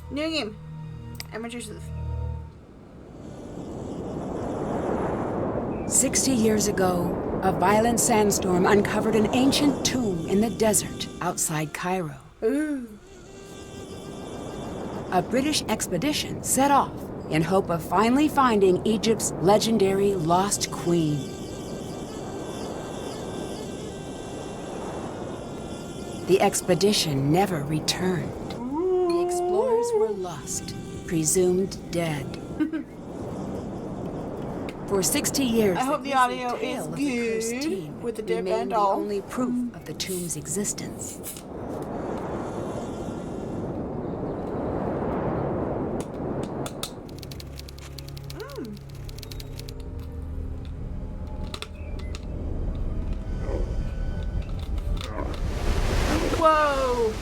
New game. Amateurs. 60 years ago, a violent sandstorm uncovered an ancient tomb in the desert outside Cairo. Ooh. A British expedition set off in hope of finally finding Egypt's legendary lost queen. The expedition never returned. The explorers were lost, presumed dead. For 60 years, I hope the audio is good with the dip and all. The only proof of the tomb's existence. Whoa!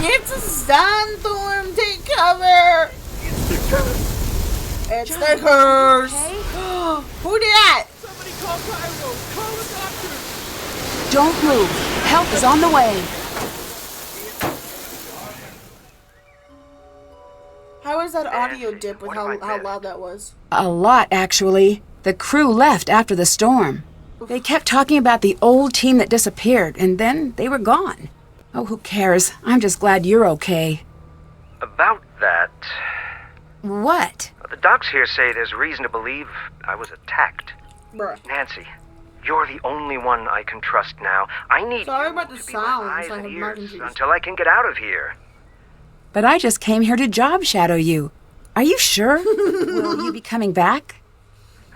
It's a sandstorm! Take cover! It's the curse! Okay? Who did that? Somebody call Cairo! Call a doctor! Don't move. Help is on the way. How was that audio dip with how loud that was? A lot, actually. The crew left after the storm. They kept talking about the old team that disappeared, and then they were gone. Oh, who cares? I'm just glad you're okay. About that... What? The docs here say there's reason to believe I was attacked. Bruh. Nancy, you're the only one I can trust now. I need Sorry you about the to be my sounds. eyes I and have ears mac and cheese. until I can get out of here. But I just came here to job shadow you. Are you sure? Will you be coming back?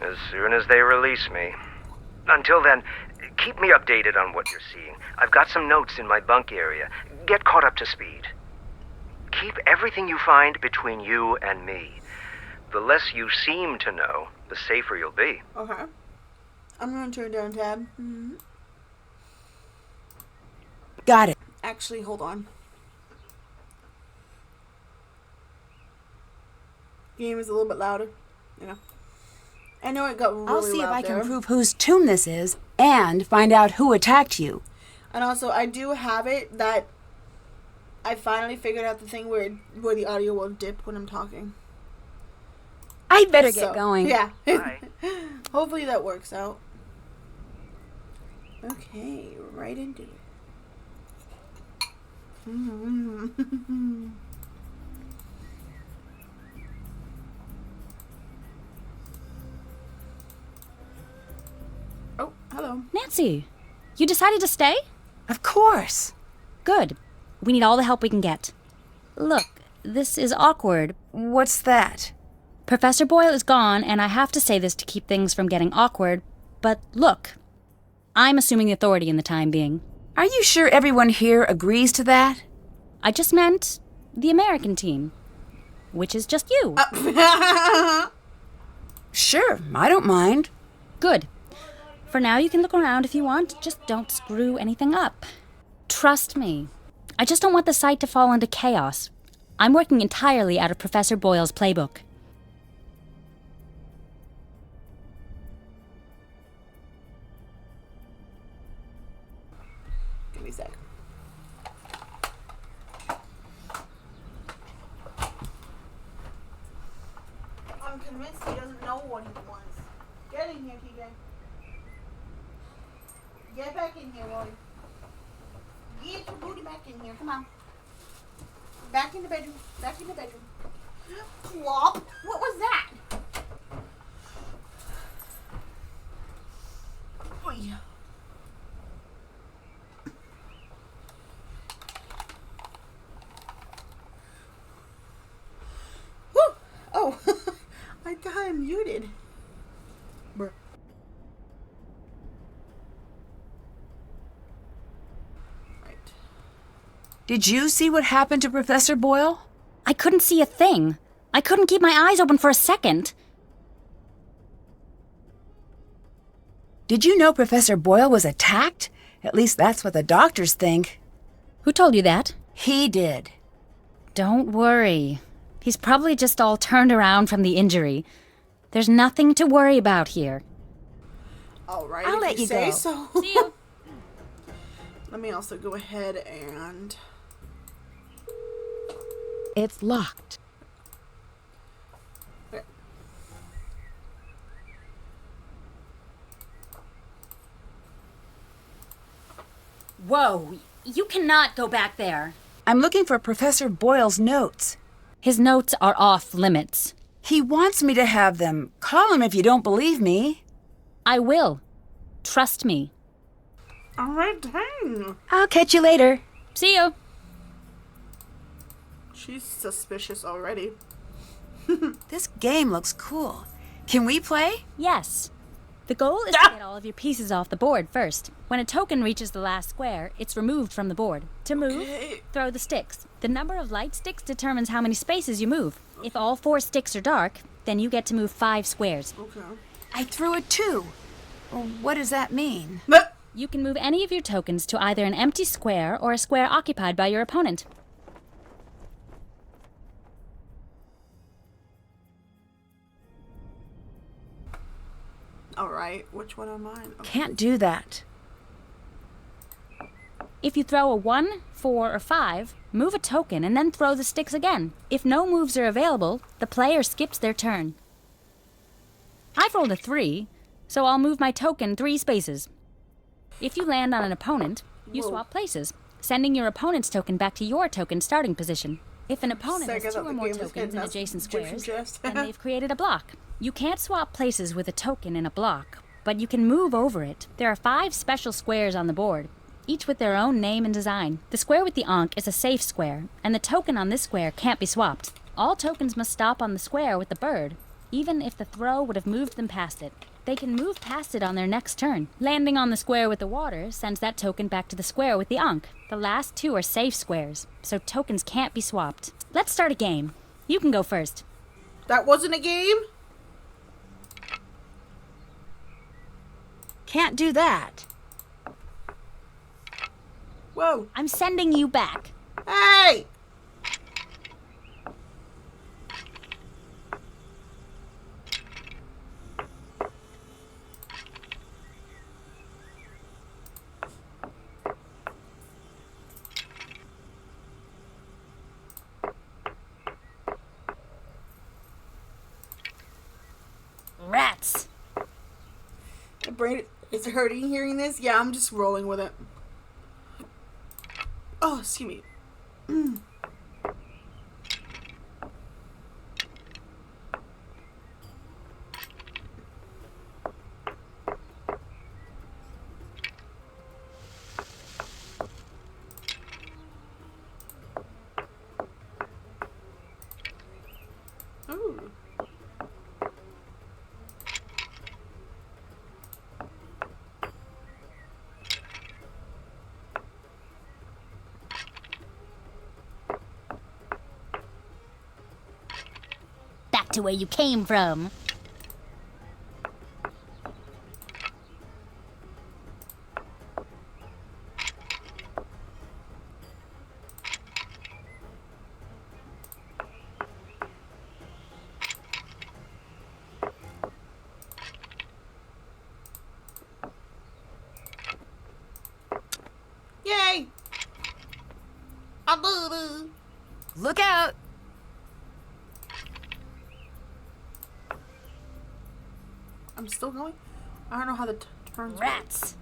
As soon as they release me. Until then, keep me updated on what you're seeing. I've got some notes in my bunk area. Get caught up to speed. Keep everything you find between you and me. The less you seem to know, the safer you'll be. Okay. I'm gonna turn down tab. Got it. Actually, hold on. Game is a little bit louder, you know. I know it got really I'll see if loud I there. can prove whose tomb this is and find out who attacked you. And also, I do have it that I finally figured out the thing where the audio will dip when I'm talking. I'd better get going. Yeah. Bye. Hopefully that works out. Okay, right into it. Oh, hello. Nancy, you decided to stay? Of course. Good. We need all the help we can get. Look, this is awkward. What's that? Professor Boyle is gone, and I have to say this to keep things from getting awkward, but look, I'm assuming the authority in the time being. Are you sure everyone here agrees to that? I just meant the American team, which is just you. Sure, I don't mind. Good. For now, you can look around if you want, just don't screw anything up. Trust me. I just don't want the site to fall into chaos. I'm working entirely out of Professor Boyle's playbook. Give me a sec. I'm convinced he doesn't know what he wants. Get in here, TJ. Get back in here, Wally. Get your booty back in here. Come on. Back in the bedroom. Back in the bedroom. Plop. What was that? Oh, yeah. Whew. Oh, I got him muted. Bruh. Right. Did you see what happened to Professor Boyle? I couldn't see a thing. I couldn't keep my eyes open for a second. Did you know Professor Boyle was attacked? At least that's what the doctors think. Who told you that? He did. Don't worry. He's probably just all turned around from the injury. There's nothing to worry about here. All right. I'll if let you say go. So. See you. Let me also go ahead and... It's locked. Okay. Whoa, you cannot go back there. I'm looking for Professor Boyle's notes. His notes are off limits. He wants me to have them. Call him if you don't believe me. I will. Trust me. Alright, dang. I'll catch you later. See you. She's suspicious already. This game looks cool. Can we play? Yes. The goal is to get all of your pieces off the board first. When a token reaches the last square, it's removed from the board. To move, throw the sticks. The number of light sticks determines how many spaces you move. If all 4 sticks are dark, then you get to move 5 squares. Okay. I threw a 2. Well, what does that mean? You can move any of your tokens to either an empty square or a square occupied by your opponent. Alright, which one am I? Okay. Can't do that. If you throw a 1, 4, or 5, move a token and then throw the sticks again. If no moves are available, the player skips their turn. I've rolled a 3, so I'll move my token 3 spaces. If you land on an opponent, you swap places, sending your opponent's token back to your token starting position. If an opponent has 2 or more tokens in adjacent squares, then they've created a block. You can't swap places with a token in a block, but you can move over it. There are 5 special squares on the board, each with their own name and design. The square with the ankh is a safe square, and the token on this square can't be swapped. All tokens must stop on the square with the bird, even if the throw would have moved them past it. They can move past it on their next turn. Landing on the square with the water sends that token back to the square with the ankh. The last 2 are safe squares, so tokens can't be swapped. Let's start a game. You can go first. That wasn't a game? Can't do that. Whoa. I'm sending you back. Hey! Rats. My brain is hurting hearing this. Yeah, I'm just rolling with it. Oh, excuse me. Ooh. Back to where you came from. Yay! I Look out! I'm still going? I don't know how the turns work. Rats.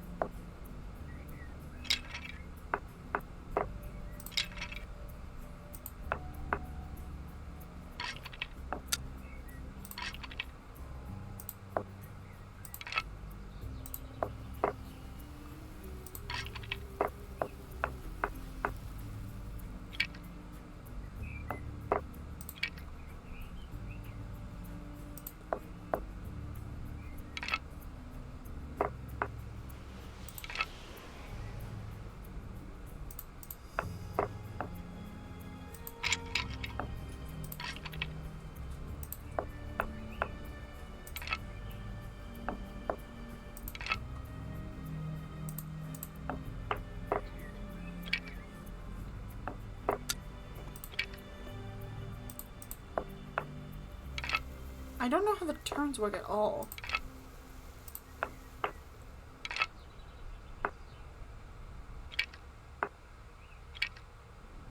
I don't know how the turns work at all.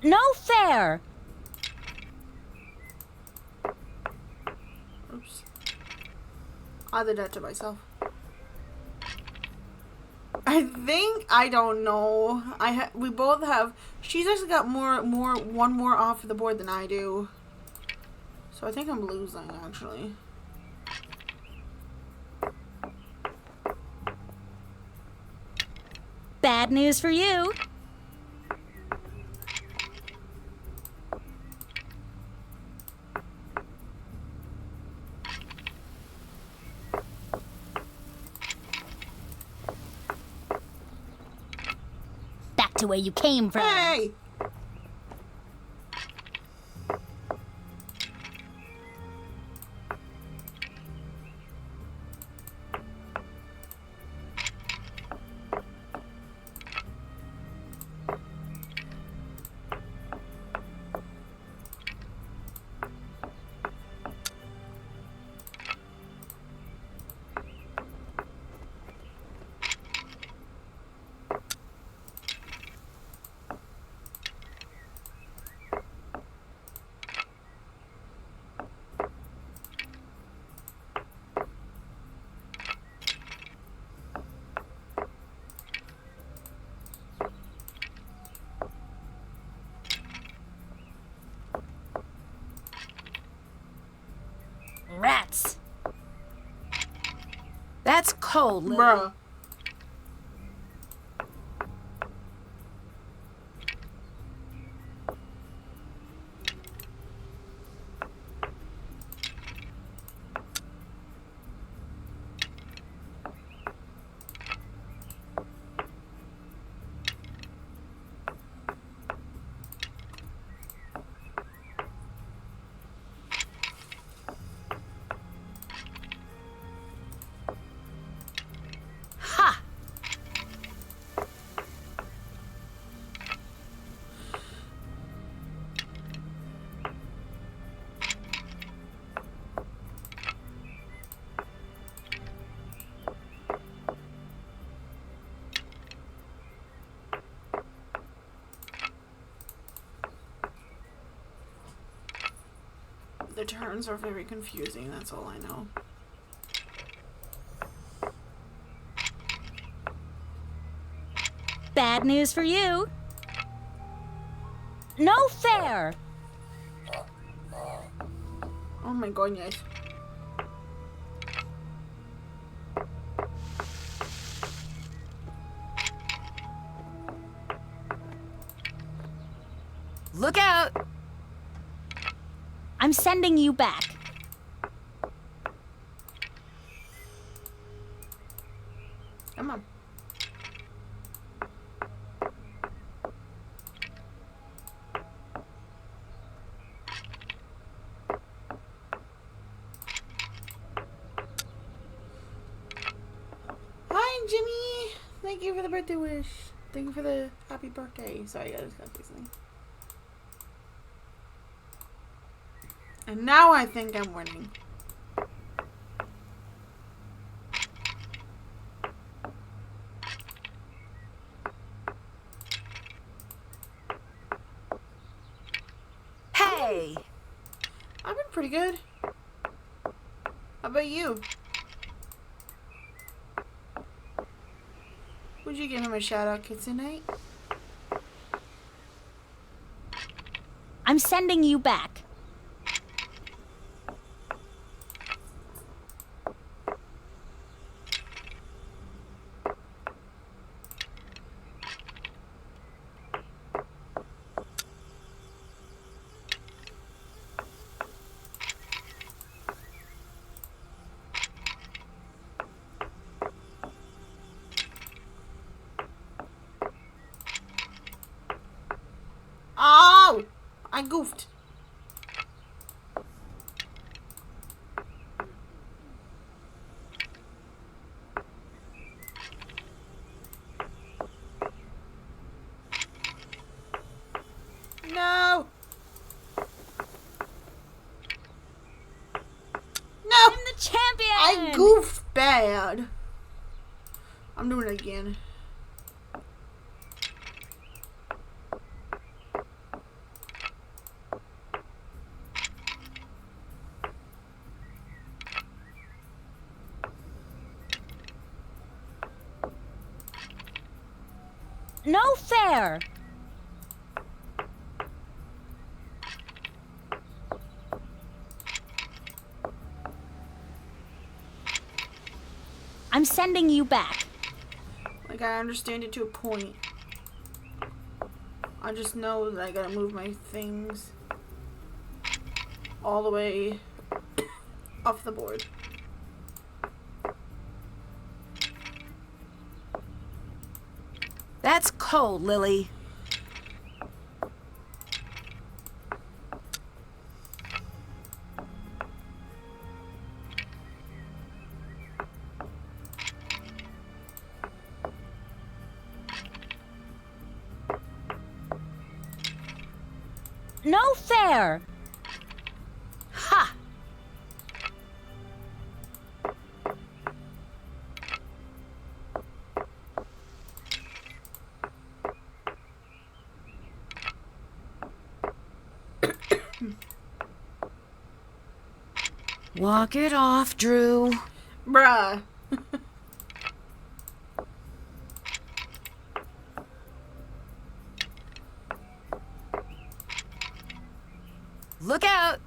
No fair! Oops. I did that to myself. I don't know. We both have. She's actually got one more off the board than I do. So I think I'm losing actually. Bad news for you. Back to where you came from. Hey! Rats. That's cold, Lily. Bruh. Ha! The turns are very confusing, that's all I know. Bad news for you. No fair. Oh my goodness. Look out! I'm sending you back. Come on. Hi, Jimmy. Thank you for the birthday wish. Thank you for the happy birthday. Sorry, I just got something. And now I think I'm winning. Hey! I've been pretty good. How about you? Would you give him a shout out, Kitsune? I'm sending you back. Oh! I goofed. No! No! I'm the champion! I goofed bad. I'm doing it again. No fair! I'm sending you back. Like, I understand it to a point. I just know that I gotta move my things all the way off the board. That's cold, Lily. No fair! Ha! Walk it off, Drew. Bruh. Look out!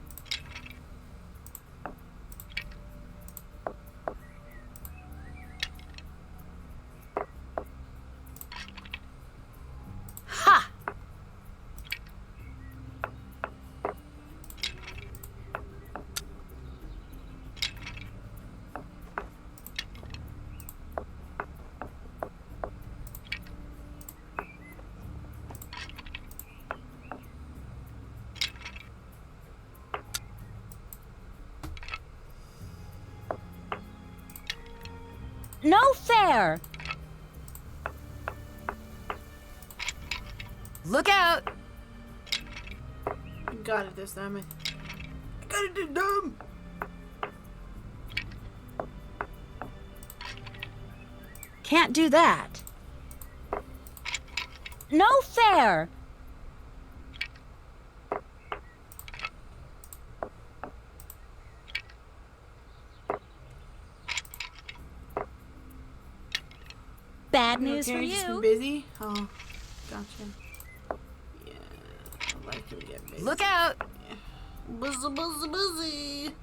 Ha! No fair! Look out! Got it this time. I got it this time. Can't do that. No fair! Bad news Okay, for just been you. busy? Oh, gotcha. Yeah, I like to get busy. Look out! Busy, busy, busy.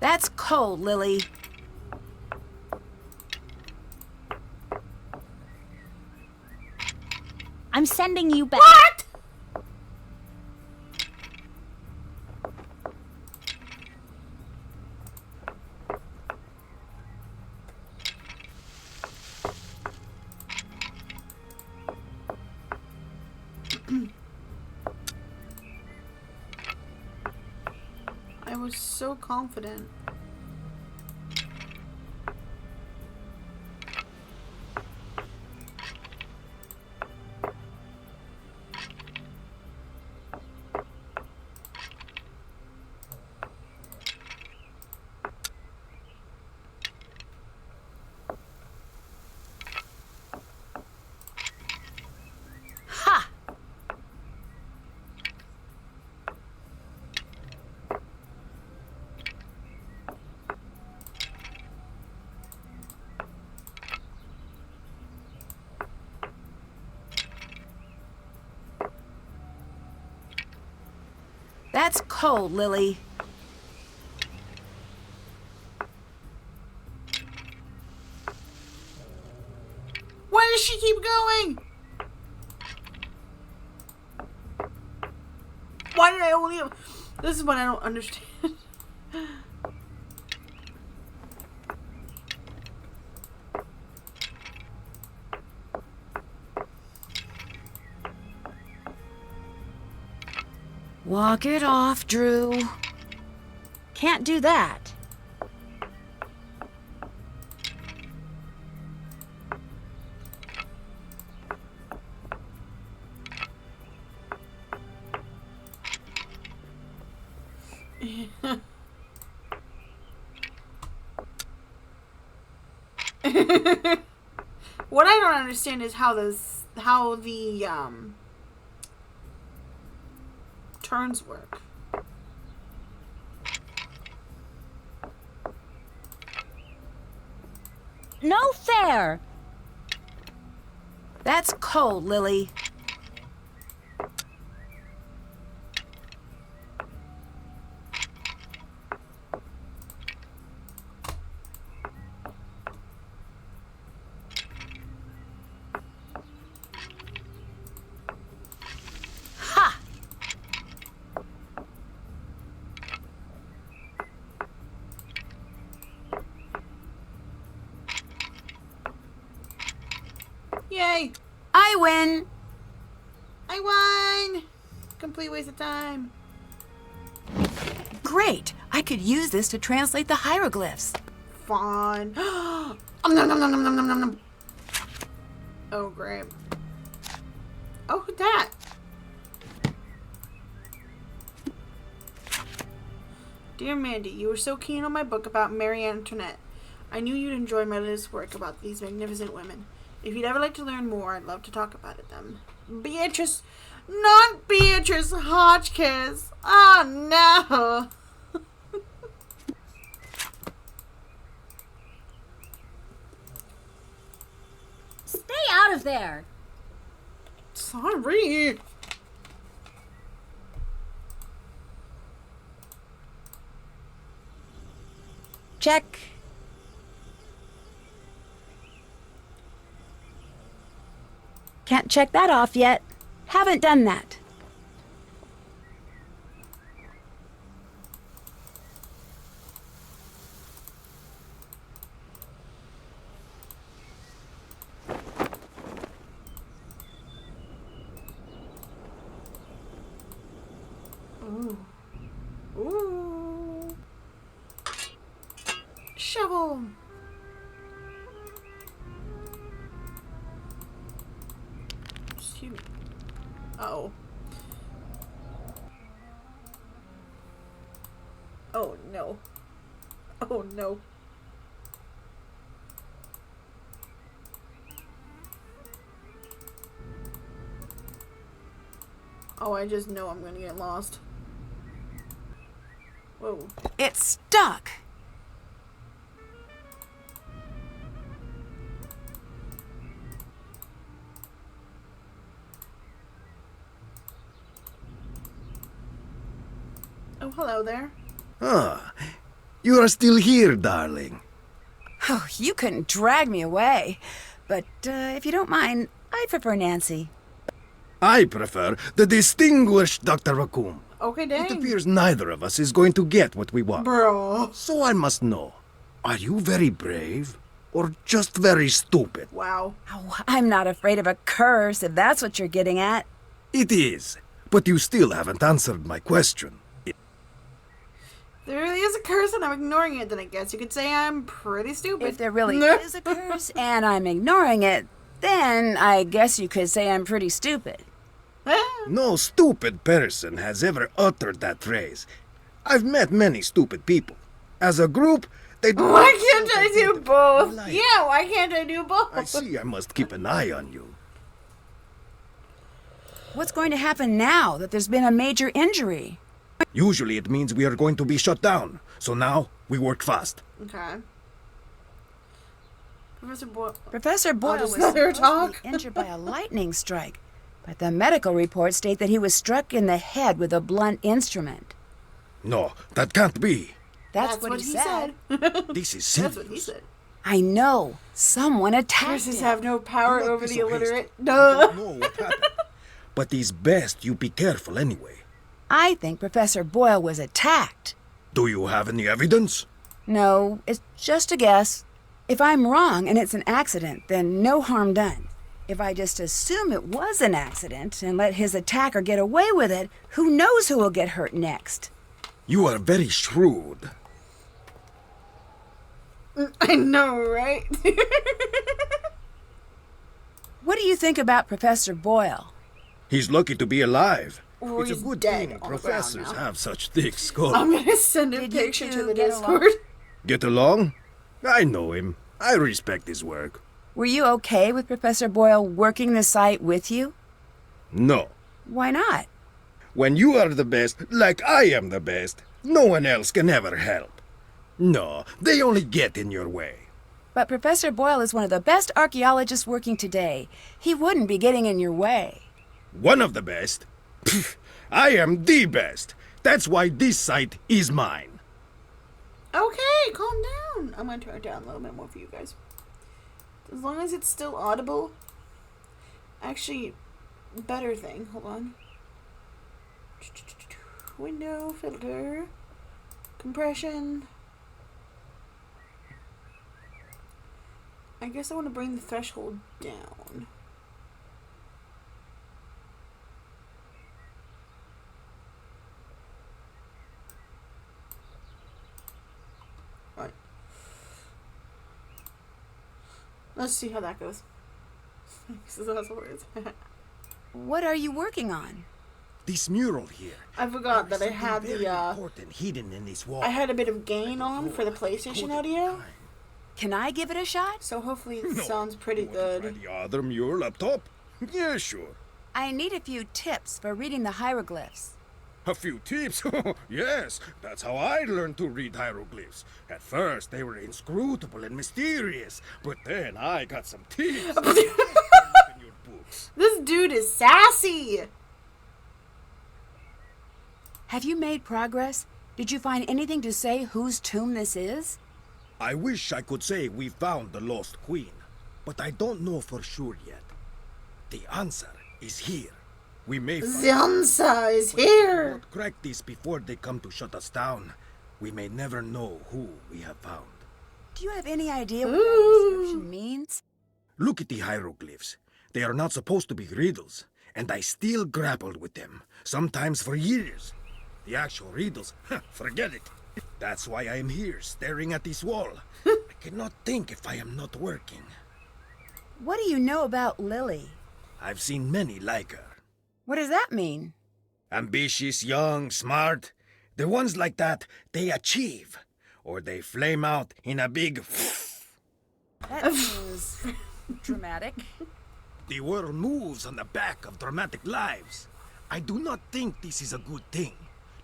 That's cold, Lily. I'm sending you back. What? I was so confident. Ha! That's cold, Lily. Why does she keep going? Why did I only have... This is what I don't understand. Walk it off, Drew. Can't do that. What I don't understand is how the turns work? No fair! That's cold, Lily. Ha! Yay! I win! I won! Complete waste of time. Great! I could use this to translate the hieroglyphs. Fun. Nom, nom, nom, nom, nom, nom, nom, nom. Oh, great. Oh, who's that? Dear Mandy, you were so keen on my book about Marie Antoinette. I knew you'd enjoy my latest work about these magnificent women. If you'd ever like to learn more, I'd love to talk about it then. Beatrice, not Beatrice Hotchkiss. Oh, no. Stay out of there! Sorry. Check. Can't check that off yet. Haven't done that. Ooh. Ooh. Shovel. Excuse me. Uh-oh. Oh no. Oh no. Oh, I just know I'm gonna get lost. Whoa. It's stuck. Oh, hello there. Ah, you are still here, darling. Oh, you couldn't drag me away. But if you don't mind, I prefer Nancy. I prefer the distinguished Dr. Raccoon. Okay, It dang. appears neither of us is going to get what we want. Bro. So I must know, are you very brave or just very stupid? Wow. Oh, I'm not afraid of a curse, if that's what you're getting at. It is, but you still haven't answered my question. There really is a curse and I'm ignoring it, then I guess you could say I'm pretty stupid. If there really is a curse and I'm ignoring it, then I guess you could say I'm pretty stupid. No stupid person has ever uttered that phrase. I've met many stupid people. As a group, they do. Why can't I do both? Life. Yeah, why can't I do both? I see I must keep an eye on you. What's going to happen now that there's been a major injury? Usually it means we are going to be shut down. So now, we work fast. Okay. Professor Boyle. Professor Boyle was just let her supposed to talk. be injured by a lightning strike, but the medical reports state that he was struck in the head with a blunt instrument. No, that can't be. That's what he said. This is That's serious. what he said. I know. Someone attacked Curses him. have no power Do not over be the so illiterate. hasty. Duh. You don't know what happened. But it's best you be careful anyway. I think Professor Boyle was attacked. Do you have any evidence? No, it's just a guess. If I'm wrong and it's an accident, then no harm done. If I just assume it was an accident and let his attacker get away with it, who knows who will get hurt next? You are very shrewd. I know, right? What do you think about Professor Boyle? He's lucky to be alive. Or It's a he's good dead thing on the ground professors now. have such thick skulls. I'm gonna send a Did you picture to two the get Discord. along? Get along? I know him. I respect his work. Were you okay with Professor Boyle working the site with you? No. Why not? When you are the best, like I am the best, no one else can ever help. No, they only get in your way. But Professor Boyle is one of the best archaeologists working today. He wouldn't be getting in your way. One of the best? Pfft, I am the best. That's why this site is mine. Okay, calm down. I'm gonna turn it down a little bit more for you guys. As long as it's still audible. Actually, better thing. Hold on. Window filter. Compression. I guess I want to bring the threshold down. Alright. Let's see how that goes. What are you working on? This mural here. I forgot that I had Very the important hidden in this wall. I had a bit of gain on for the PlayStation audio, Can I give it a shot? so hopefully it sounds pretty good. The other mural up top? Yeah, sure. I need a few tips for reading the hieroglyphs. A few tips? Yes, that's how I learned to read hieroglyphs. At first, they were inscrutable and mysterious, but then I got some tips. Look in your books. This dude is sassy. Have you made progress? Did you find anything to say whose tomb this is? I wish I could say we found the lost queen, but I don't know for sure yet. The answer is here. We may find The answer is but if we here. don't crack this before they come to shut us down, we may never know who we have found. Do you have any idea what that inscription means? Look at the hieroglyphs. They are not supposed to be riddles, and I still grappled with them, sometimes for years. The actual riddles, forget it. That's why I am here, staring at this wall. I cannot think if I am not working. What do you know about Lily? I've seen many like her. What does that mean? Ambitious, young, smart. The ones like that, they achieve. Or they flame out in a big... That seems dramatic. The world moves on the back of dramatic lives. I do not think this is a good thing.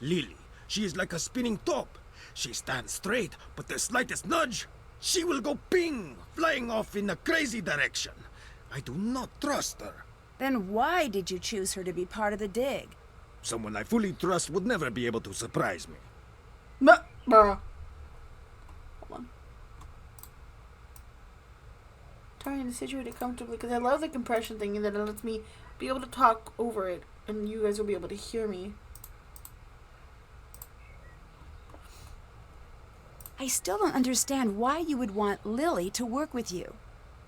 Lily, she is like a spinning top. She stands straight, but the slightest nudge, she will go ping, flying off in a crazy direction. I do not trust her. Then why did you choose her to be part of the dig? Someone I fully trust would never be able to surprise me. Bruh. Hold on. Trying to situate it comfortably because I love the compression thing and that it lets me be able to talk over it and you guys will be able to hear me. I still don't understand why you would want Lily to work with you.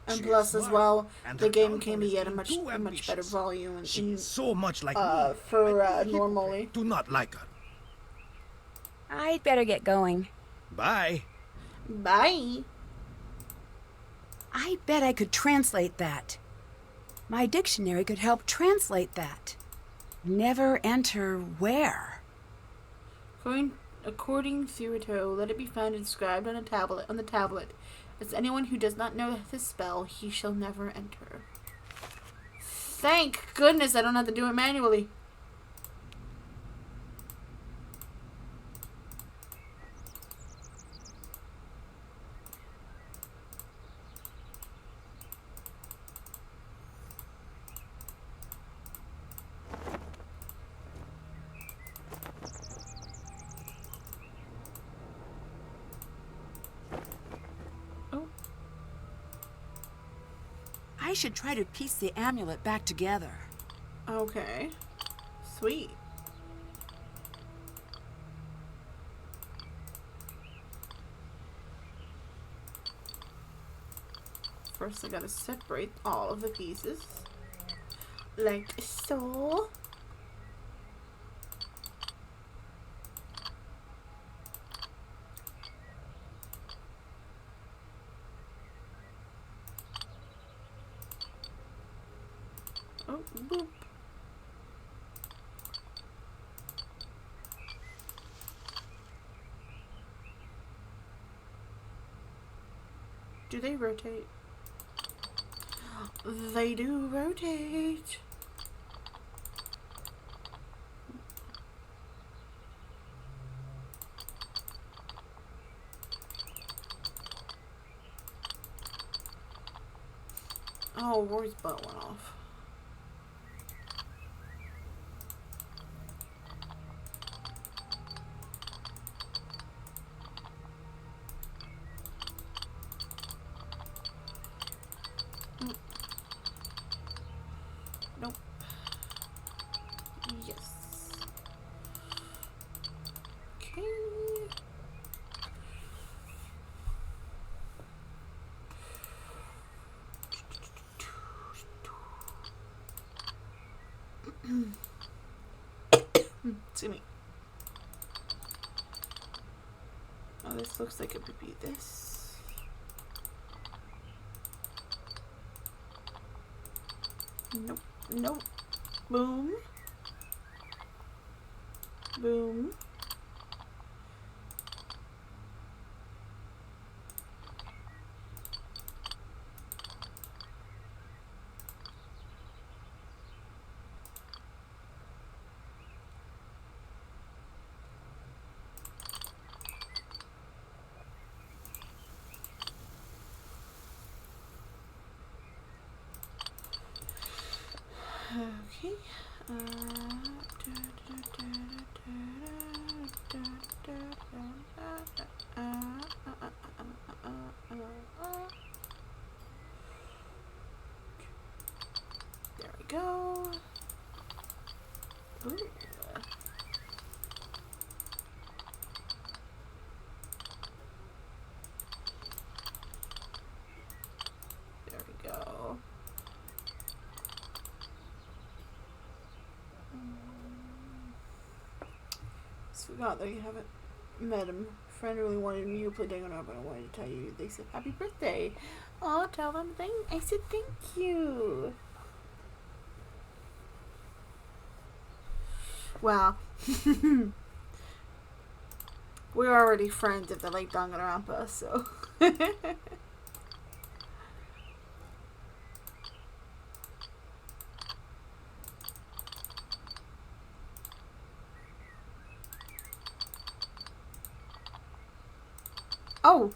And She plus, is as well, smart, and the her game downfall can be is at a being much too better ambitious. volume and She is so much like me. for I think normally. do not like her. I'd better get going. Bye. Bye. I bet I could translate that. My dictionary could help translate that. Never enter where? According Theoreto, let it be found inscribed on the tablet. As anyone who does not know this spell, he shall never enter. Thank goodness I don't have to do it manually. I should try to piece the amulet back together. Okay. Sweet. First I gotta separate all of the pieces. Like so. Oh, boop. Do they rotate? They do rotate. Oh, Rory's butt went off. Nope. Yes. Okay. Excuse me. Oh, this looks like it would be this. Nope. Nope. Boom. Boom. Okay. There we go. Ooh. There we go. Forgot that you haven't met him. A friend really wanted me to play Danganronpa, but I wanted to tell you. They said happy birthday. Oh, tell them I said thank you. Wow. We're already friends if they like Danganronpa, so. Oh!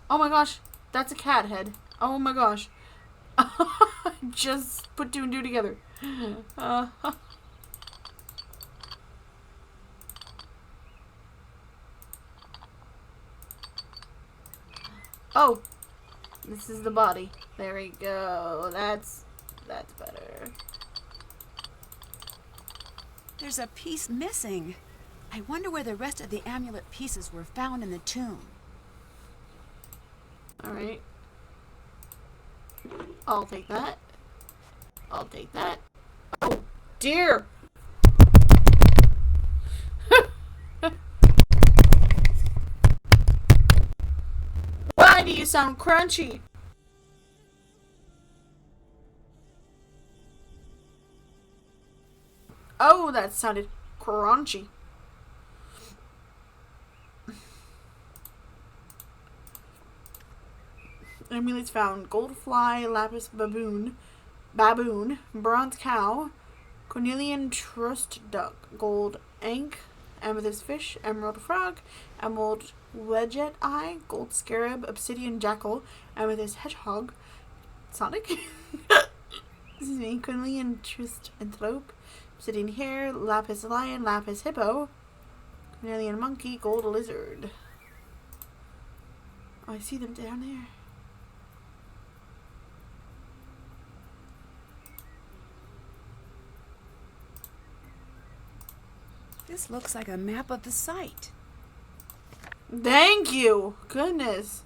Oh my gosh! That's a cat head. Oh my gosh. Just put two and two together. Oh! This is the body. There we go. That's better. There's a piece missing. I wonder where the rest of the amulet pieces were found in the tomb. Alright. I'll take that. I'll take that. Oh, dear! Why do you sound crunchy? Oh, that sounded crunchy. Amulets found: gold fly, lapis baboon, bronze cow, cornelian trust duck, gold ankh, amethyst fish, emerald frog, emerald wedget eye, gold scarab, obsidian jackal, amethyst hedgehog, Sonic, excuse me, cornelian trust antelope, obsidian hare, lapis lion, lapis hippo, cornelian monkey, gold lizard. Oh, I see them down there. This looks like a map of the site. Thank you! Goodness.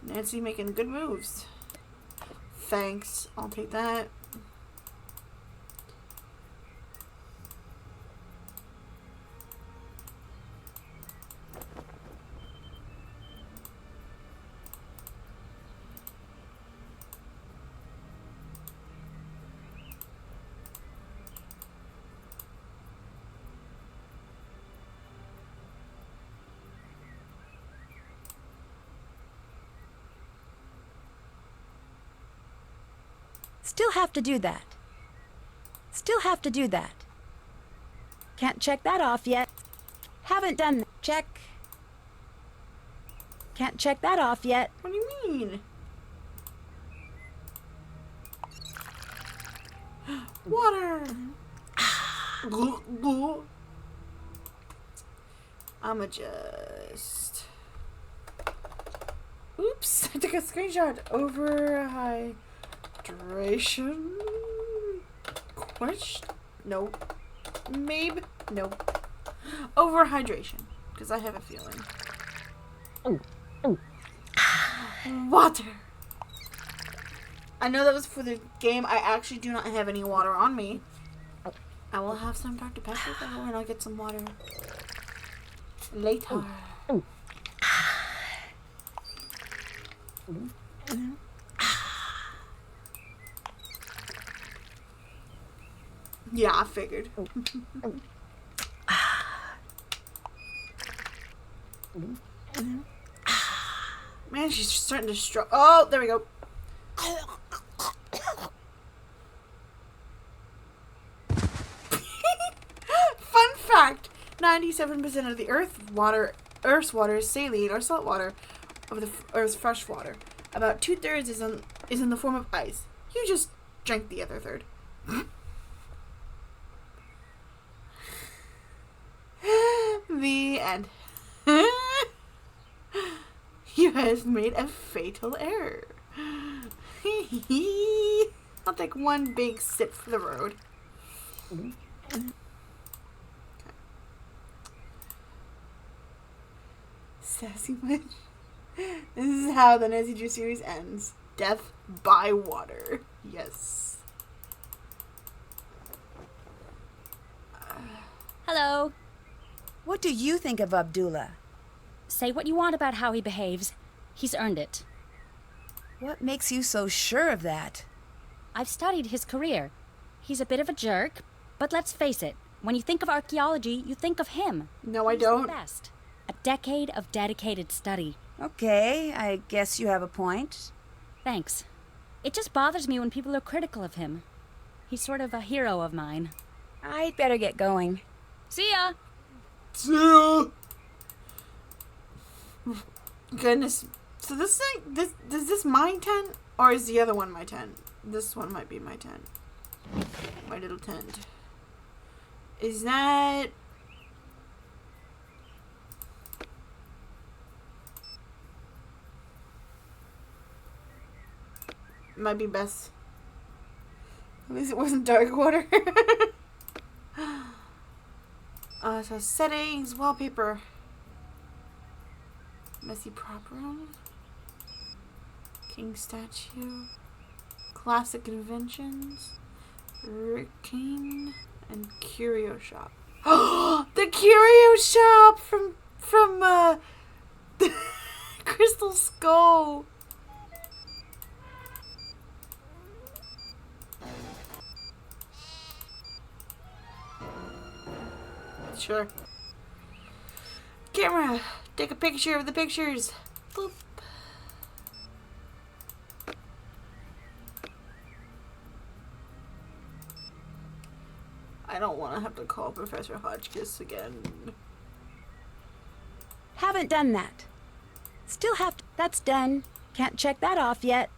Nancy making good moves. Thanks. I'll take that. Still have to do that. Still have to do that. Can't check that off yet. Haven't done that. Check. Can't check that off yet. What do you mean? Water. I'ma just... Oops, I took a screenshot. Overhydration? Question? Nope. Maybe? Nope. Overhydration. Because I have a feeling. Water. I know that was for the game. I actually do not have any water on me. I will have some Dr. Pepper though, and I'll get some water later. Yeah, I figured. Man, she's starting to struggle. Oh, there we go. Fun fact: 97% of the Earth's water is saline or salt water of the Earth's fresh water. About 2/3 is in the form of ice. You just drank the other third. The end. You have made a fatal error. I'll take one big sip for the road. Okay. Sassy much. This is how the Nancy Drew series ends. Death by water. Yes. Hello. What do you think of Abdullah? Say what you want about how he behaves. He's earned it. What makes you so sure of that? I've studied his career. He's a bit of a jerk, but let's face it. When you think of archaeology, you think of him. No, I He's don't. the best. A decade of dedicated study. Okay, I guess you have a point. Thanks. It just bothers me when people are critical of him. He's sort of a hero of mine. I'd better get going. See ya! See ya! Goodness. So this thing, is this my tent? Or is the other one my tent? This one might be my tent. My little tent. Is that... Might be best. At least it wasn't dark water. So settings, wallpaper. Messy prop room. King statue. Classic conventions. King and curio shop. The curio shop from Crystal Skull. Sure. Camera, take a picture of the pictures. Boop. I don't want to have to call Professor Hotchkiss again. Haven't done that. Still have to. That's done. Can't check that off yet.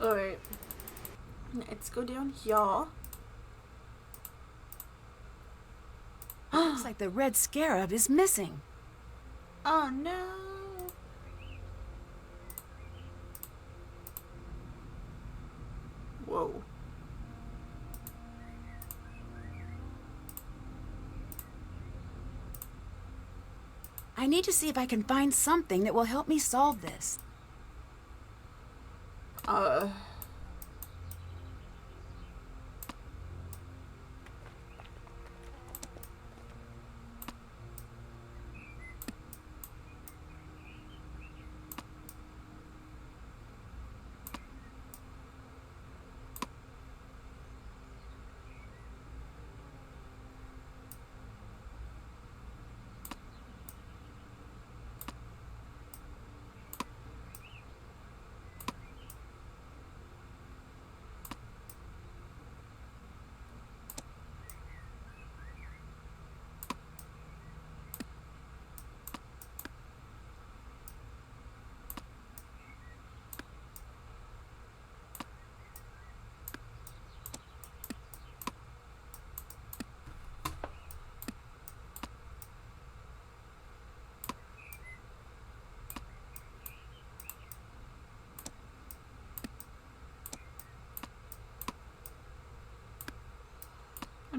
Alright. Let's go down here. Looks like the red scarab is missing. Oh no. Whoa. I need to see if I can find something that will help me solve this.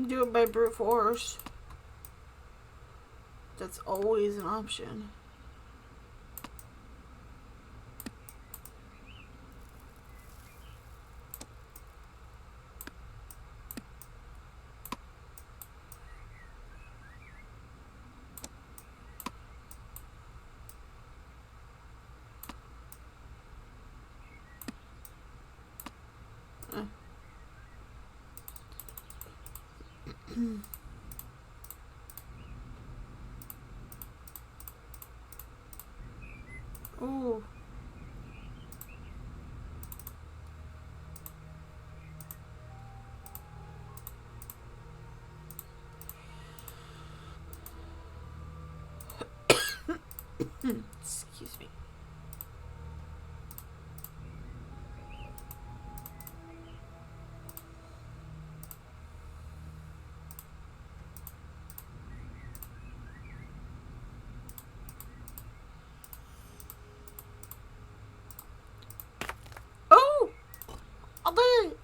And do it by brute force. That's always an option. Ooh. Excuse me. Oh! I'll do it!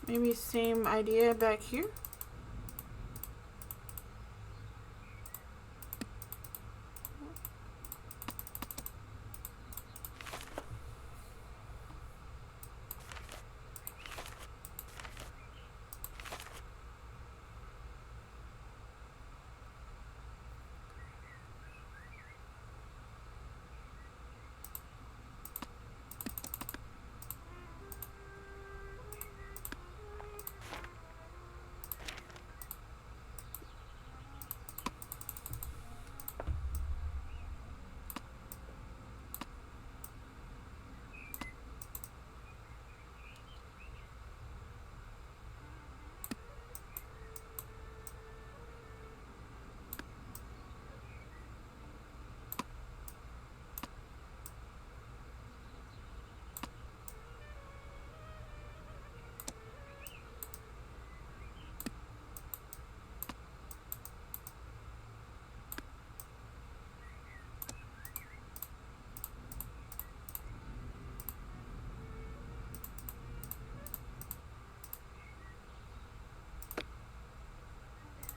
Maybe same idea back here?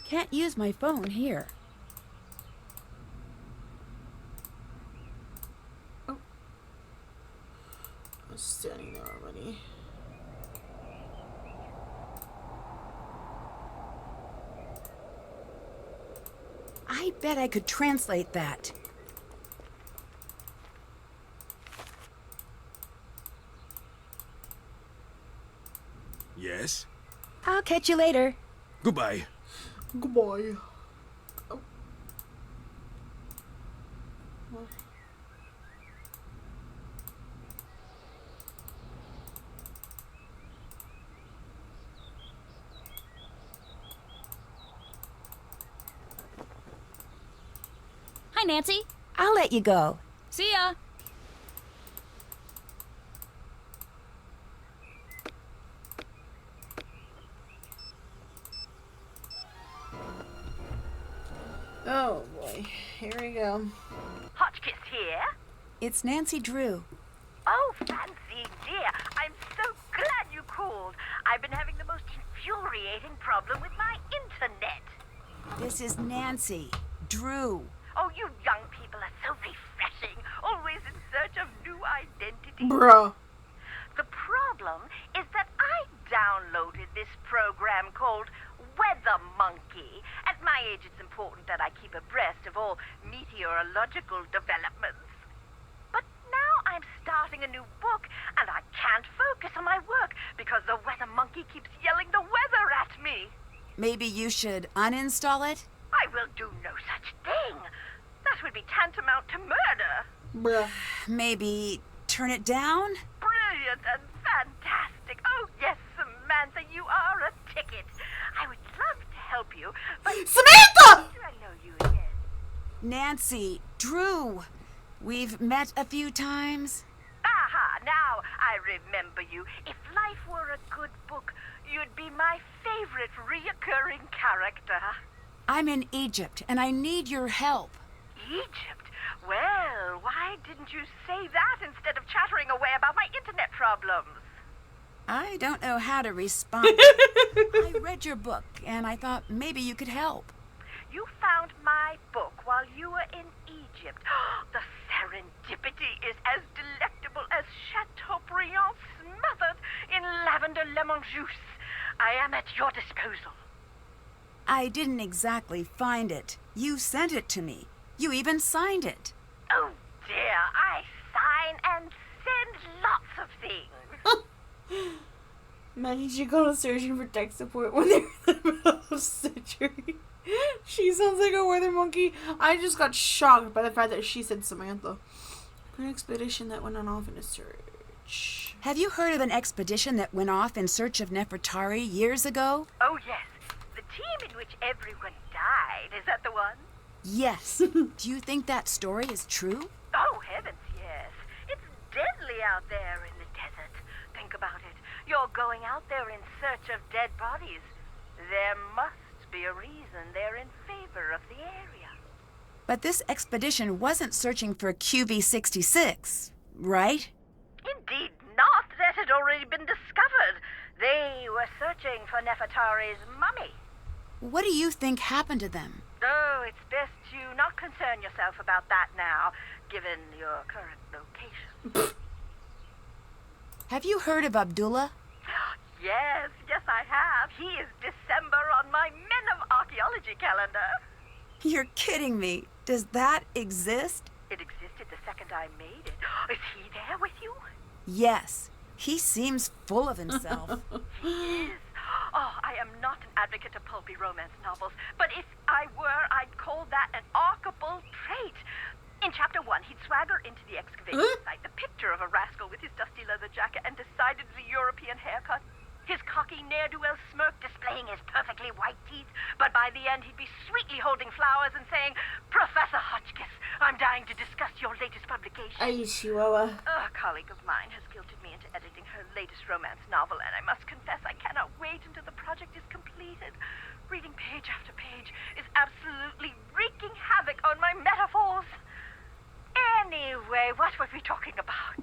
Can't use my phone here. Oh. I was standing there already. I bet I could translate that. Yes? I'll catch you later. Goodbye. Goodbye. Oh. What? Hi, Nancy. I'll let you go. See ya. Oh boy, here we go. Hotchkiss here. It's Nancy Drew. Oh, fancy dear. I'm so glad you called. I've been having the most infuriating problem with my internet. This is Nancy Drew. Oh, you young people are so refreshing. Always in search of new identity. Bruh. The problem is that I downloaded this program called Weather Monkey. At my age, it's important that I keep abreast of all meteorological developments. But now I'm starting a new book, and I can't focus on my work because the Weather Monkey keeps yelling the weather at me. Maybe you should uninstall it? I will do no such thing. That would be tantamount to murder. Bruh. Maybe turn it down? Brilliant and fantastic. Oh, yes, Samantha, you are a ticket. I would love to help you, but... Samantha! I know you again. Nancy Drew. We've met a few times. Aha, now I remember you. If life were a good book, You'd be my favorite reoccurring character. I'm in Egypt, and I need your help. Egypt? Well, why didn't you say that instead of chattering away about my internet problems? I don't know how to respond. I read your book, and I thought maybe you could help. You found my book while you were in Egypt. The serendipity is as delectable as Chateaubriand smothered in lavender lemon juice. I am at your disposal. I didn't exactly find it. You sent it to me. You even signed it. Oh dear, I sign and send lots of things. Maggie should call a surgeon for tech support when they're in the middle of surgery. She sounds like a weather monkey. I just got shocked by the fact that she said Samantha. An expedition that went on off in a search. Have you heard of an expedition that went off in search of Nefertari years ago? Oh yes, the team in which everyone died. Is that the one? Yes. Do you think that story is true? Oh heavens, yes. It's deadly out there in the desert. Think about it. You're going out there in search of dead bodies. There must be a reason they're in favor of the area. But this expedition wasn't searching for QV66, right? Indeed not. That had already been discovered. They were searching for Nefertari's mummy. What do you think happened to them? Oh, it's best you not concern yourself about that now, given your current location. Have you heard of Abdullah? Yes, I have. He is December on my Men of Archaeology calendar. You're kidding me. Does that exist? It existed the second I made it. Is he there with you? Yes. He seems full of himself. He is. Oh, I am not an advocate of pulpy romance novels, but if I were, I'd call that an archable trait. In Chapter 1, he'd swagger into the excavation site, the picture of a rascal with his dusty leather jacket and decidedly European haircut, his cocky ne'er-do-well smirk displaying his perfectly white teeth, but by the end he'd be sweetly holding flowers and saying, "Professor Hotchkiss, I'm dying to discuss your latest publication." Ay, Chihuahua. A colleague of mine has guilted me into editing her latest romance novel, and I must confess I cannot wait until the project is completed. Reading page after page is absolutely wreaking havoc on my metaphors. Anyway, what were we talking about?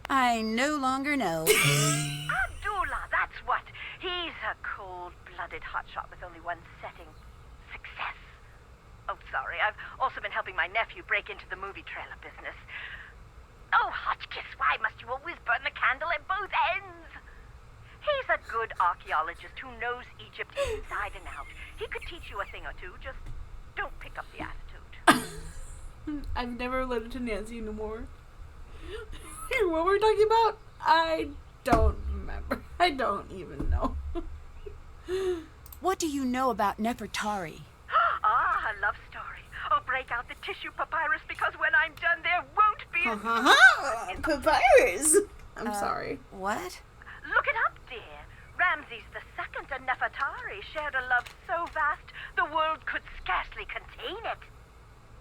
I no longer know. Abdullah, that's what. He's a cold-blooded hotshot with only one setting. Success. Oh, sorry. I've also been helping my nephew break into the movie trailer business. Oh, Hotchkiss, why must you always burn the candle at both ends? He's a good archaeologist who knows Egypt inside and out. He could teach you a thing or two, just don't pick up the attitude. I've never related to Nancy no more. What were we talking about? I don't remember. I don't even know. What do you know about Nefertari? Ah, a love story. Oh, break out the tissue papyrus because when I'm done there won't be Papyrus! I'm sorry. What? Look it up, dear. Ramses II and Nefertari shared a love so vast the world could scarcely contain it.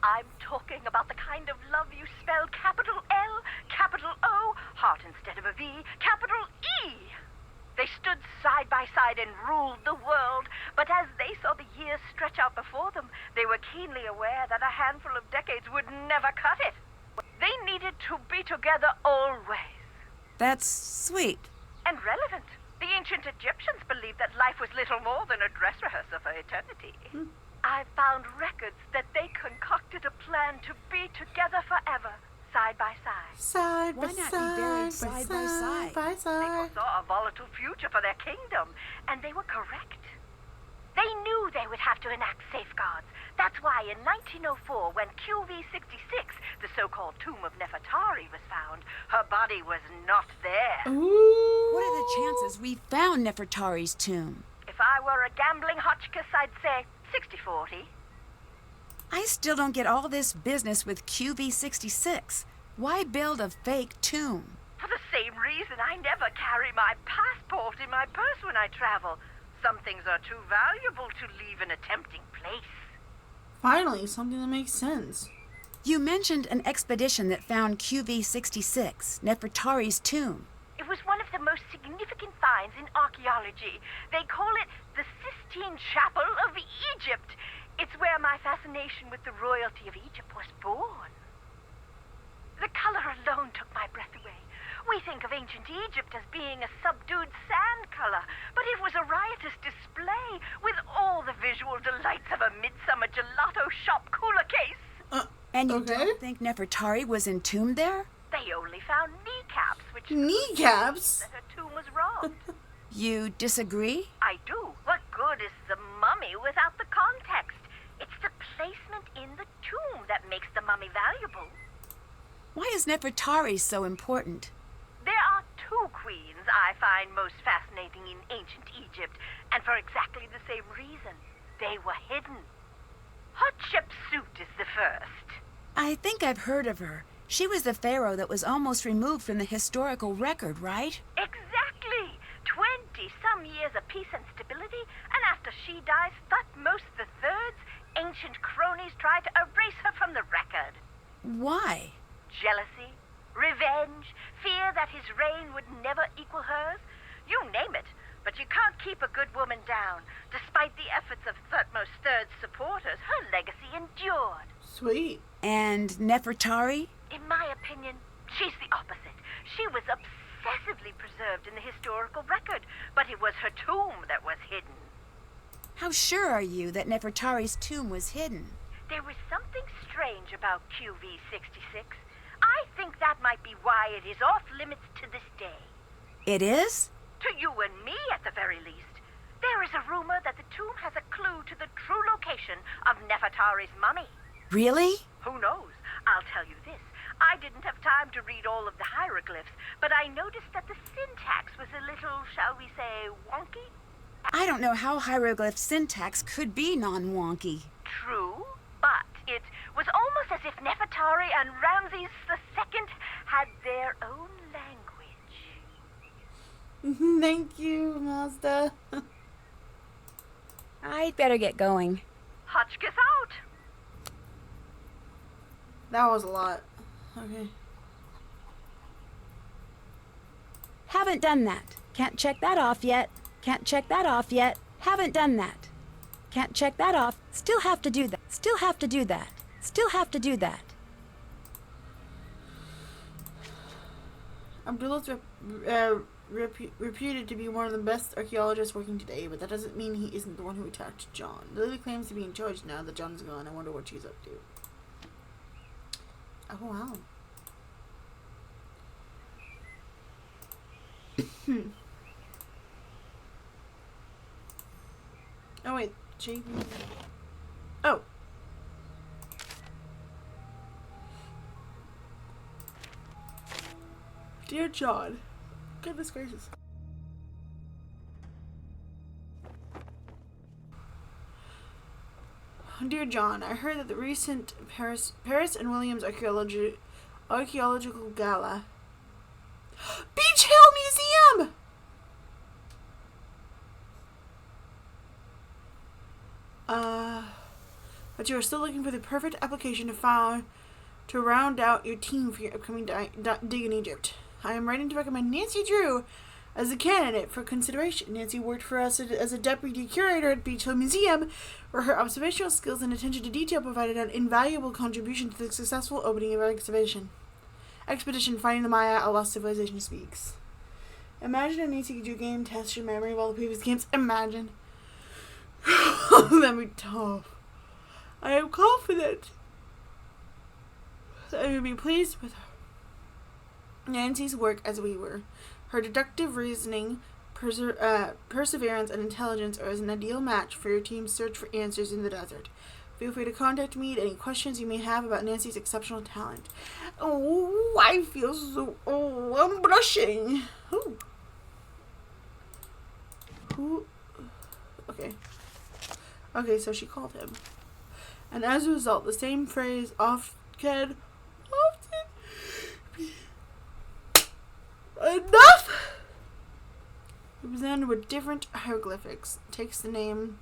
I'm talking about the kind of love you spell capital L, capital O, heart instead of a V, capital E. They stood side by side and ruled the world, but as they saw the years stretch out before them, they were keenly aware that a handful of decades would never cut it. They needed to be together always. That's sweet. And relevant. The ancient Egyptians believed that life was little more than a dress rehearsal for eternity. I found records that they concocted a plan to be together forever, side by side. Side Why by not side, be buried side by side? by They side. foresaw a volatile future for their kingdom, and they were correct. They knew they would have to enact safeguards. That's why in 1904, when QV66, the so-called tomb of Nefertari, was found, her body was not there. Ooh. What are the chances we found Nefertari's tomb? If I were a gambling Hotchkiss, I'd say 60-40. I still don't get all this business with QV66. Why build a fake tomb? For the same reason I never carry my passport in my purse when I travel. Some things are too valuable to leave in a tempting place. Finally, something that makes sense. You mentioned an expedition that found QV66, Nefertari's tomb. It was one of the most significant finds in archaeology. They call it the Sistine Chapel of Egypt. It's where my fascination with the royalty of Egypt was born. The color alone took my breath away. We think of ancient Egypt as being a subdued sand color, but it was a riotous display with all the visual delights of a midsummer gelato shop cooler case. And you Okay. don't think Nefertari was entombed there? They only found kneecaps, which Kneecaps? that her tomb was robbed. You disagree? I do. What good is the mummy without the context? It's the placement in the tomb that makes the mummy valuable. Why is Nefertari so important? There are two queens I find most fascinating in ancient Egypt, and for exactly the same reason. They were hidden. Hatshepsut is the first. I think I've heard of her. She was the pharaoh that was almost removed from the historical record, right? Exactly. 20-some years of peace and stability, and after she dies, Thutmose III's ancient cronies try to erase her from the record. Why? Jealousy, revenge, fear that his reign would never equal hers. You name it, but you can't keep a good woman down. Despite the efforts of Thutmose III's supporters, her legacy endured. Sweet. And Nefertari? In my opinion, she's the opposite. She was obsessively preserved in the historical record, but it was her tomb that was hidden. How sure are you that Nefertari's tomb was hidden? There was something strange about QV-66. I think that might be why it is off limits to this day. It is? To you and me, at the very least. There is a rumor that the tomb has a clue to the true location of Nefertari's mummy. Really? Who knows? I'll tell you this. I didn't have time to read all of the hieroglyphs, but I noticed that the syntax was a little, shall we say, wonky. I don't know how hieroglyph syntax could be non-wonky. True, but it was almost as if Nefertari and Ramses II had their own language. Thank you, Mazda. I'd better get going. Hotchkiss out. That was a lot. Okay. Haven't done that. Can't check that off yet. Can't check that off yet. Haven't done that. Can't check that off. Still have to do that. Still have to do that. Still have to do that. Abdullah's reputed to be one of the best archaeologists working today, but that doesn't mean he isn't the one who attacked John. Lily claims to be in charge now that John's gone. I wonder what she's up to. Oh, wow. Oh, wait. JB. Oh. Dear John. Goodness gracious. Dear John, I heard that the recent Paris and Williams archaeological gala. Beach Hill Museum! But you are still looking for the perfect application to round out your team for your upcoming dig in Egypt. I am writing to recommend Nancy Drew as a candidate for consideration. Nancy worked for us as a deputy curator at Beach Hill Museum, where her observational skills and attention to detail provided an invaluable contribution to the successful opening of our expedition Finding the Maya, A Lost Civilization Speaks. Imagine a Nancy Drew game test your memory of all the previous games. Imagine. That'd be tough. I am confident that I will be pleased with Nancy's work as we were. Her deductive reasoning, perseverance, and intelligence are as an ideal match for your team's search for answers in the desert. Feel free to contact me at any questions you may have about Nancy's exceptional talent. Oh, I feel so... Oh, I'm blushing. Ooh. Ooh. Okay. Okay, so she called him. And as a result, the same phrase often enough! Represented with different hieroglyphics. Take the name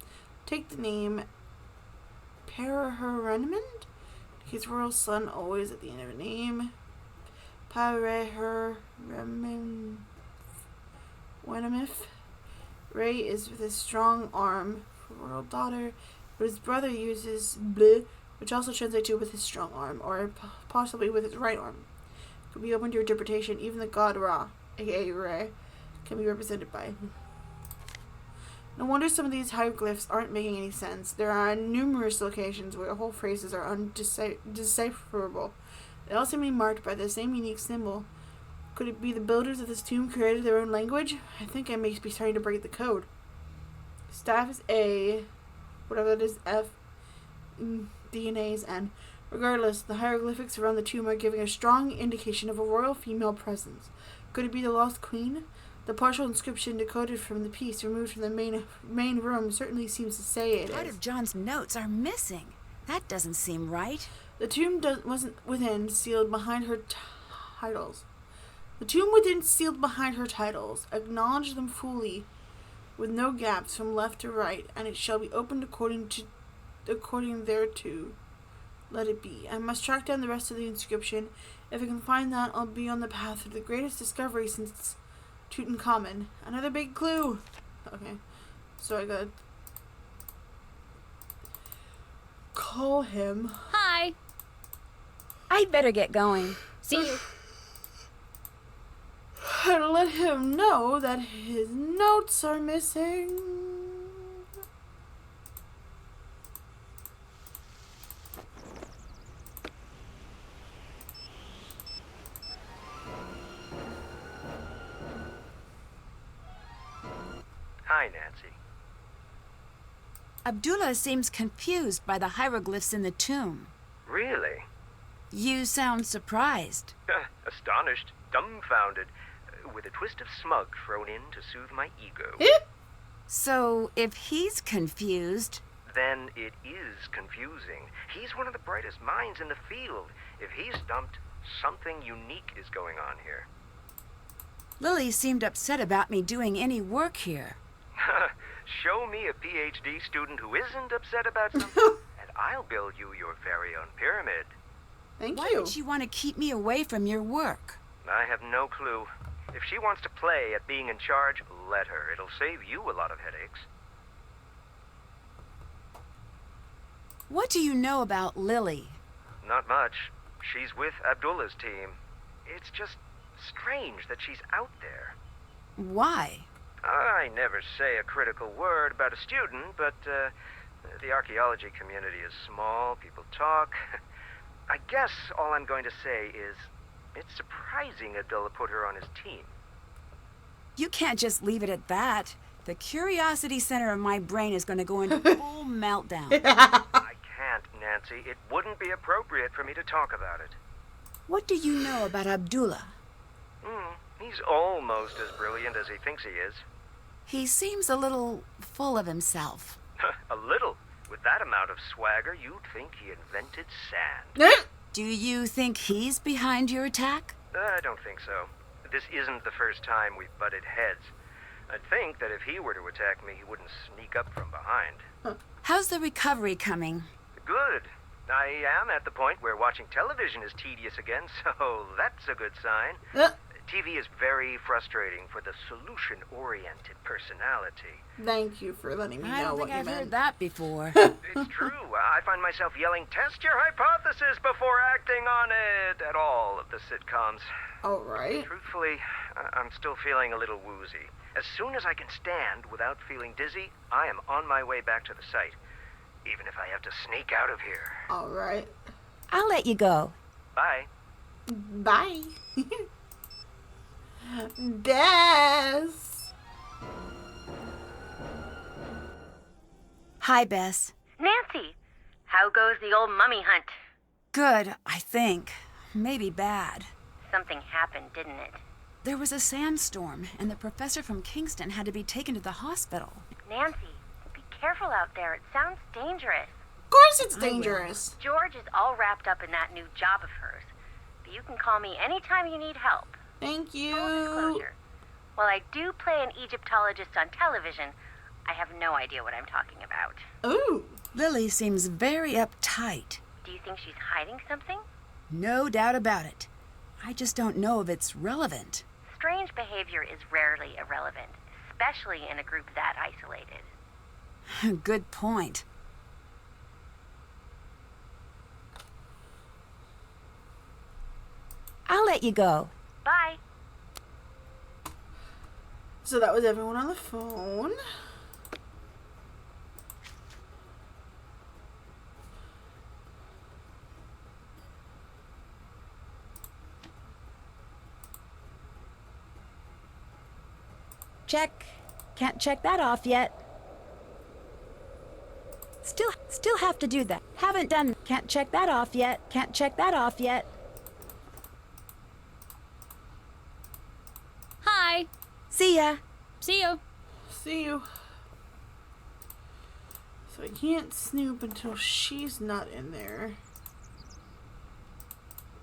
Parahermenmund? His royal son always at the end of a name. Parahermenmund. Wenamith. Ray is with his strong arm for royal daughter, but his brother uses bleh, which also translates to with his strong arm, or possibly with his right arm. Could be open to interpretation. Even the god Ra, aka Ray, can be represented by. No wonder some of these hieroglyphs aren't making any sense. There are numerous locations where whole phrases are undecipherable. They all seem to be marked by the same unique symbol. Could it be the builders of this tomb created their own language? I think I may be starting to break the code. Staff is A, whatever that is, F, DNA is N. Regardless, the hieroglyphics around the tomb are giving a strong indication of a royal female presence. Could it be the lost queen? The partial inscription decoded from the piece removed from the main room certainly seems to say it Part is. of John's notes are missing. That doesn't seem right. The tomb wasn't within, sealed behind her titles. The tomb within sealed behind her titles. Acknowledge them fully, with no gaps from left to right, and it shall be opened according thereto. Let it be. I must track down the rest of the inscription. If I can find that, I'll be on the path to the greatest discovery since Tutankhamun. Another big clue. Okay, so I gotta call him. Hi. I'd better get going. See you. And let him know that his notes are missing. Hi, Nancy. Abdullah seems confused by the hieroglyphs in the tomb. Really? You sound surprised. Astonished, dumbfounded, with a twist of smug thrown in to soothe my ego. So, if he's confused... Then it is confusing. He's one of the brightest minds in the field. If he's stumped, something unique is going on here. Lily seemed upset about me doing any work here. Show me a PhD student who isn't upset about something, and I'll build you your very own pyramid. Thank Why you. would she want to keep me away from your work? I have no clue. If she wants to play at being in charge, let her. It'll save you a lot of headaches. What do you know about Lily? Not much. She's with Abdullah's team. It's just strange that she's out there. Why? I never say a critical word about a student, but the archaeology community is small. People talk. I guess all I'm going to say is it's surprising Abdullah put her on his team. You can't just leave it at that. The curiosity center of my brain is going to go into full meltdown. I can't, Nancy. It wouldn't be appropriate for me to talk about it. What do you know about Abdullah? He's almost as brilliant as he thinks he is. He seems a little full of himself. A little. With that amount of swagger, you'd think he invented sand. Do you think he's behind your attack? I don't think so. This isn't the first time we've butted heads. I'd think that if he were to attack me, he wouldn't sneak up from behind. How's the recovery coming? Good. I am at the point where watching television is tedious again, so that's a good sign. TV is very frustrating for the solution-oriented personality. Thank you for letting me I know don't what think you I've meant. heard that before. It's true. I find myself yelling, "Test your hypothesis before acting on it," at all of the sitcoms. All right. Truthfully, I'm still feeling a little woozy. As soon as I can stand without feeling dizzy, I am on my way back to the site. Even if I have to sneak out of here. All right. I'll let you go. Bye. Bye. Bess. Hi, Bess. Nancy, how goes the old mummy hunt? Good, I think. Maybe bad. Something happened, didn't it? There was a sandstorm, and the professor from Kingston had to be taken to the hospital. Nancy, be careful out there. It sounds dangerous. Of course it's I will. dangerous. George is all wrapped up in that new job of hers. But you can call me anytime you need help. Thank Full you. disclosure. While I do play an Egyptologist on television, I have no idea what I'm talking about. Ooh. Lily seems very uptight. Do you think she's hiding something? No doubt about it. I just don't know if it's relevant. strange behavior is rarely irrelevant, especially in a group that isolated. Good point. I'll let you go. Bye. So that was everyone on the phone. Check. Can't check that off yet. Still have to do that. Haven't done. Can't check that off yet. Can't check that off yet. Hi. See ya. See you. See you. So I can't snoop until she's not in there.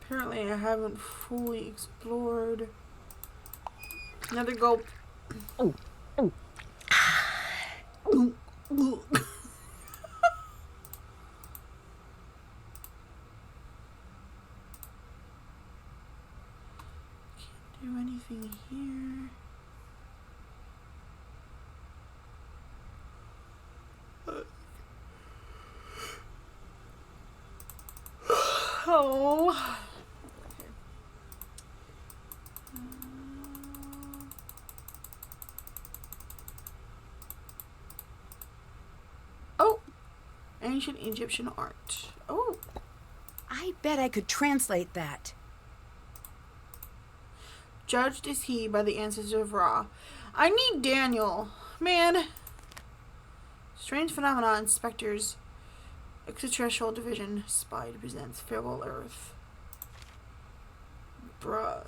Apparently I haven't fully explored. Another gulp. Oh. Oh. Can't do anything here. Oh. Oh. Ancient Egyptian art. Oh. I bet I could translate that. Judged is he by the ancestors of Ra. I need Daniel. Man. Strange phenomena, inspectors. Extraterrestrial division. Spy presents Farewell Earth. Bruh.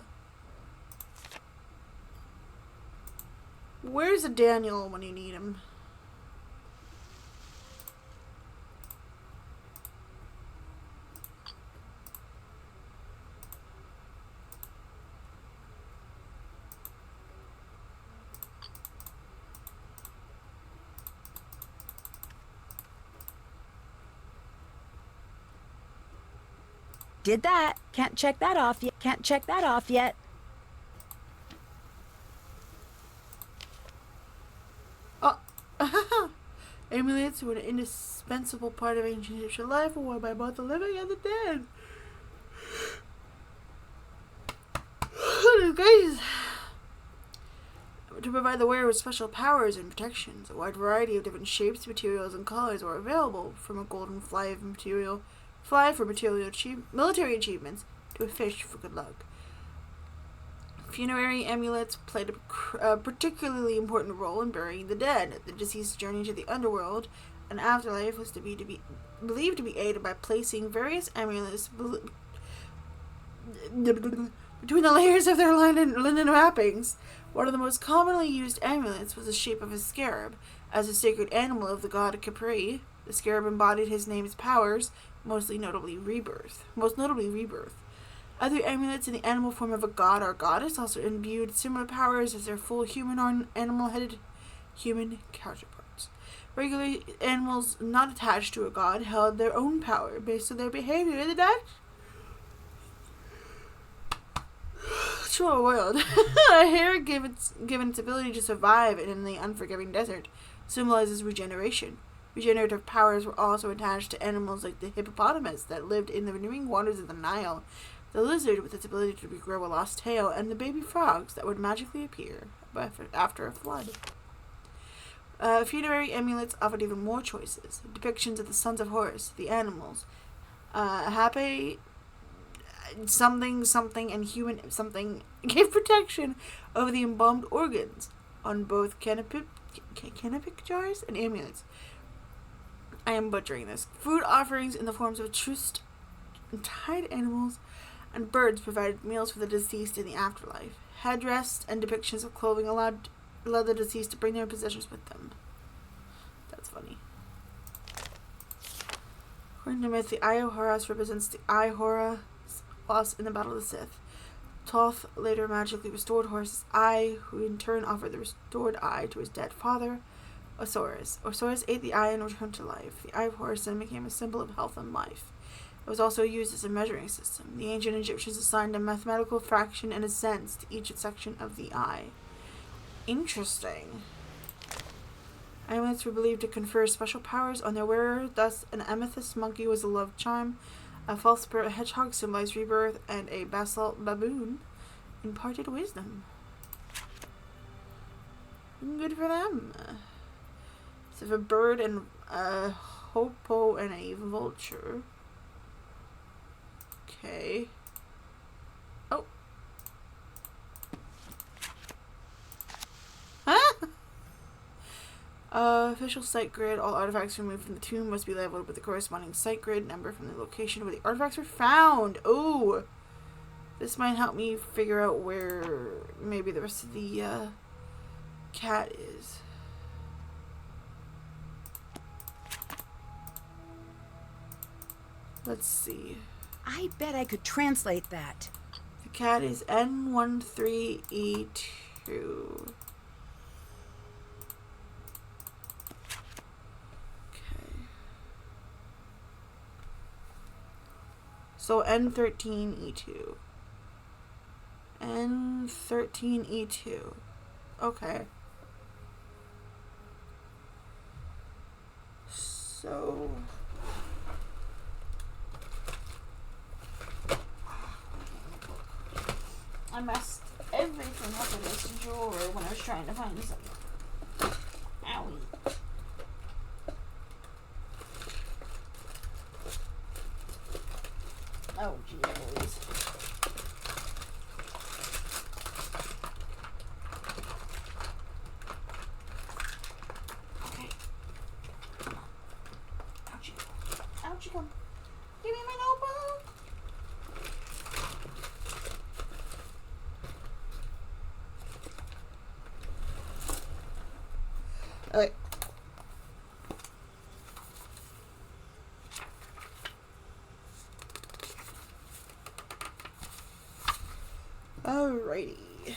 Where's the Daniel when you need him? Did that. Can't check that off yet. Can't check that off yet. Oh. Amulets were an indispensable part of ancient Egyptian life, worn by both the living and the dead. Goodness gracious. To provide the wearer with special powers and protections, a wide variety of different shapes, materials, and colors were available, from a golden fly for military achievements, to a fish for good luck. Funerary amulets played a particularly important role in burying the dead. The deceased's journey to the underworld and afterlife was believed to be aided by placing various amulets between the layers of their linen wrappings. One of the most commonly used amulets was the shape of a scarab. As a sacred animal of the god Capri, the scarab embodied his name's powers, most notably rebirth. Other amulets in the animal form of a god or goddess also imbued similar powers as their full human or animal-headed human counterparts. Regular animals not attached to a god held their own power based on their behavior in the dark. Sure world. A hair given its ability to survive in the unforgiving desert symbolizes regeneration. Regenerative powers were also attached to animals like the hippopotamus that lived in the renewing waters of the Nile, the lizard with its ability to regrow a lost tail, and the baby frogs that would magically appear after a flood. Funerary amulets offered even more choices. Depictions of the sons of Horus, the animals, happy something and human something gave protection over the embalmed organs on both canopic jars and amulets. I am butchering this. Food offerings in the forms of trussed and tied animals and birds provided meals for the deceased in the afterlife. Headdress and depictions of clothing allowed the deceased to bring their possessions with them. That's funny. According to myth, the Eye of Horus represents the Eye Horus lost in the Battle of the Sith. Thoth later magically restored Horus's eye, who in turn offered the restored eye to his dead father, Osiris. Osiris ate the eye and returned to life. The Eye of Horus then became a symbol of health and life. It was also used as a measuring system. The ancient Egyptians assigned a mathematical fraction and a sense to each section of the eye. Interesting. Amulets were believed to confer special powers on their wearer. Thus, an amethyst monkey was a love charm, a false spirit hedgehog symbolized rebirth, and a basalt baboon imparted wisdom. Good for them. So, a bird and a hoopoe and a vulture. Okay. Oh. Huh? Official site grid. All artifacts removed from the tomb must be labeled with the corresponding site grid number from the location where the artifacts were found. Ooh. This might help me figure out where maybe the rest of the cat is. Let's see. I bet I could translate that. The cat is N13E2. Okay. So N13E2. N13E2. Okay. So... I messed everything up in this drawer when I was trying to find something. Owie. Oh, gee, Louise. Okay. Out you go. Out you come. Give me my notebook. Alright. Alrighty.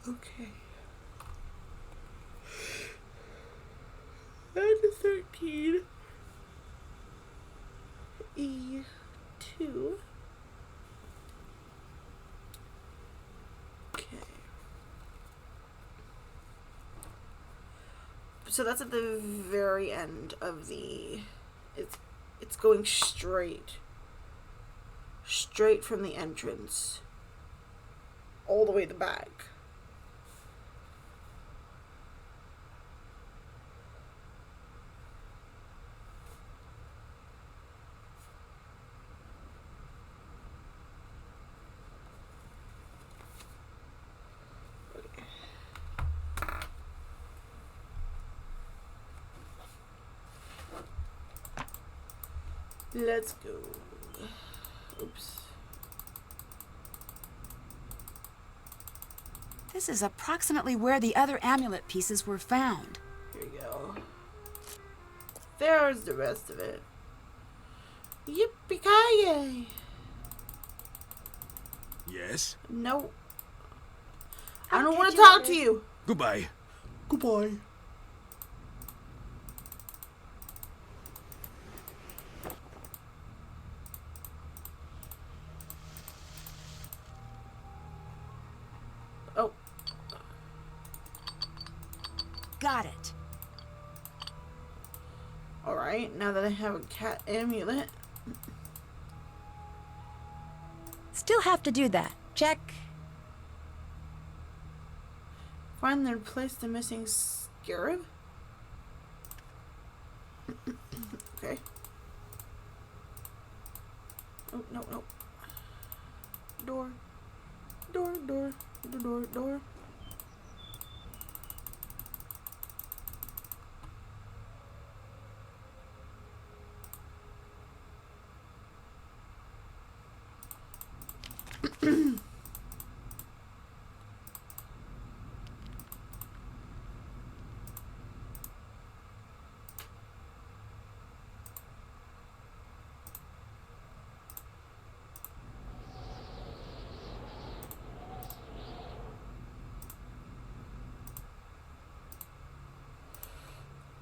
Okay. And 13 E2. Okay. So that's at the very end of the it's going straight from the entrance all the way to the back. Let's go. Oops. This is approximately where the other amulet pieces were found. Here we go. There's the rest of it. Yippee-ki-yay! Yes? No. I don't want to talk to you. Goodbye. Goodbye. Oh. Got it. Alright, now that I have a cat amulet. Still have to do that. Check. Find and replace the missing scarab. Okay. Oh, no, no. Door. Door, door, door, door.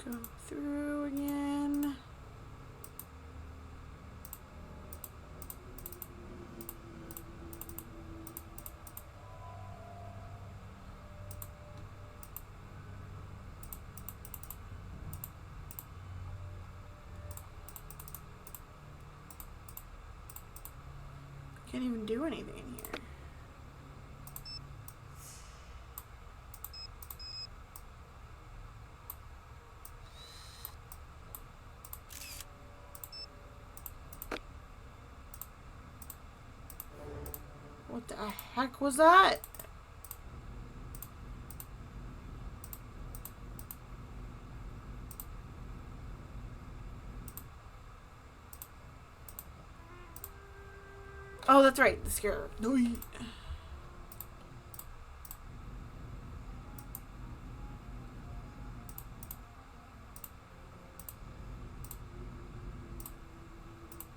Go through again. Can't even do anything here. What the heck was that? Oh, that's right. The scarab. No.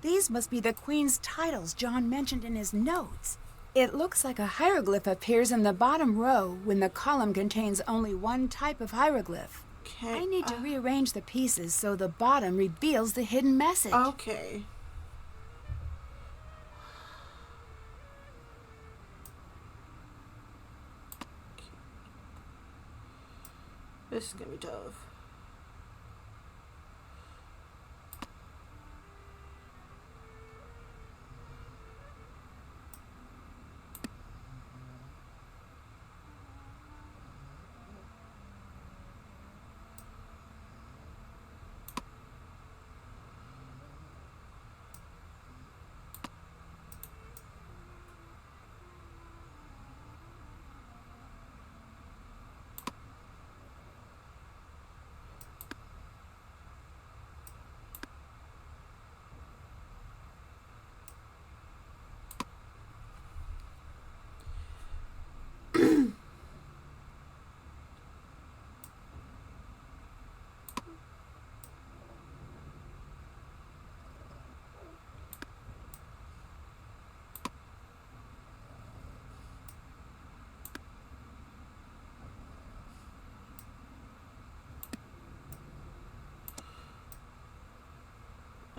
These must be the Queen's titles John mentioned in his notes. It looks like a hieroglyph appears in the bottom row when the column contains only one type of hieroglyph. Okay. I need to rearrange the pieces so the bottom reveals the hidden message. Okay. This is gonna be tough.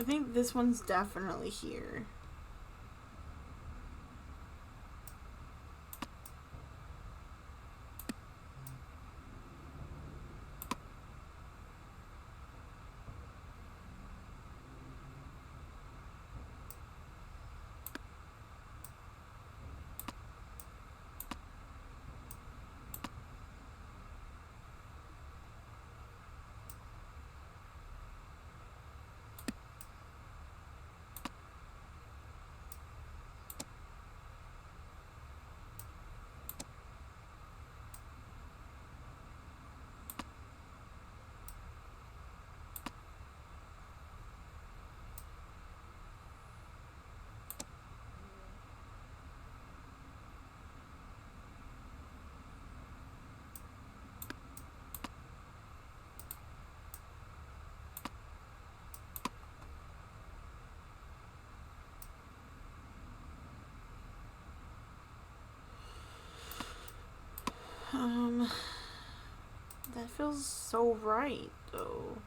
I think this one's definitely here. That feels so right, though.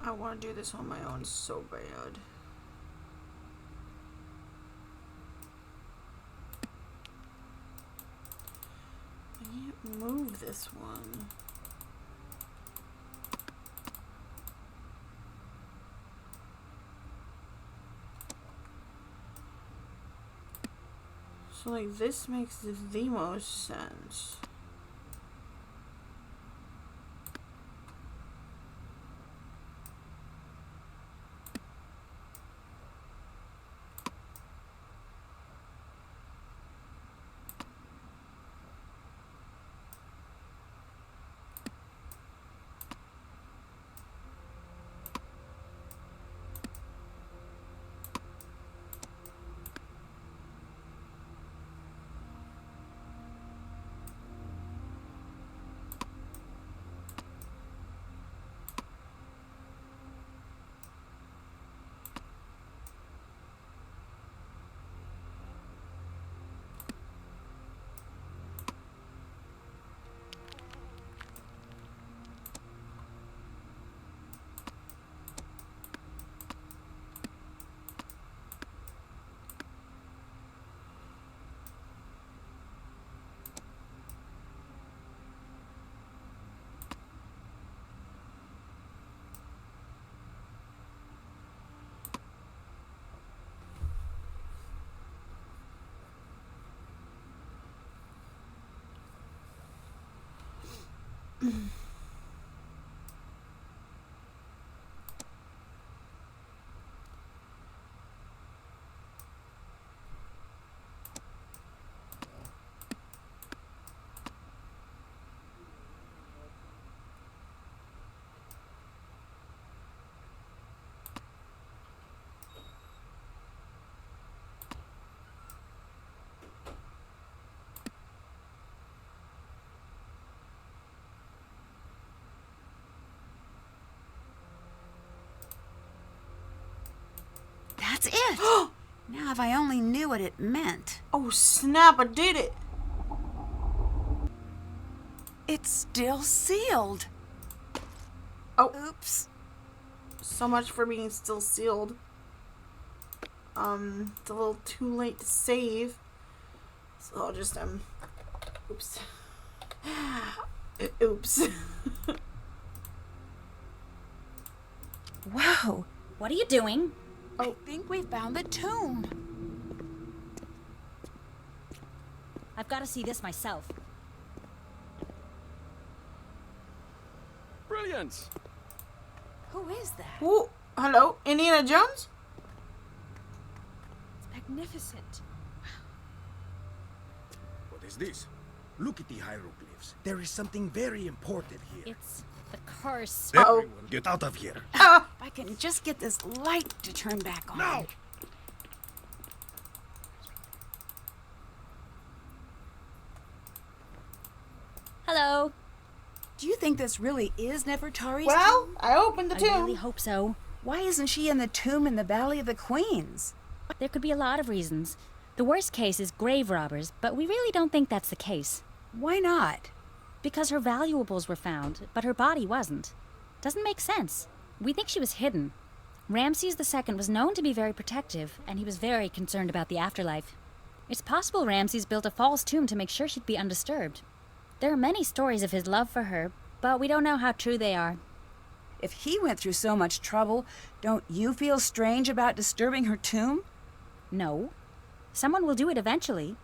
I want to do this on my own so bad. I can't move this one. So like this makes the most sense. That's it! Now if I only knew what it meant. Oh snap, I did it! It's still sealed. Oh, Oops. so much for being still sealed. It's a little too late to save. So I'll just, oops. Oops. Whoa. What are you doing? I think we found the tomb. I've got to see this myself. Brilliant! Who is that? Ooh, hello, Indiana Jones? It's magnificent. What is this? Look at the hieroglyphs. There is something very important here. It's the curse. Uh-oh. Everyone, get out of here. If I can just get this light to turn back on. Now! Hello. Do you think this really is Nefertari's Well, tomb? I opened the I tomb. really hope so. Why isn't she in the tomb in the Valley of the Queens? There could be a lot of reasons. The worst case is grave robbers, but we really don't think that's the case. Why not? Because her valuables were found, but her body wasn't. Doesn't make sense. We think she was hidden. Ramses II was known to be very protective, and he was very concerned about the afterlife. It's possible Ramses built a false tomb to make sure she'd be undisturbed. There are many stories of his love for her, but we don't know how true they are. If he went through so much trouble, don't you feel strange about disturbing her tomb? No. Someone will do it eventually.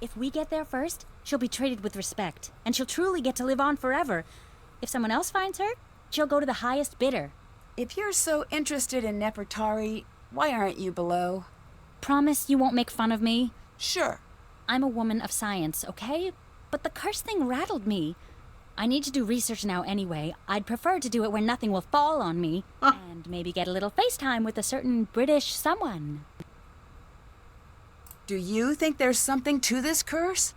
If we get there first, she'll be treated with respect, and she'll truly get to live on forever. If someone else finds her, she'll go to the highest bidder. If you're so interested in Nefertari, why aren't you below? Promise you won't make fun of me? Sure. I'm a woman of science, okay? But the curse thing rattled me. I need to do research now anyway. I'd prefer to do it where nothing will fall on me. And maybe get a little FaceTime with a certain British someone. Do you think there's something to this curse?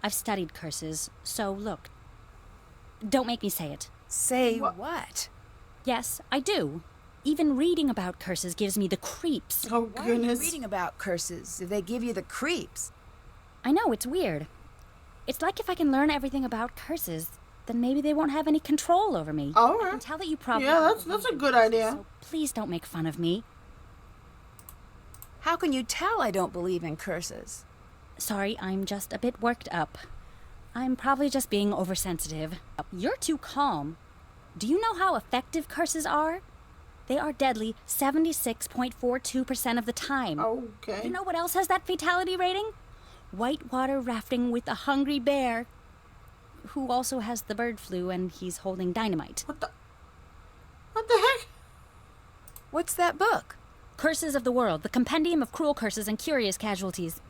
I've studied curses, so look. Don't make me say it. Say what? Yes, I do. Even reading about curses gives me the creeps. Oh, Why are you goodness. reading about curses if they give you the creeps? I know, it's weird. It's like if I can learn everything about curses, then maybe they won't have any control over me. All I right. can tell that you probably Yeah, that's a good idea. So please don't make fun of me. How can you tell I don't believe in curses? Sorry, I'm just a bit worked up. I'm probably just being oversensitive. You're too calm. Do you know how effective curses are? They are deadly 76.42% of the time. Okay. You know what else has that fatality rating? Whitewater rafting with a hungry bear, who also has the bird flu and he's holding dynamite. What the heck? What's that book? Curses of the World, the compendium of cruel curses and curious casualties.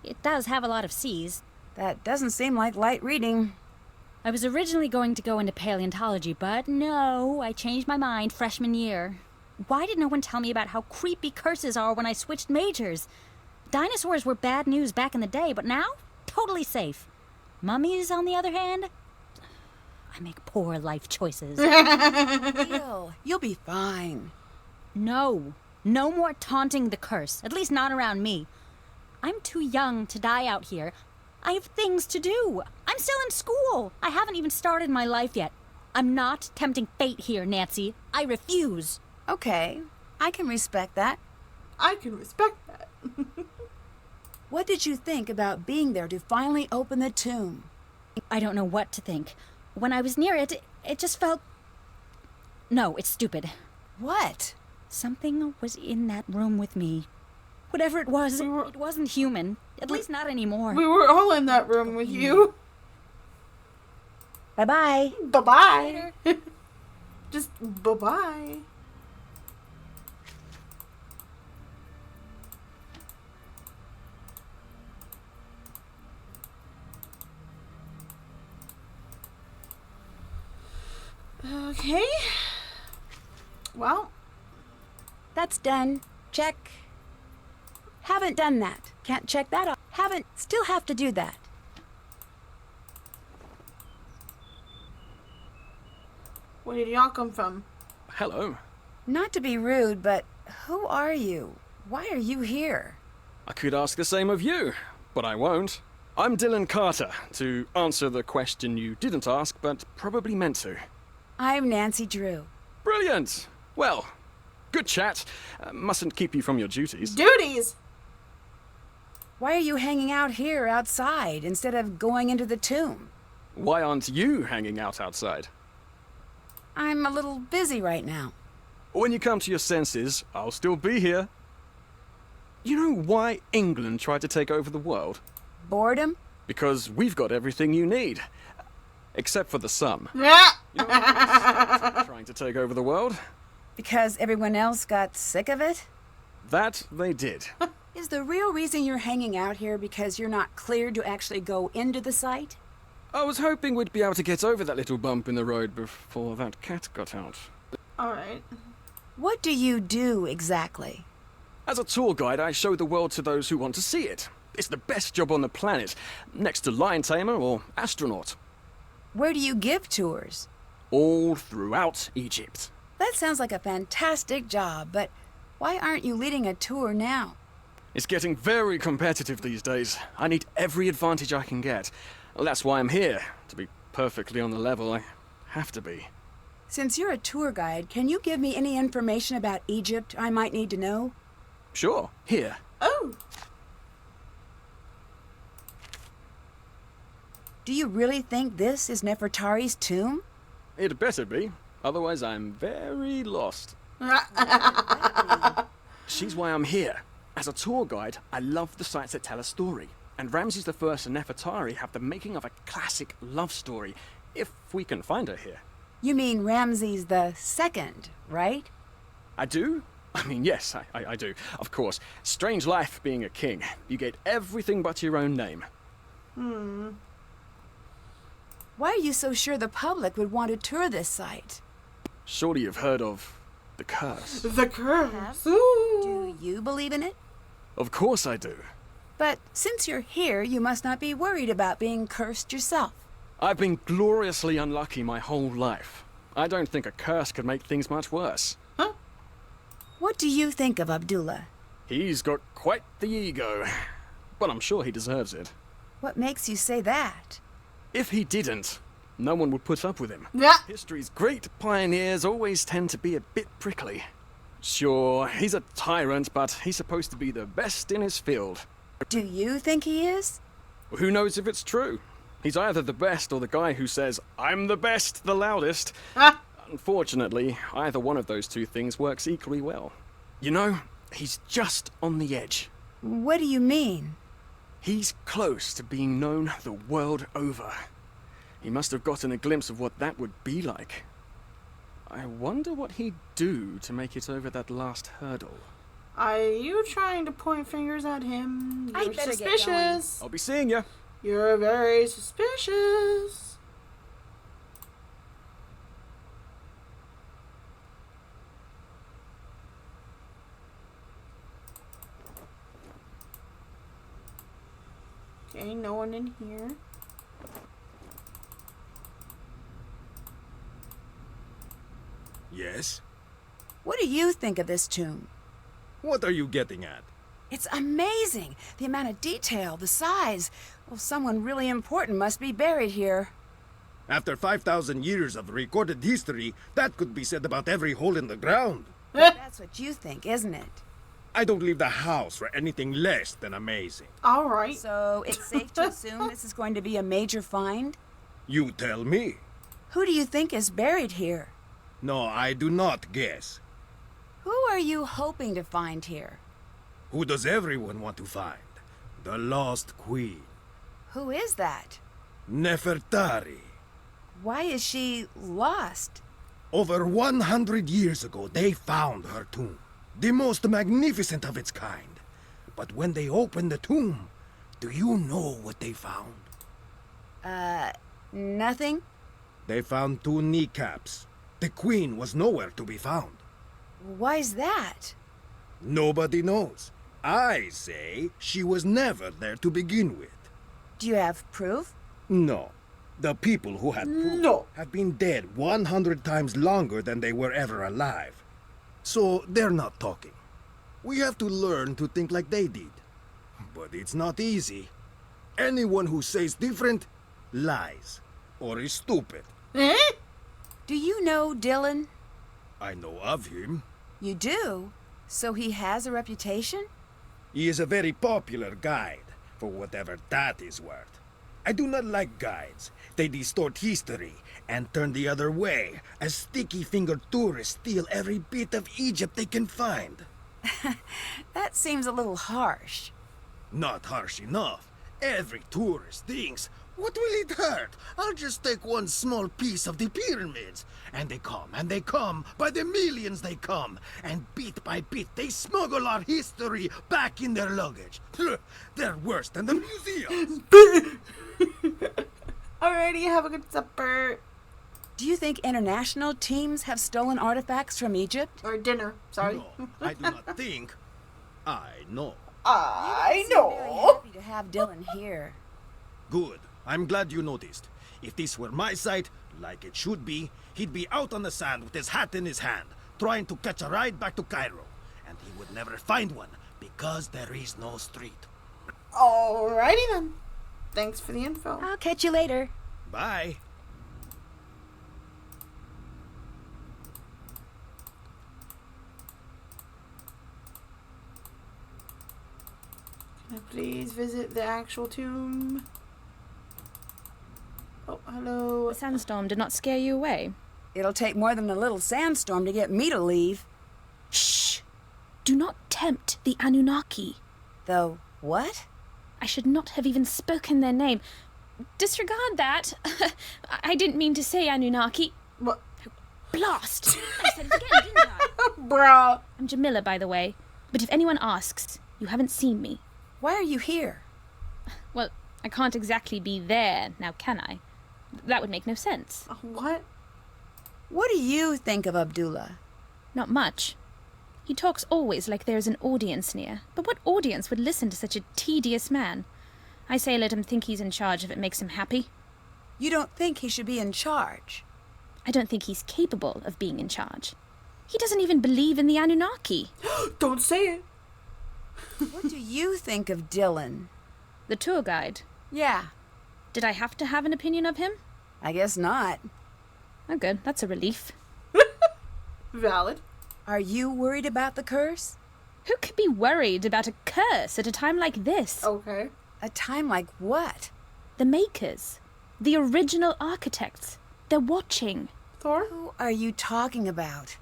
It does have a lot of C's. That doesn't seem like light reading. I was originally going to go into paleontology, but no, I changed my mind freshman year. Why did no one tell me about how creepy curses are when I switched majors? Dinosaurs were bad news back in the day, but now, totally safe. Mummies, on the other hand, I make poor life choices. You'll be fine. No more taunting the curse, at least not around me. I'm too young to die out here. I have things to do. I'm still in school. I haven't even started my life yet. I'm not tempting fate here, Nancy. I refuse. Okay, I can respect that. I can respect that. What did you think about being there to finally open the tomb? I don't know what to think. When I was near it, it just felt... No, it's stupid. What? Something was in that room with me. Whatever it was, it wasn't human. At least not anymore. We were all in that room with you. Bye-bye. Bye-bye. Just bye-bye. Okay. Well, That's done. Check. Haven't done that. Can't check that off. Haven't. Still have to do that. where did y'all come from? Hello. Not to be rude, but who are you? Why are you here? I could ask the same of you, but I won't. I'm Dylan Carter, to answer the question you didn't ask, but probably meant to. I'm Nancy Drew. Brilliant! Well, good chat. Mustn't keep you from your duties. Duties! Why are you hanging out here outside instead of going into the tomb? Why aren't you hanging out outside? I'm a little busy right now. When you come to your senses, I'll still be here. You know why England tried to take over the world? Boredom? Because we've got everything you need. Except for the sun. Yeah. You know why trying to take over the world? Because everyone else got sick of it? That they did. Is the real reason you're hanging out here because you're not cleared to actually go into the site? I was hoping we'd be able to get over that little bump in the road before that cat got out. Alright. What do you do exactly? As a tour guide, I show the world to those who want to see it. It's the best job on the planet, next to lion tamer or astronaut. Where do you give tours? All throughout Egypt. That sounds like a fantastic job, but why aren't you leading a tour now? It's getting very competitive these days. I need every advantage I can get. Well, that's why I'm here. To be perfectly on the level, I have to be. Since you're a tour guide, can you give me any information about Egypt I might need to know? Sure, here. Oh. Do you really think this is Nefertari's tomb? It better be. Otherwise, I'm very lost. She's why I'm here. As a tour guide, I love the sites that tell a story. And Ramses I and Nefertari have the making of a classic love story, if we can find her here. You mean Ramses the Second, right? I do? I mean, yes, I do. Of course. Strange life being a king. You get everything but your own name. Why are you so sure the public would want to tour this site? Surely you've heard of the curse. The curse. Ooh. Do you believe in it? Of course I do. But since you're here, you must not be worried about being cursed yourself. I've been gloriously unlucky my whole life. I don't think a curse could make things much worse. What do you think of Abdullah? He's got quite the ego, but I'm sure he deserves it. What makes you say that? If he didn't, No one would put up with him. Yeah. History's great pioneers always tend to be a bit prickly. Sure, he's a tyrant, but he's supposed to be the best in his field. Do you think he is? Who knows if it's true? He's either the best or the guy who says, "I'm the best, the loudest." Ah. Unfortunately, either one of those two things works equally well. You know, he's just on the edge. What do you mean? He's close to being known the world over. He must have gotten a glimpse of what that would be like. I wonder what he'd do to make it over that last hurdle. Are you trying to point fingers at him? I You're better get suspicious. I'll be seeing you. You're very suspicious. Okay, no one in here. Yes? What do you think of this tomb? What are you getting at? It's amazing. The amount of detail, the size. Well, someone really important must be buried here. After 5,000 years of recorded history, that could be said about every hole in the ground. That's what you think, isn't it? I don't leave the house for anything less than amazing. All right. So it's safe to assume this is going to be a major find? You tell me. Who do you think is buried here? No, I do not guess. Who are you hoping to find here? Who does everyone want to find? The lost queen, Who is that? Nefertari. Why is she lost? Over 100 years ago, they found her tomb. The most magnificent of its kind. But when they opened the tomb, do you know what they found? Nothing? They found 2 kneecaps. The queen was nowhere to be found. Why's that? Nobody knows. I say she was never there to begin with. Do you have proof? No. The people who had proof No. have been dead 100 times longer than they were ever alive. So they're not talking. We have to learn to think like they did. But it's not easy. Anyone who says different lies or is stupid. Eh? Do you know Dylan? I know of him. You do? So he has a reputation? He is a very popular guide, for whatever that is worth. I do not like guides. They distort history and turn the other way, as sticky-fingered tourists steal every bit of Egypt they can find. That seems a little harsh. Not harsh enough. Every tourist thinks, what will it hurt? I'll just take one small piece of the pyramids. And they come, by the millions they come. And bit by bit they smuggle our history back in their luggage. They're worse than the museums. Alrighty, have a good supper. Do you think international teams have stolen artifacts from Egypt? Or dinner, sorry. No, I do not think. I know. I Very happy to have Dylan here. Good. I'm glad you noticed. If this were my site, like it should be, he'd be out on the sand with his hat in his hand, trying to catch a ride back to Cairo. And he would never find one, because there is no street. Alrighty then. Thanks for the info. I'll catch you later. Bye. Can I please visit the actual tomb? Oh, hello. The sandstorm did not scare you away. It'll take more than a little sandstorm to get me to leave. Shh! Do not tempt the Anunnaki. Though, what? I should not have even spoken their name. Disregard that. I didn't mean to say Anunnaki. What? Blast! I said it again, didn't I? Bruh. I'm Jamila, by the way. But if anyone asks, you haven't seen me. Why are you here? Well, I can't exactly be there, now can I? That would make no sense. What? What do you think of Abdullah? Not much. He talks always like there's an audience near. But what audience would listen to such a tedious man? I say let him think he's in charge if it makes him happy. You don't think he should be in charge? I don't think he's capable of being in charge. He doesn't even believe in the Anunnaki. Don't say it. What do you think of Dylan? The tour guide. Yeah. Did I have to have an opinion of him? I guess not. Oh, good. That's a relief. Valid. Are you worried about the curse? Who could be worried about a curse at a time like this? Okay. A time like what? The makers. The original architects. They're watching. Thor? Who are you talking about?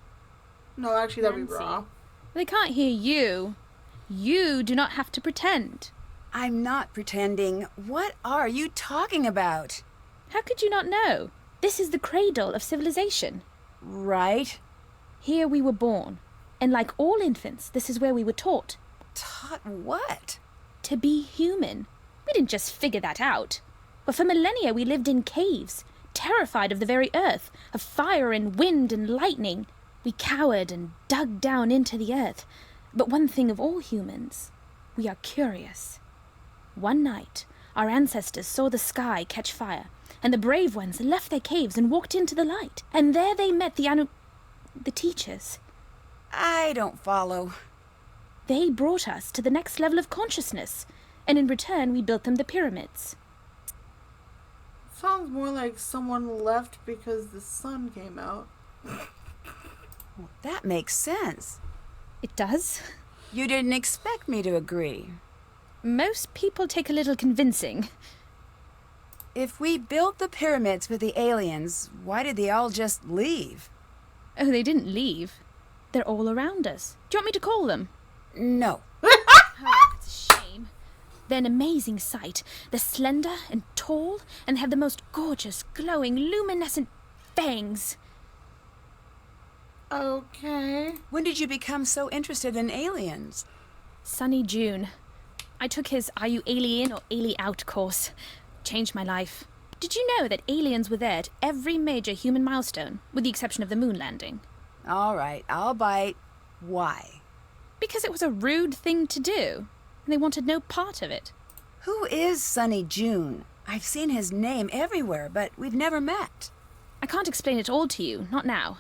No, actually, that'd be Nancy. raw. They can't hear you. You do not have to pretend. I'm not pretending. What are you talking about? How could you not know? This is the cradle of civilization. Right? Here we were born. And like all infants, this is where we were taught. Taught what? To be human. We didn't just figure that out. But for millennia we lived in caves, terrified of the very earth, of fire and wind and lightning. We cowered and dug down into the earth. But one thing of all humans, we are curious. One night, our ancestors saw the sky catch fire, and the brave ones left their caves and walked into the light. And there they met the teachers. I don't follow. They brought us to the next level of consciousness, and in return we built them the pyramids. Sounds more like someone left because the sun came out. Well, that makes sense. It does? You didn't expect me to agree. Most people take a little convincing. If we built the pyramids for the aliens, why did they all just leave? Oh, they didn't leave. They're all around us. Do you want me to call them? No. Oh, it's a shame. They're an amazing sight. They're slender and tall and have the most gorgeous, glowing, luminescent fangs. Okay. When did you become so interested in aliens? Sunny June. I took his Are You Alien or Ali Out course. Changed my life. Did you know that aliens were there at every major human milestone, with the exception of the moon landing? All right, I'll bite. Why? Because it was a rude thing to do, and they wanted no part of it. Who is Sunny June? I've seen his name everywhere, but we've never met. I can't explain it all to you, not now.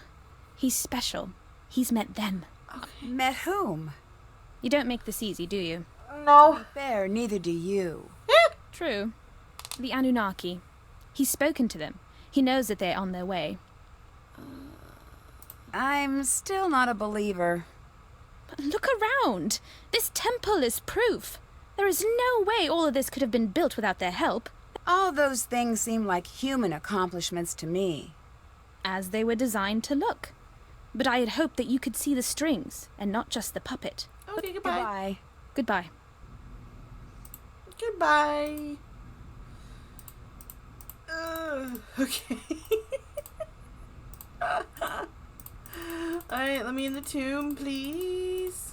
He's special. He's met them. Met whom? You don't make this easy, do you? No. Fair, neither do you. True. The Anunnaki. He's spoken to them. He knows that they're on their way. I'm still not a believer. But look around! This temple is proof. There is no way all of this could have been built without their help. All those things seem like human accomplishments to me. As they were designed to look. But I had hoped that you could see the strings, and not just the puppet. Okay, goodbye. Goodbye. Goodbye. Goodbye. Okay. Alright, let me in the tomb, please.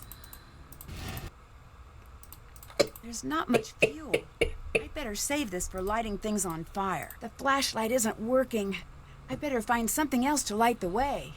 There's not much fuel. I better save this for lighting things on fire. The flashlight isn't working. I better find something else to light the way.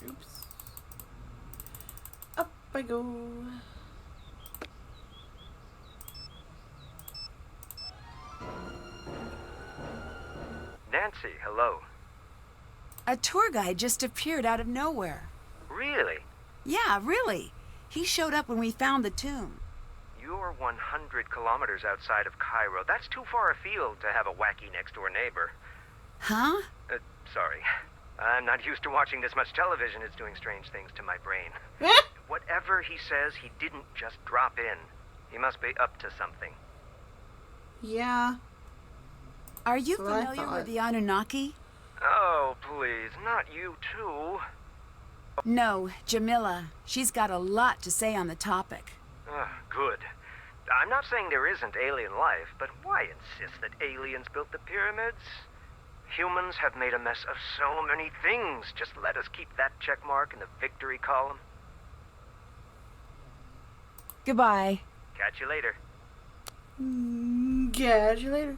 Oops. Up I go. Nancy, hello. A tour guide just appeared out of nowhere. Really? Yeah, really. He showed up when we found the tomb. You're 100 kilometers outside of Cairo. That's too far afield to have a wacky next-door neighbor. Huh? Sorry. I'm not used to watching this much television. It's doing strange things to my brain. Whatever he says, he didn't just drop in. He must be up to something. Yeah. Are you That's what I familiar thought. with the Anunnaki? Oh, please, not you too. No, Jamila. She's got a lot to say on the topic. Good. I'm not saying there isn't alien life, but why insist that aliens built the pyramids? Humans have made a mess of so many things. Just let us keep that check mark in the victory column. Goodbye. Catch you later. Catch you later.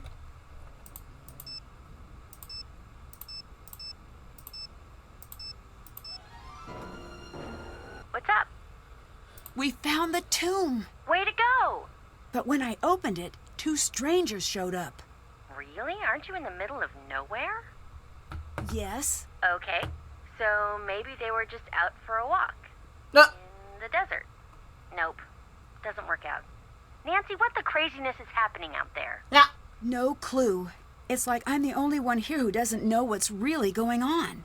We found the tomb. Way to go! But when I opened it, 2 strangers showed up. Really? Aren't you in the middle of nowhere? Yes. Okay, so maybe they were just out for a walk. No. In the desert. Nope. Doesn't work out. Nancy, what the craziness is happening out there? Yeah. No clue. It's like I'm the only one here who doesn't know what's really going on.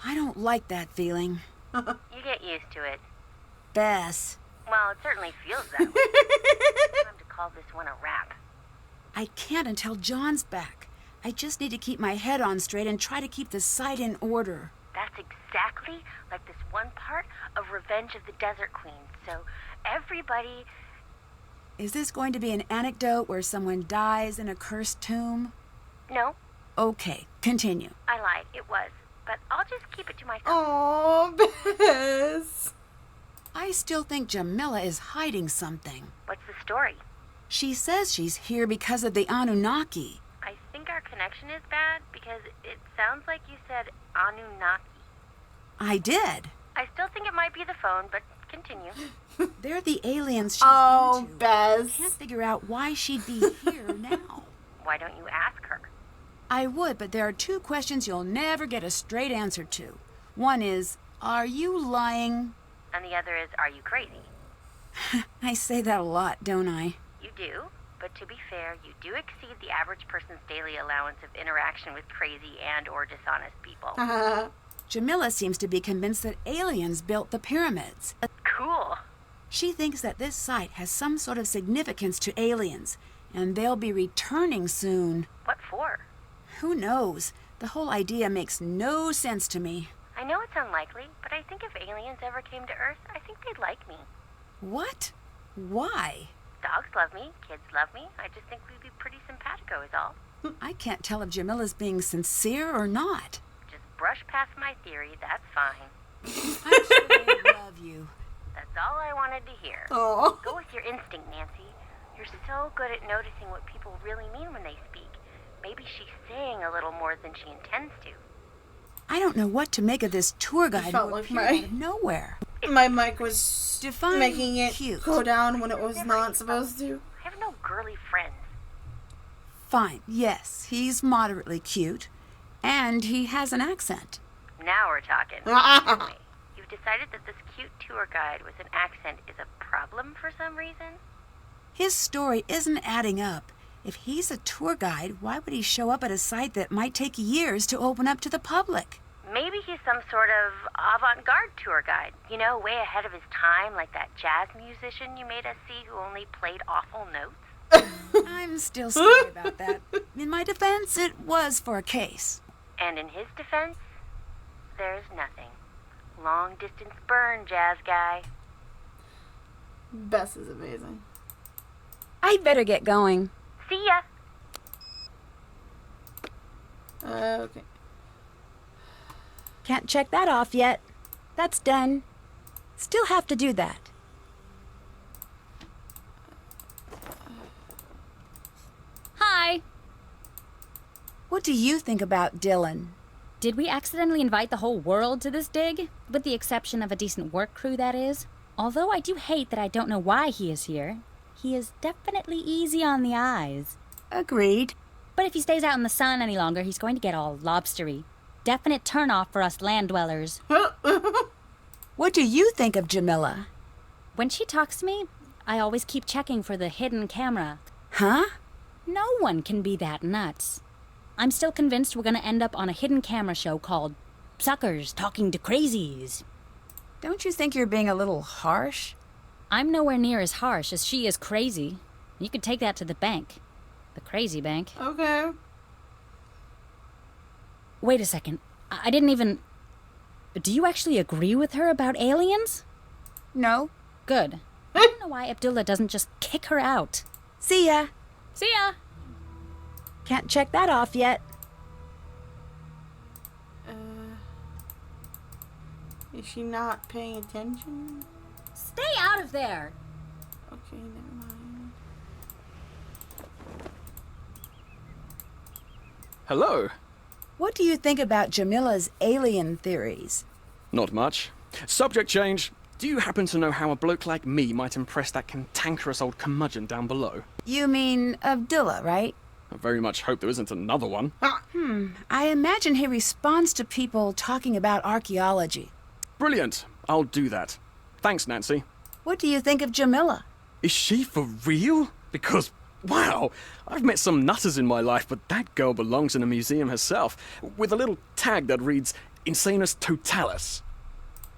I don't like that feeling. You get used to it. Bess, Well, it certainly feels that way. It's time to call this one a wrap. I can't until John's back. I just need to keep my head on straight and try to keep the site in order. That's exactly like this one part of Revenge of the Desert Queen. So everybody... Is this going to be an anecdote where someone dies in a cursed tomb? No, Okay, continue. I lied. It was. But I'll just keep it to myself. Oh, Bess. I still think Jamila is hiding something. What's the story? She says she's here because of the Anunnaki. I think our connection is bad because it sounds like you said Anunnaki. I did. I still think it might be the phone, but continue. They're the aliens she's Oh, into. I Bess. can't figure out why she'd be here now. Why don't you ask her? I would, but there are 2 questions you'll never get a straight answer to. One is, are you lying? And the other is, are you crazy? I say that a lot, don't I? You do, but to be fair, you do exceed the average person's daily allowance of interaction with crazy and or dishonest people. Jamila seems to be convinced that aliens built the pyramids. Cool. She thinks that this site has some sort of significance to aliens, and they'll be returning soon. What for? Who knows? The whole idea makes no sense to me. I know it's unlikely, but I think if aliens ever came to Earth, I think they'd like me. What? Why? Dogs love me, kids love me. I just think we'd be pretty simpatico is all. I can't tell if Jamila's being sincere or not. Just brush past my theory, that's fine. I truly love you. That's all I wanted to hear. Oh. Go with your instinct, Nancy. You're so good at noticing what people really mean when they speak. Maybe she's saying a little more than she intends to. I don't know what to make of this tour guide felt who like appeared out of nowhere. My mic was Define making it cute. go down when it was not supposed to. I have no girly friends. Fine, yes, he's moderately cute, and he has an accent. Now we're talking. Anyway, you've decided that this cute tour guide with an accent is a problem for some reason? His story isn't adding up. If he's a tour guide, why would he show up at a site that might take years to open up to the public? Maybe he's some sort of avant-garde tour guide. You know, way ahead of his time, like that jazz musician you made us see who only played awful notes. I'm still sorry about that. In my defense, it was for a case. And in his defense, there's nothing. Long-distance burn, jazz guy. Bess is amazing. I'd better get going. See ya! Okay. Can't check that off yet. That's done. Still have to do that. Hi! What do you think about Dylan? Did we accidentally invite the whole world to this dig? With the exception of a decent work crew, that is. Although I do hate that I don't know why he is here. He is definitely easy on the eyes. Agreed. But if he stays out in the sun any longer, he's going to get all lobstery. Definite turnoff for us land dwellers. What do you think of Jamila? When she talks to me, I always keep checking for the hidden camera. Huh? No one can be that nuts. I'm still convinced we're going to end up on a hidden camera show called Suckers Talking to Crazies. Don't you think you're being a little harsh? I'm nowhere near as harsh as she is crazy. You could take that to the bank. The crazy bank. Okay. Wait a second. I didn't even... Do you actually agree with her about aliens? No. Good. I don't know why Abdullah doesn't just kick her out. See ya. See ya! Can't check that off yet. Is she not paying attention? Stay out of there! Okay, never mind. Hello. What do you think about Jamila's alien theories? Not much. Subject change. Do you happen to know how a bloke like me might impress that cantankerous old curmudgeon down below? You mean Abdullah, right? I very much hope there isn't another one. I imagine he responds to people talking about archaeology. Brilliant. I'll do that. Thanks, Nancy. What do you think of Jamila? Is she for real? Because, wow, I've met some nutters in my life, but that girl belongs in a museum herself, with a little tag that reads, Insanus Totalis.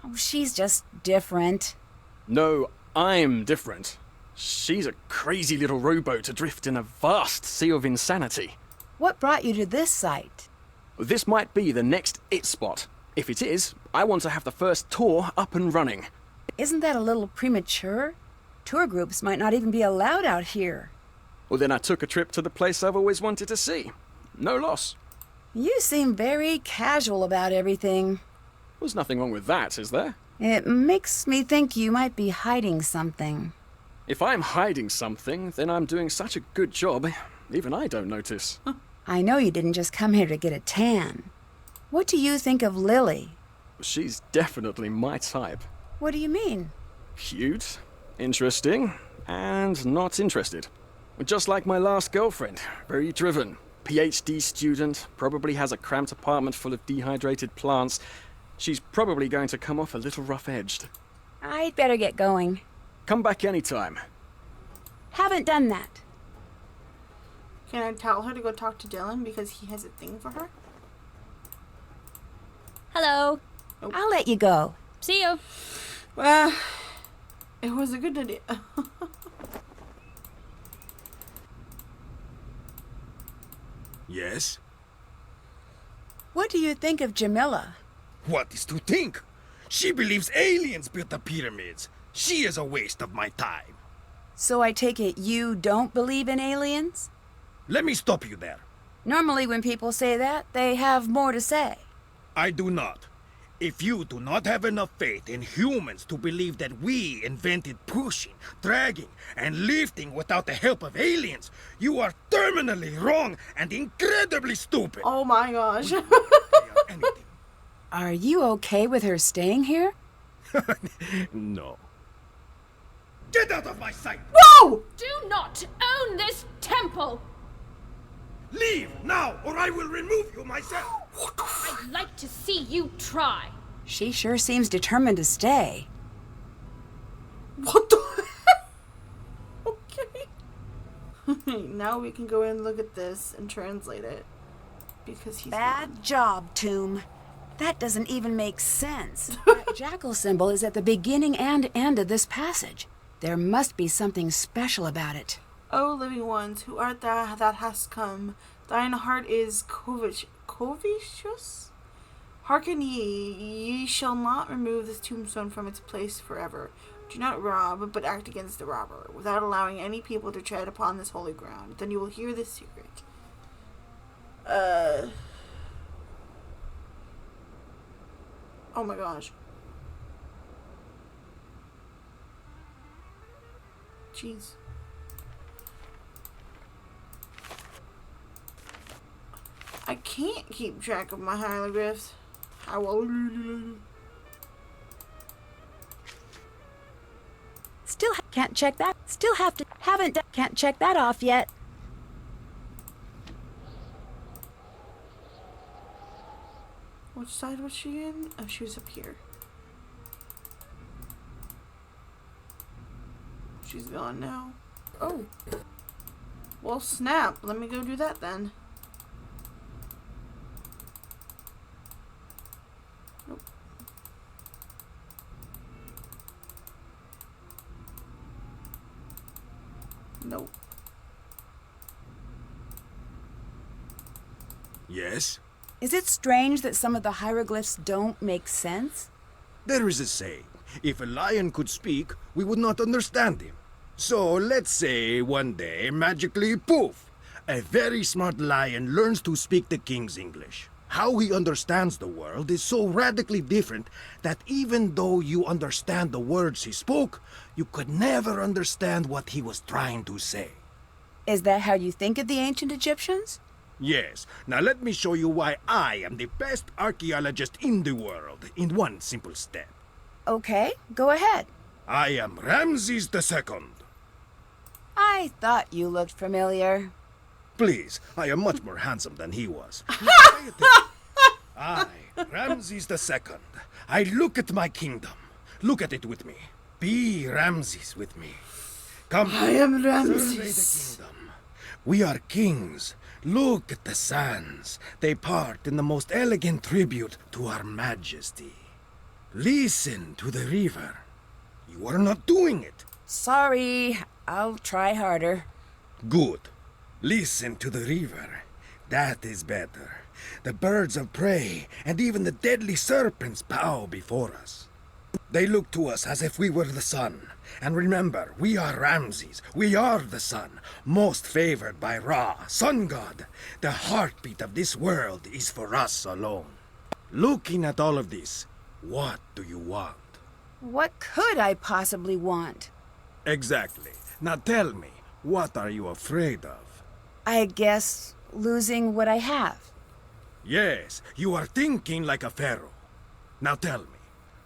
Oh, she's just different. No, I'm different. She's a crazy little rowboat adrift in a vast sea of insanity. What brought you to this site? This might be the next it spot. If it is, I want to have the first tour up and running. Isn't that a little premature? Tour groups might not even be allowed out here. Well, then I took a trip to the place I've always wanted to see. No loss. You seem very casual about everything. There's nothing wrong with that, is there? It makes me think you might be hiding something. If I'm hiding something, then I'm doing such a good job, even I don't notice. I know you didn't just come here to get a tan. What do you think of Lily? She's definitely my type. What do you mean? Cute, interesting, and not interested. Just like my last girlfriend, very driven. PhD student, probably has a cramped apartment full of dehydrated plants. She's probably going to come off a little rough-edged. I'd better get going. Come back anytime. Haven't done that. Can I tell her to go talk to Dylan because he has a thing for her? Hello. I'll let you go. See you. Well, it was a good idea. Yes? What do you think of Jamila? What is to think? She believes aliens built the pyramids. She is a waste of my time. So I take it you don't believe in aliens? Let me stop you there. Normally when people say that, they have more to say. I do not. If you do not have enough faith in humans to believe that we invented pushing, dragging, and lifting without the help of aliens, you are terminally wrong and incredibly stupid. Oh my gosh. Anything. Are you okay with her staying here? No. Get out of my sight! Whoa! Do not own this temple! Leave now, or I will remove you myself! I'd like to see you try. She sure seems determined to stay. What the heck? Okay. Now we can go in and look at this and translate it. Because he's Bad job, Tomb. That doesn't even make sense. That jackal symbol is at the beginning and end of this passage. There must be something special about it. O living ones, who art thou that hast come? Thine heart is covetous? Hearken ye shall not remove this tombstone from its place forever. Do not rob, but act against the robber, without allowing any people to tread upon this holy ground. Then you will hear this secret. Oh my gosh. Jeez. I can't keep track of my hieroglyphs. I will. Can't check that. Can't check that off yet. Which side was she in? Oh, she was up here. She's gone now. Oh. Well, snap. Let me go do that then. Nope. Nope. Yes? Is it strange that some of the hieroglyphs don't make sense? There is a saying, if a lion could speak, we would not understand him. So let's say one day, magically, poof, a very smart lion learns to speak the king's English. How he understands the world is so radically different that even though you understand the words he spoke, you could never understand what he was trying to say. Is that how you think of the ancient Egyptians? Yes. Now let me show you why I am the best archaeologist in the world in one simple step. Okay, go ahead. I am Ramses II. I thought you looked familiar. Please, I am much more handsome than he was. Pay attention. I, Ramses II. I look at my kingdom. Look at it with me. Be Ramses with me. Come, I am survey Ramses. the kingdom. We are kings. Look at the sands. They part in the most elegant tribute to our majesty. Listen to the river. You are not doing it. Sorry, I'll try harder. Good. Listen to the river. That is better. The birds of prey and even the deadly serpents bow before us. They look to us as if we were the sun. And remember, we are Ramses. We are the sun, most favored by Ra, sun god. The heartbeat of this world is for us alone. Looking at all of this, what do you want? What could I possibly want? Exactly. Now tell me, what are you afraid of? I guess losing what I have. Yes, you are thinking like a pharaoh. Now tell me,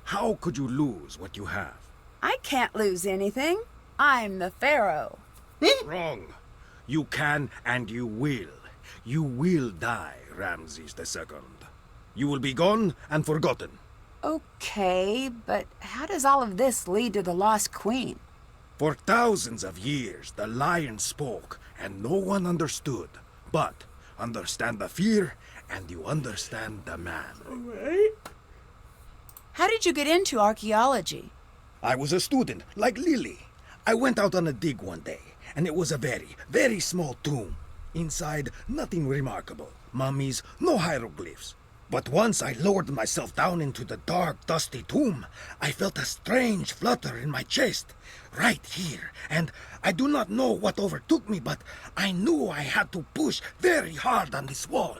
how could you lose what you have? I can't lose anything. I'm the pharaoh. Wrong. You can and you will. You will die, Ramses II. You will be gone and forgotten. Okay, but how does all of this lead to the lost queen? For thousands of years, the lion spoke and no one understood. But understand the fear and you understand the man. Right? How did you get into archaeology? I was a student, like Lily. I went out on a dig one day, and it was a very, very small tomb. Inside, nothing remarkable. Mummies, no hieroglyphs. But once I lowered myself down into the dark, dusty tomb, I felt a strange flutter in my chest, right here. And I do not know what overtook me, but I knew I had to push very hard on this wall.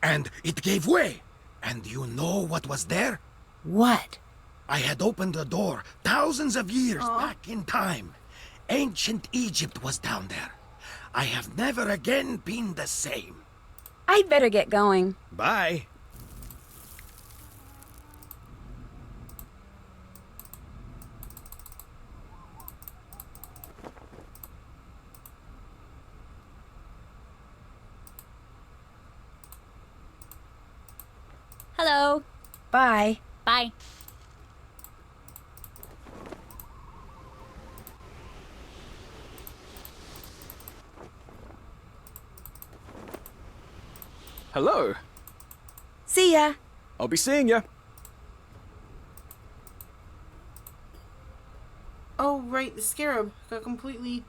And it gave way. And you know what was there? What? I had opened the door thousands of years back in time. Ancient Egypt was down there. I have never again been the same. I'd better get going. Bye. Hello. Bye. Bye. Hello. See ya. I'll be seeing ya. Oh, right, the scarab. Got completely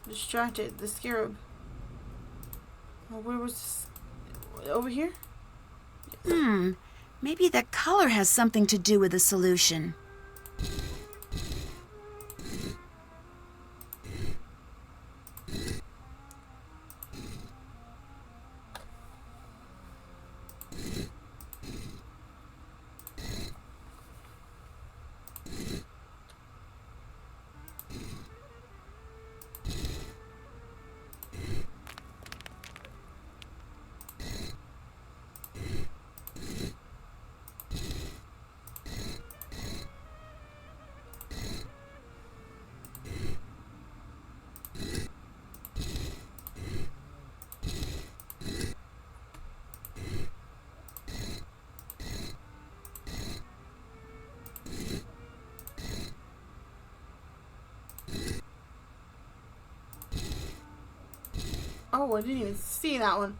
distracted. The scarab. Oh, where was this? Over here? Maybe the color has something to do with the solution. Oh, I didn't even see that one.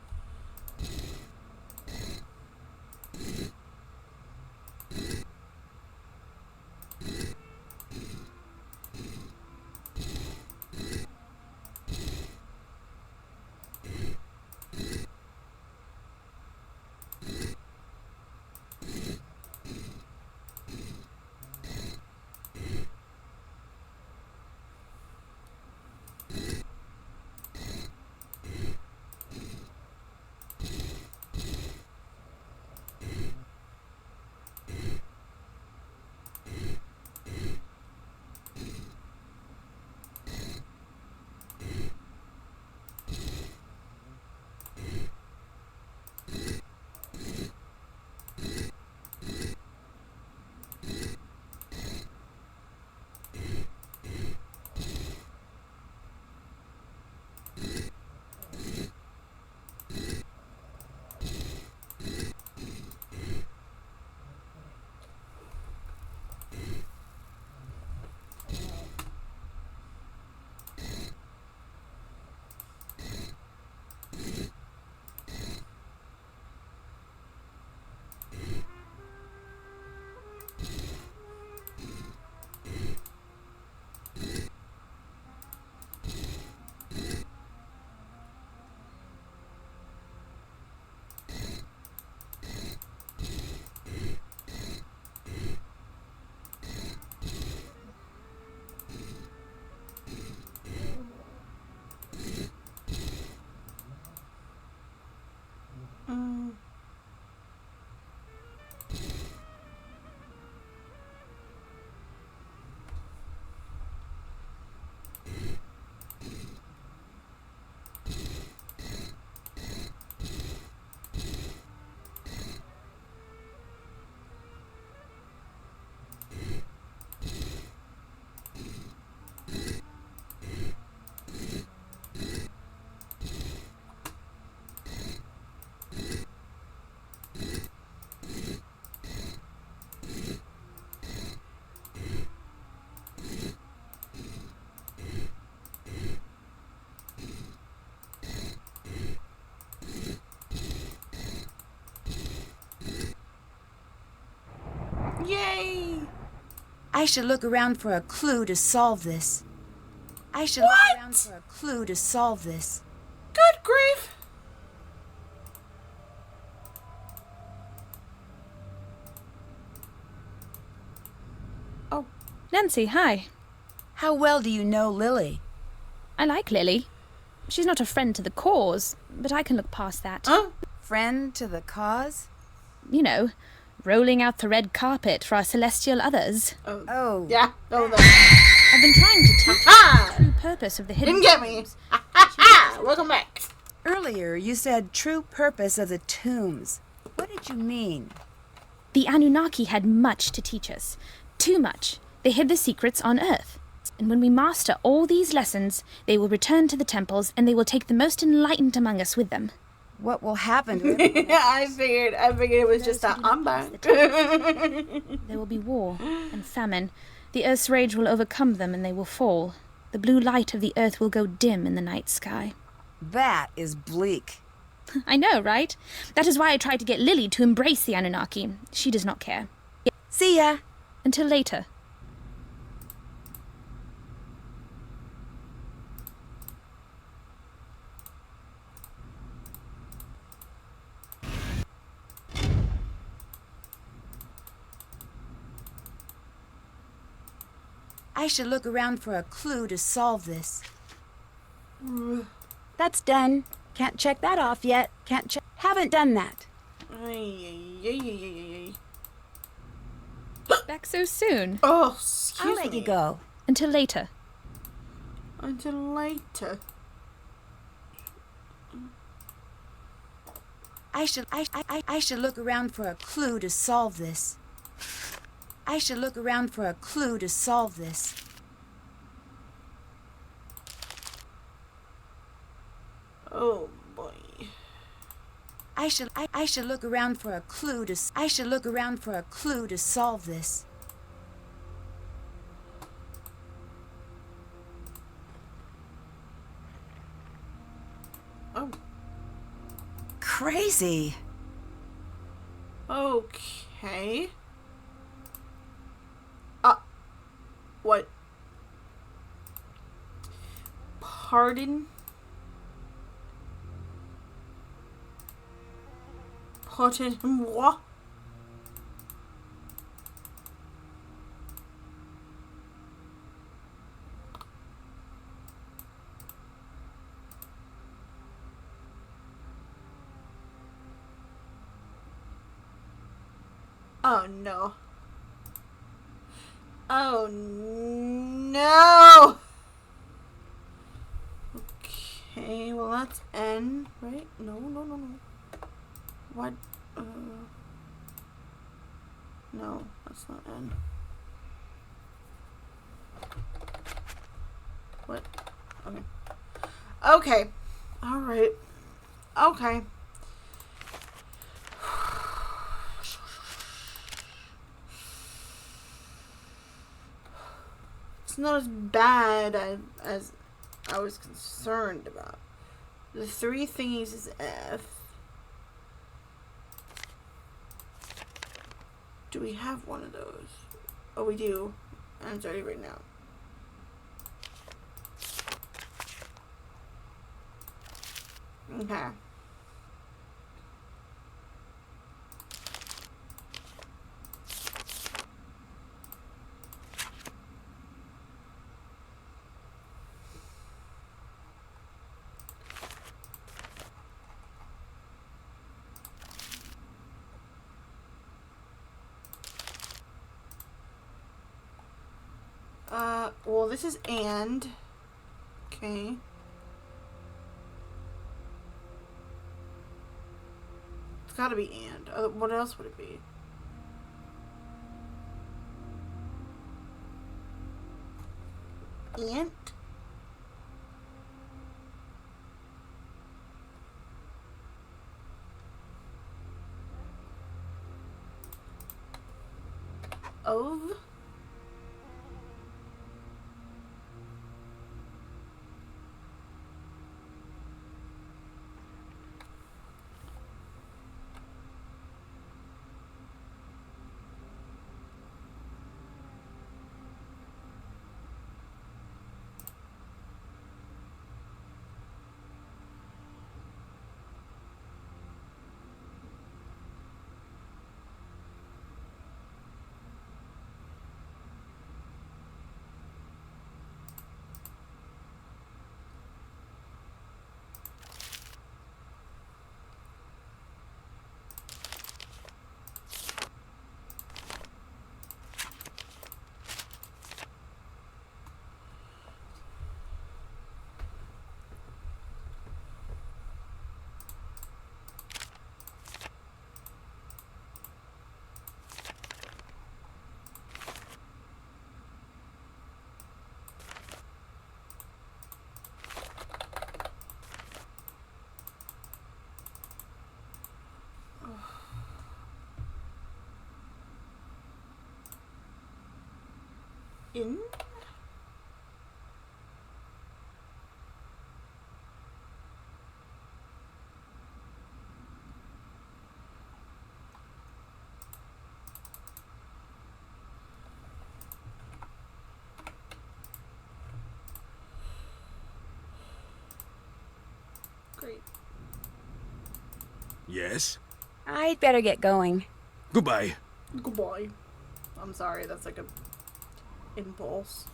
I should look around for a clue to solve this. I should What? look around for a clue to solve this. Good grief. Oh, Nancy, hi. How well do you know Lily? I like Lily. She's not a friend to the cause, but I can look past that. huh? Friend to the cause? You know, rolling out the red carpet for our celestial others. Oh. Yeah. Oh, no. I've been trying to teach her Ha! the true purpose of the hidden Didn't get me. tombs. Ha ha ha! Welcome back. Earlier you said true purpose of the tombs. What did you mean? The Anunnaki had much to teach us. Too much. They hid the secrets on Earth. And when we master all these lessons, they will return to the temples and they will take the most enlightened among us with them. What will happen to everyone else? I figured it was just a I'm back. There will be war and famine. The Earth's rage will overcome them and they will fall. The blue light of the Earth will go dim in the night sky. That is bleak. I know, right? That is why I tried to get Lily to embrace the Anunnaki. She does not care. See ya. Until later. I should look around for a clue to solve this. That's done. Can't check that off yet. Can't check. Haven't done that. Back so soon. Oh, excuse I'll let me. you go. Until later. Until later. I should look around for a clue to solve this. I should look around for a clue to solve this. Oh boy. I should look around for a clue to I should look around for a clue to solve this. Oh. Crazy. Okay. What? Pardon? Pardon-moi? Oh no. Oh no! Okay, well that's N, right? No. What? No, that's not N. What? Okay. Okay. Alright. Okay. It's not as bad as I was concerned about. The three thingies is F. Do we have one of those? Oh, we do. And it's already written out. Okay. Well, this is and. Okay. It's gotta be and. What else would it be? Ant? Of? In? Great. Yes? I'd better get going. Goodbye. Goodbye. I'm sorry, that's like a impulse.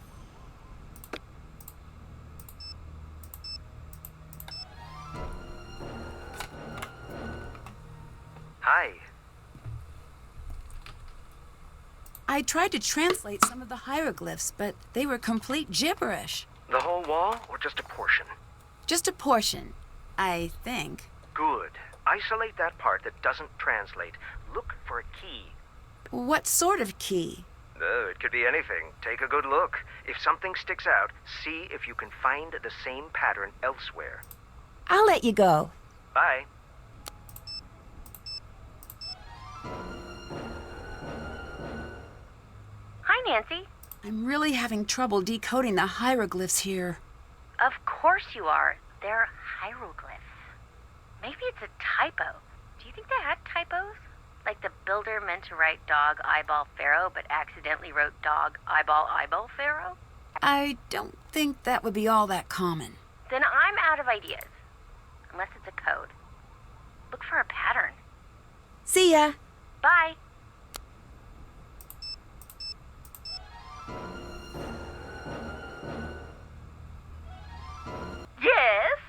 Hi. I tried to translate some of the hieroglyphs, but they were complete gibberish. The whole wall or just a portion? Just a portion, I think. Good. Isolate that part that doesn't translate. Look for a key. What sort of key? Oh, it could be anything. Take a good look. If something sticks out, see if you can find the same pattern elsewhere. I'll let you go. Bye. Hi, Nancy. I'm really having trouble decoding the hieroglyphs here. Of course you are. They're hieroglyphs. Maybe it's a typo. Do you think they had typos? Like the builder meant to write dog eyeball pharaoh, but accidentally wrote dog eyeball pharaoh? I don't think that would be all that common. Then I'm out of ideas. Unless it's a code. Look for a pattern. See ya. Bye. Yes?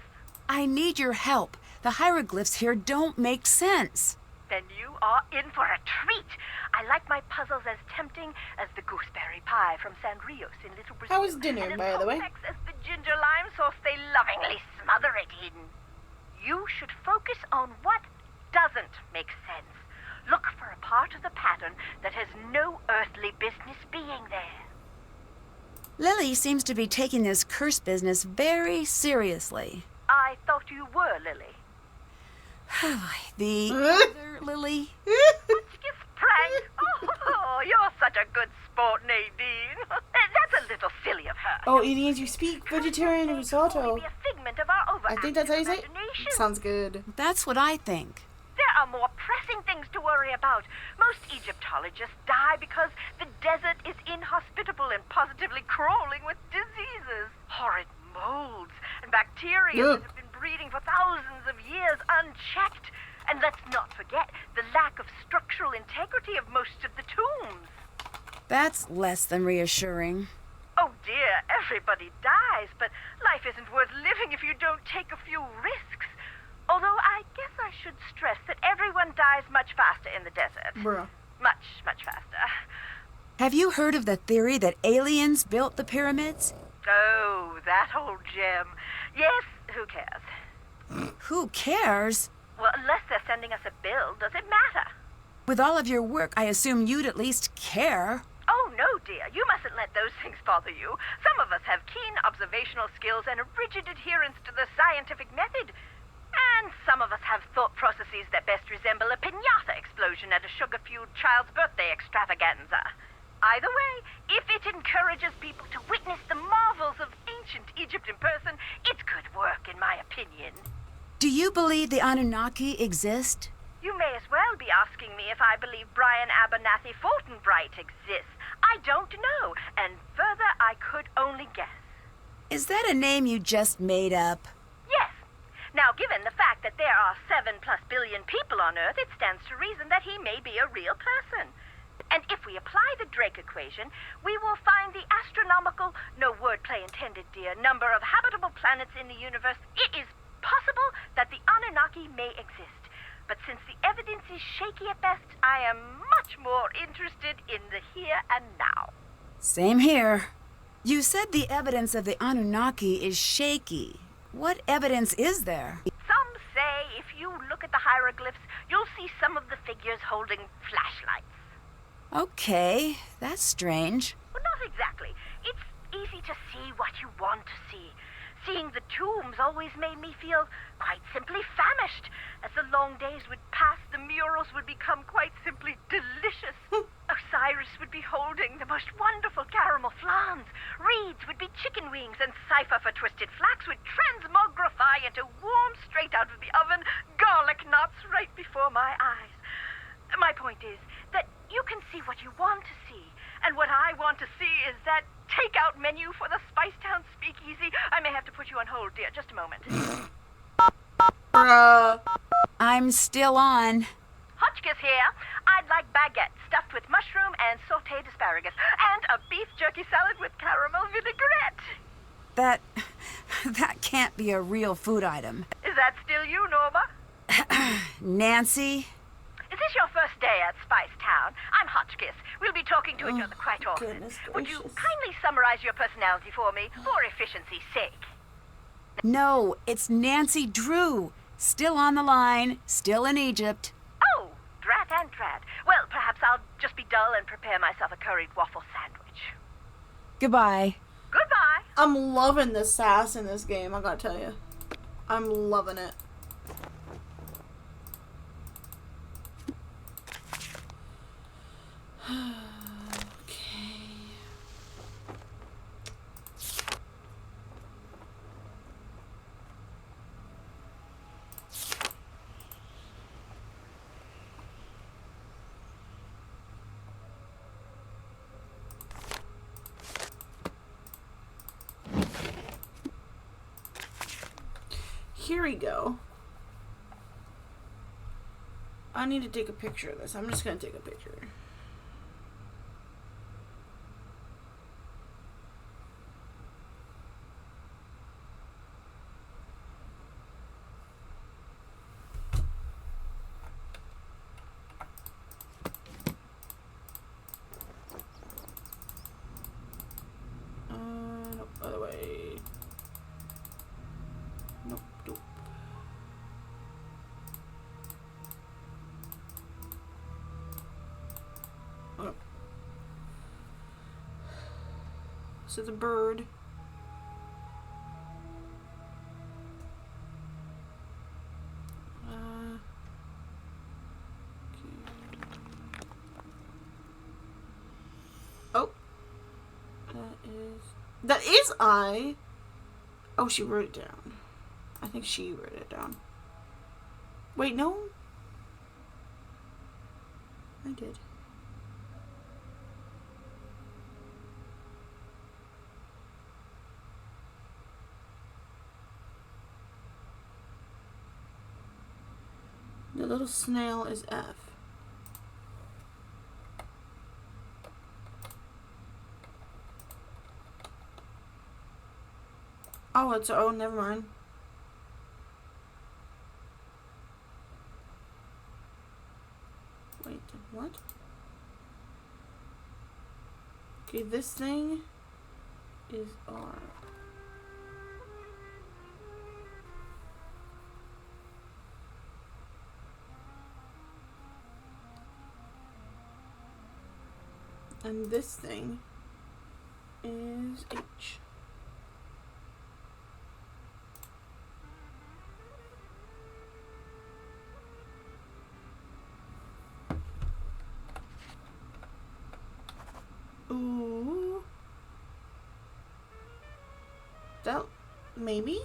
I need your help. The hieroglyphs here don't make sense. Then you are in for a treat. I like my puzzles as tempting as the gooseberry pie from San Rios in Little Brazil. How was dinner, and as by the way? complex as the ginger lime sauce they lovingly smother it in. You should focus on what doesn't make sense. Look for a part of the pattern that has no earthly business being there. Lily seems to be taking this curse business very seriously. I thought you were, Lily. The other Lily? You sprang. Oh, you're such a good sport, Nadine. That's a little silly of her. Oh, eating as you speak, vegetarian risotto. Maybe a figment of our I think that's how you say it. imagination. Sounds good. That's what I think. There are more pressing things to worry about. Most Egyptologists die because the desert is inhospitable and positively crawling with diseases. Horrid molds and bacteria Ugh. that have been breeding for thousands of years unchecked. And let's not forget the lack of structural integrity of most of the tombs. That's less than reassuring. Oh dear, everybody dies, but life isn't worth living if you don't take a few risks. Although I guess I should stress that everyone dies much faster in the desert. Bruh. Much, much faster. Have you heard of the theory that aliens built the pyramids? Oh, that old gem. Yes, who cares? Who cares? Well, unless they're sending us a bill, does it matter? With all of your work, I assume you'd at least care. Oh, no, dear. You mustn't let those things bother you. Some of us have keen observational skills and a rigid adherence to the scientific method. And some of us have thought processes that best resemble a piñata explosion at a sugar-fueled child's birthday extravaganza. Either way, if it encourages people to witness the marvels of ancient Egypt in person, it's good work, in my opinion. Do you believe the Anunnaki exist? You may as well be asking me if I believe Brian Abernathy Fultonbright exists. I don't know, and further, I could only guess. Is that a name you just made up? Yes. Now, given the fact that there are 7+ billion people on Earth, it stands to reason that he may be a real person. And if we apply the Drake equation, we will find the astronomical, no wordplay intended, dear, number of habitable planets in the universe. It is possible that the Anunnaki may exist. But since the evidence is shaky at best, I am much more interested in the here and now. Same here. You said the evidence of the Anunnaki is shaky. What evidence is there? Some say if you look at the hieroglyphs, you'll see some of the figures holding flashlights. Okay, that's strange. Well, not exactly. It's easy to see what you want to see. Seeing the tombs always made me feel quite simply famished. As the long days would pass, the murals would become quite simply delicious. Osiris would be holding the most wonderful caramel flans. Reeds would be chicken wings, and Cypher for twisted flax would transmogrify into warm, straight out of the oven, garlic knots right before my eyes. My point is that you can see what you want to see, and what I want to see is that takeout menu for the Spicetown Speakeasy. I may have to put you on hold, dear. Just a moment. I'm still on. Hotchkiss here. I'd like baguette stuffed with mushroom and sautéed asparagus, and a beef jerky salad with caramel vinaigrette. That can't be a real food item. Is that still you, Norma? Nancy? Is this your first day at Spicetown? I'm Hotchkiss. We'll be talking to each other quite often. Would you kindly summarize your personality for me, for efficiency's sake? No, it's Nancy Drew. Still on the line, still in Egypt. Oh, drat and drat. Well, perhaps I'll just be dull and prepare myself a curried waffle sandwich. Goodbye. Goodbye. I'm loving the sass in this game, I gotta tell you. I'm loving it. Here we go. I need to take a picture of this. I'm just gonna take a picture. Nope, other way. Nope, nope. Oh. So the bird. Oh. That is I. Oh, she wrote it down. I think she wrote it down. Wait, no. I did. The little snail is F. Oh, it's O, never mind. Wait, what? Okay, this thing is R. And this thing is H. Ooh. That, maybe?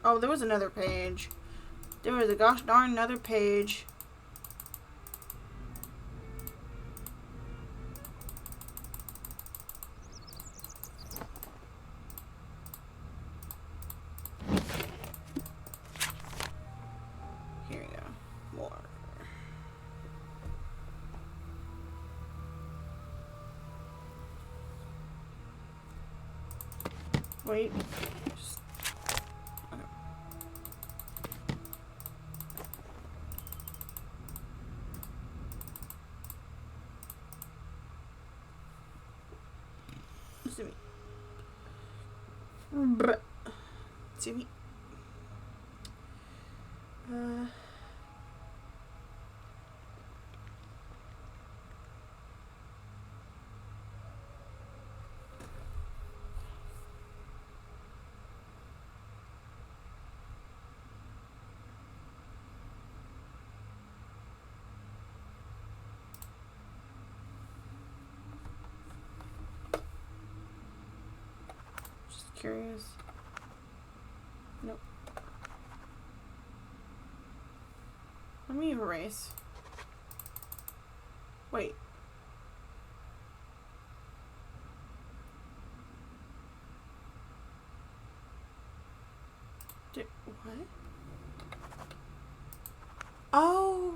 Oh, there was another page. There was a gosh darn another page. Here we go. More. Wait. Just, okay. See me. See me. Curious. Nope. Let me erase. Wait. What? Oh!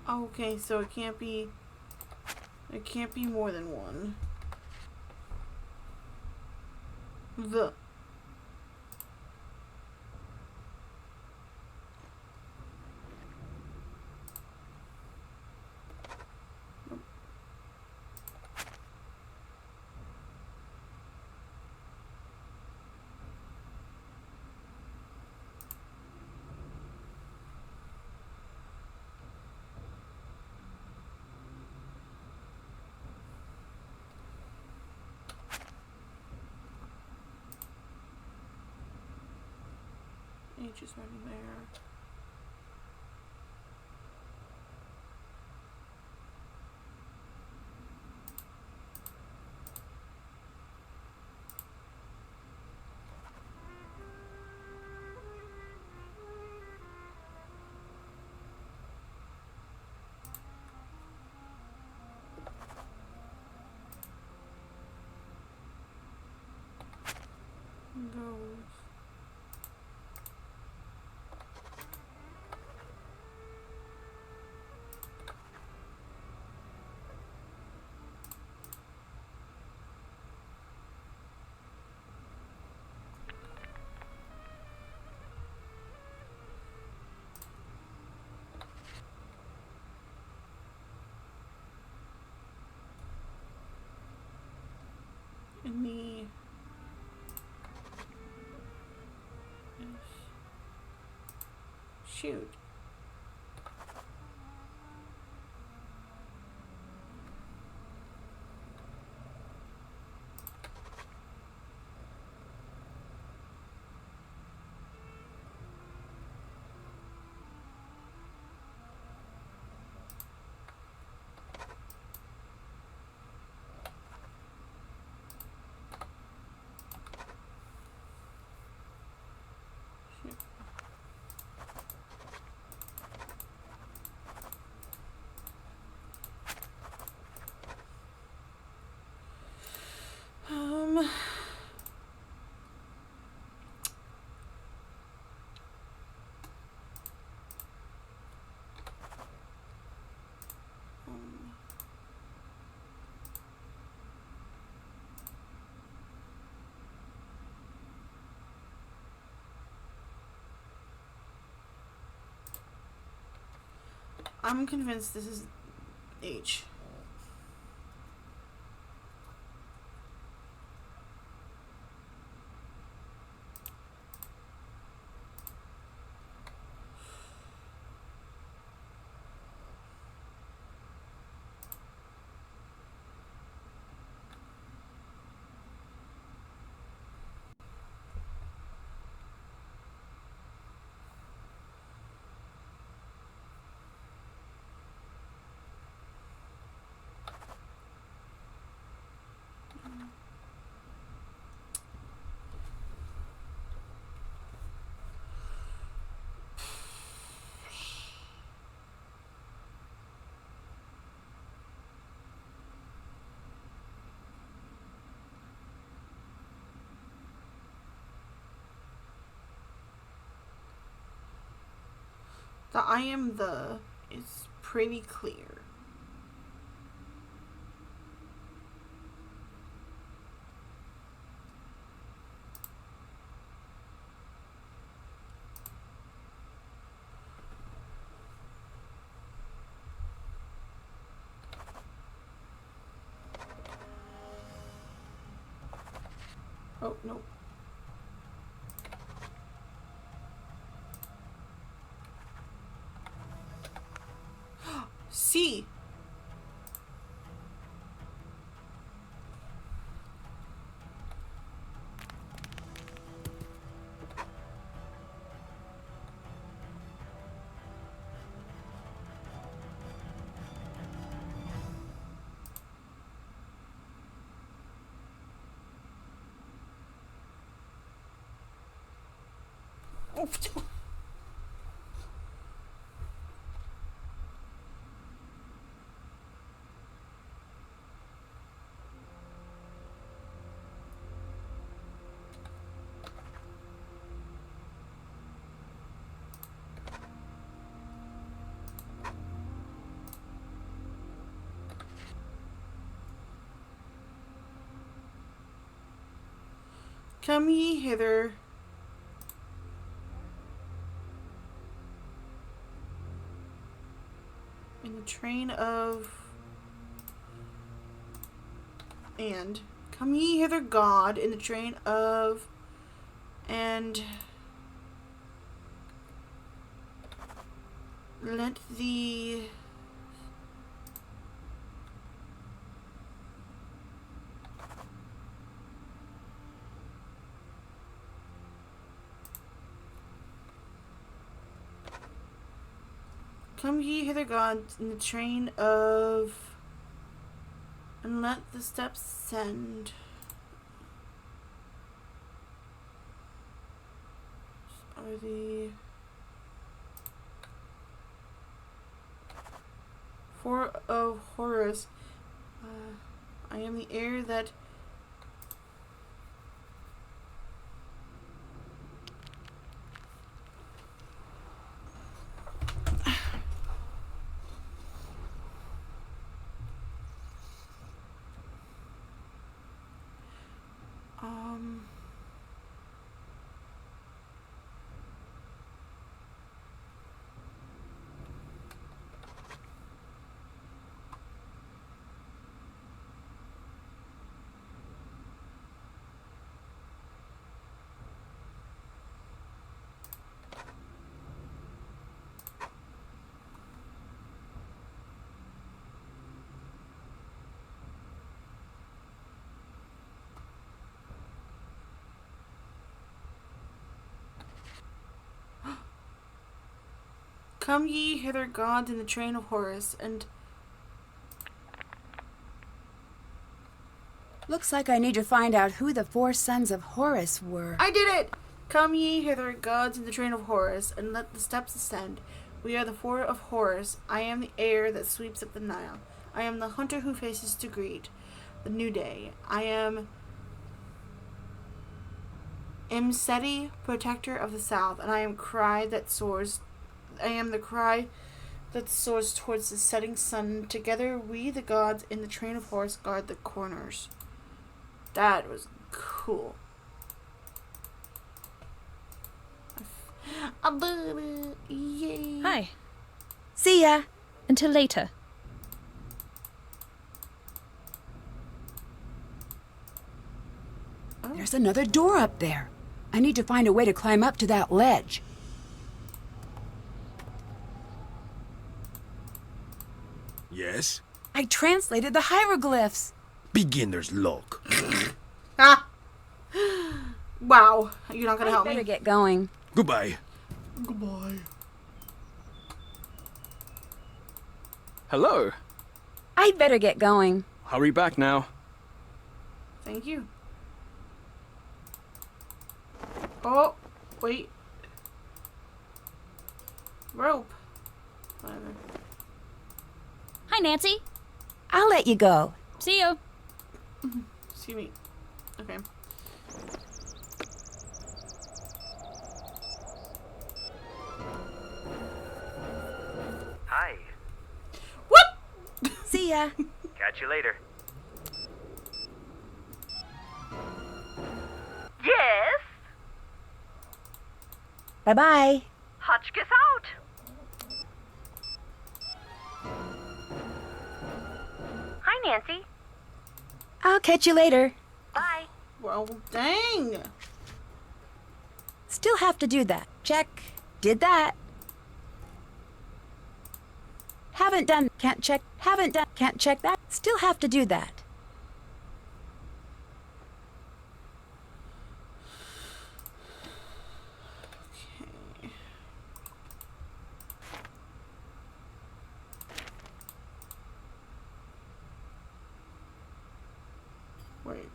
Okay, so it can't be more than one. The H is right there. Goes. In the shoot. Um, I'm convinced this is H. The I am the is pretty clear. Oh, no. C. Come ye hither. In the train of... And. Come ye hither, God, in the train of... And... Let the... Come ye hither, God, in the train of... And let the steps send. Are the... Four of Horus. I am the heir that... Come ye hither, gods, in the train of Horus, and... Looks like I need to find out who the 4 sons of Horus were. I did it! Come ye hither, gods, in the train of Horus, and let the steps ascend. We are the 4 of Horus. I am the air that sweeps up the Nile. I am the hunter who faces to greet the new day. I am Imseti, protector of the south, and I am cry that soars. I am the cry that soars towards the setting sun. Together, we, the gods, in the train of Horus, guard the corners. That was cool. I love it. Yay. Hi. See ya. Until later. There's another door up there. I need to find a way to climb up to that ledge. Yes? I translated the hieroglyphs. Beginner's luck. Ah. Wow. You're not gonna help Better me. get going. Goodbye. Goodbye. Hello. I'd better get going. Hurry back now. Thank you. Oh, wait. Rope. Whatever. Hi, Nancy. I'll let you go. See you. Excuse me. Okay. Hi. What? See ya. Catch you later. Yes? Bye-bye. Hotchkiss out. Hi, Nancy. I'll catch you later. Bye. Well, dang. Still have to do that. Check. Did that. Haven't done. Can't check. Haven't done. Can't check that. Still have to do that. Okay. Wait.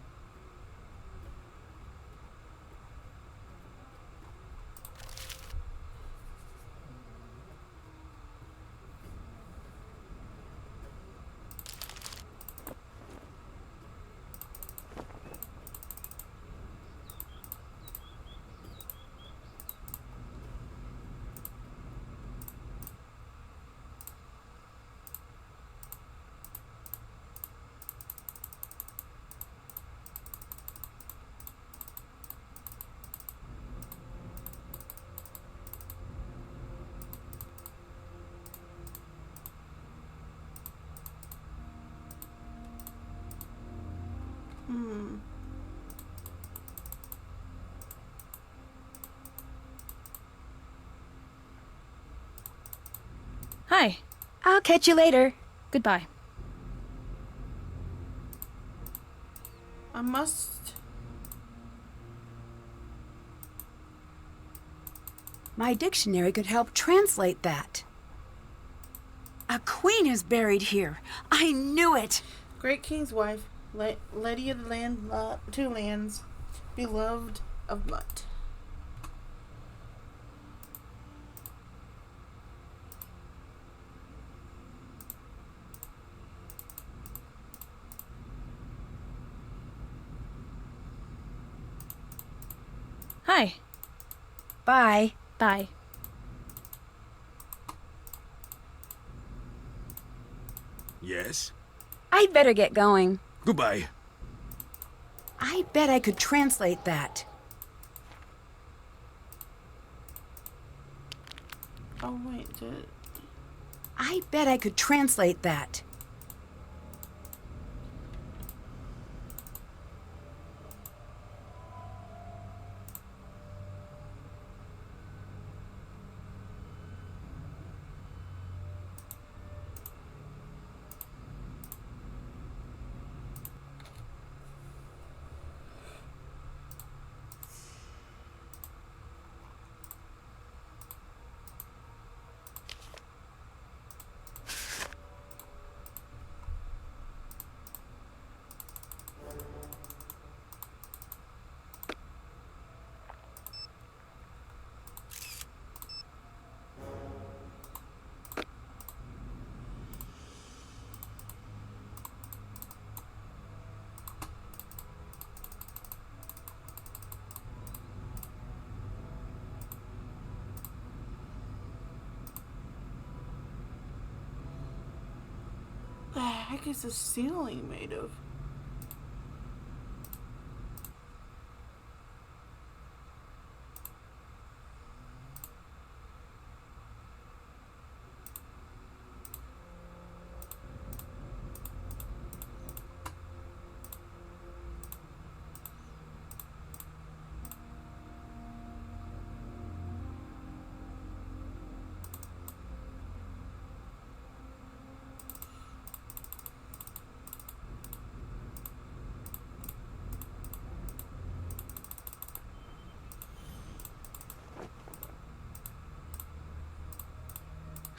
Hi. I'll catch you later. Goodbye. I must... My dictionary could help translate that. A queen is buried here. I knew it. Great King's wife, Lady of the land, two lands, beloved of Mutt. Hi. Bye. Bye. Yes? I'd better get going. Goodbye. I bet I could translate that. Oh, wait. I bet I could translate that. The heck is the ceiling made of?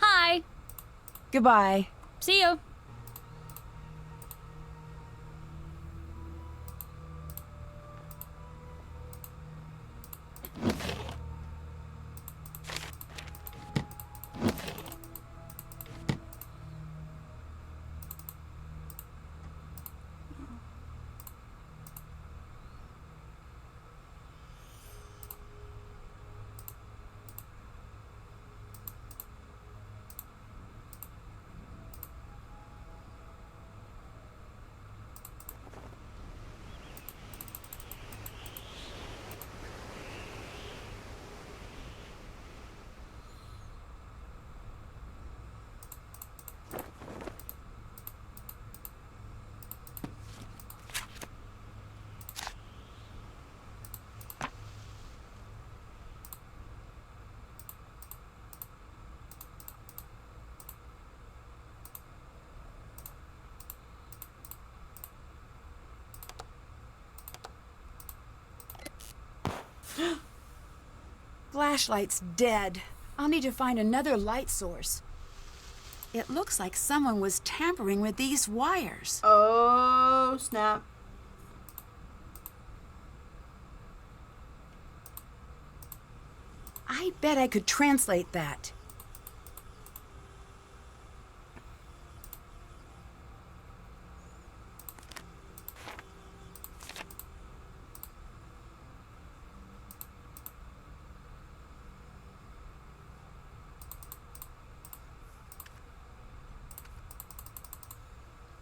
Hi. Goodbye. See you. Flashlight's dead. I'll need to find another light source. It looks like someone was tampering with these wires. Oh, snap. I bet I could translate that.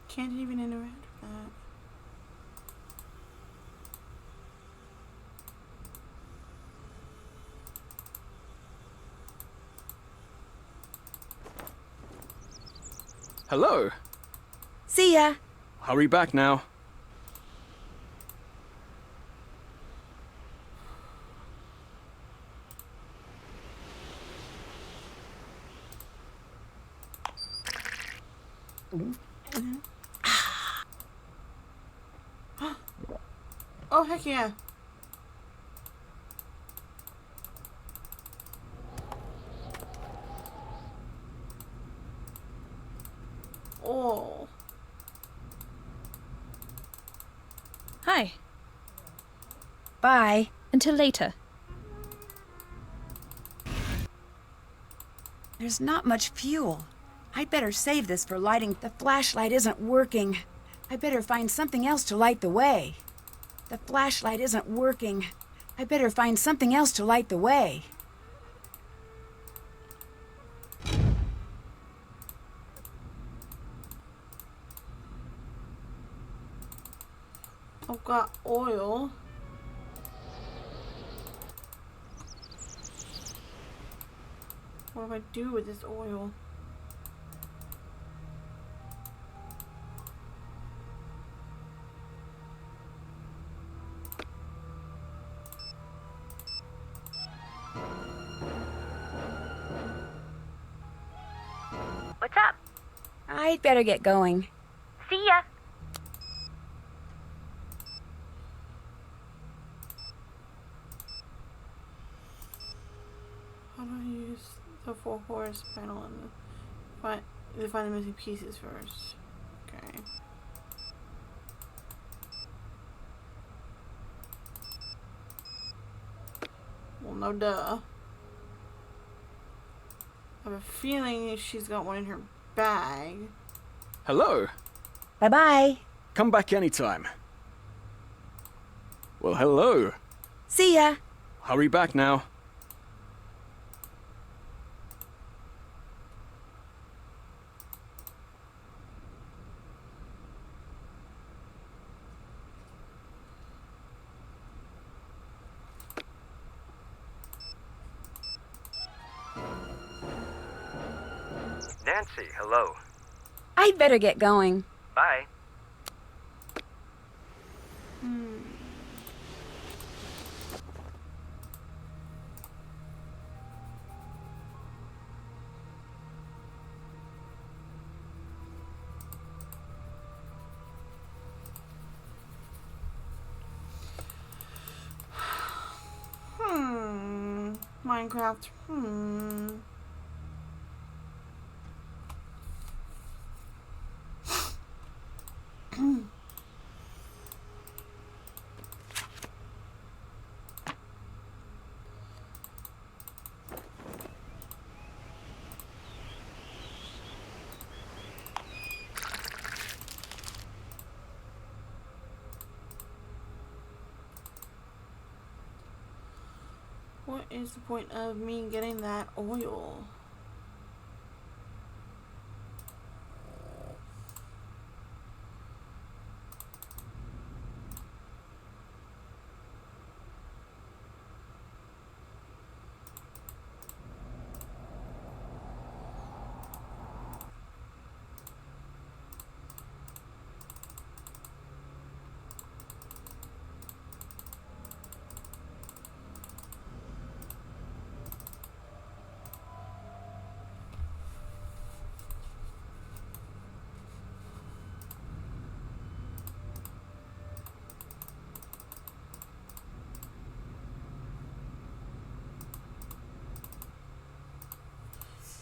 Can't even interact with that. Hello. See ya. Hurry back now. Oh, heck yeah. Oh. Hi. Bye. Until later. There's not much fuel. I'd better save this for lighting. The flashlight isn't working. I better find something else to light the way. The flashlight isn't working. I better find something else to light the way. I've got oil. What do I do with this oil? What's up? I'd better get going. See ya. How do I use the 4-horse panel and find the missing pieces first? Okay. Well, no duh. I have a feeling she's got one in her bag. Hello. Bye-bye. Come back anytime. Well, hello. See ya. Hurry back now. Nancy, hello. I'd better get going. Bye. Minecraft. What is the point of me getting that oil?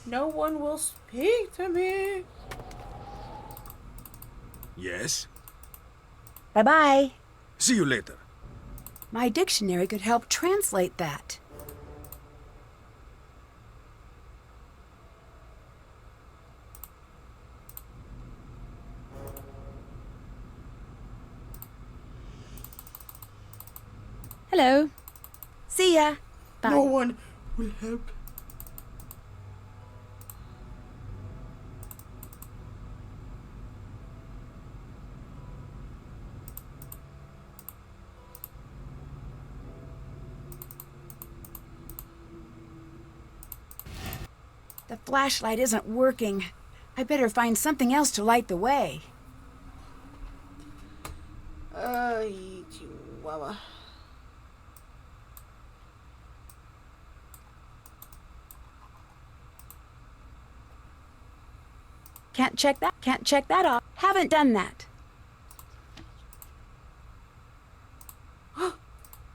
No one will speak to me. Yes? Bye-bye. See you later. My dictionary could help translate that. Hello. See ya. Bye. No one will help. The flashlight isn't working. I better find something else to light the way. Chihuahua. Can't check that off. Haven't done that.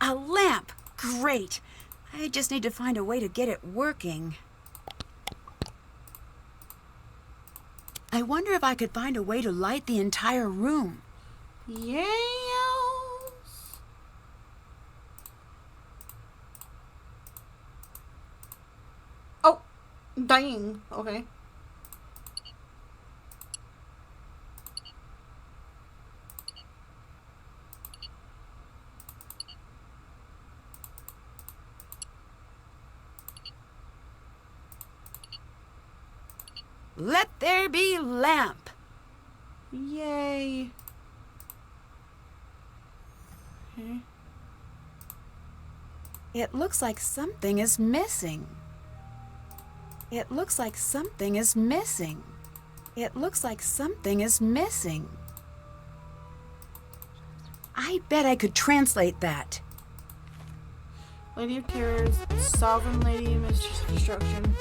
A lamp! Great! I just need to find a way to get it working. I wonder if I could find a way to light the entire room. Yes. Oh, dying. Okay. Let there be lamp. Yay. Okay. It looks like something is missing. It looks like something is missing. It looks like something is missing. I bet I could translate that. Lady of Terrors, Sovereign Lady, Mistress of Destruction.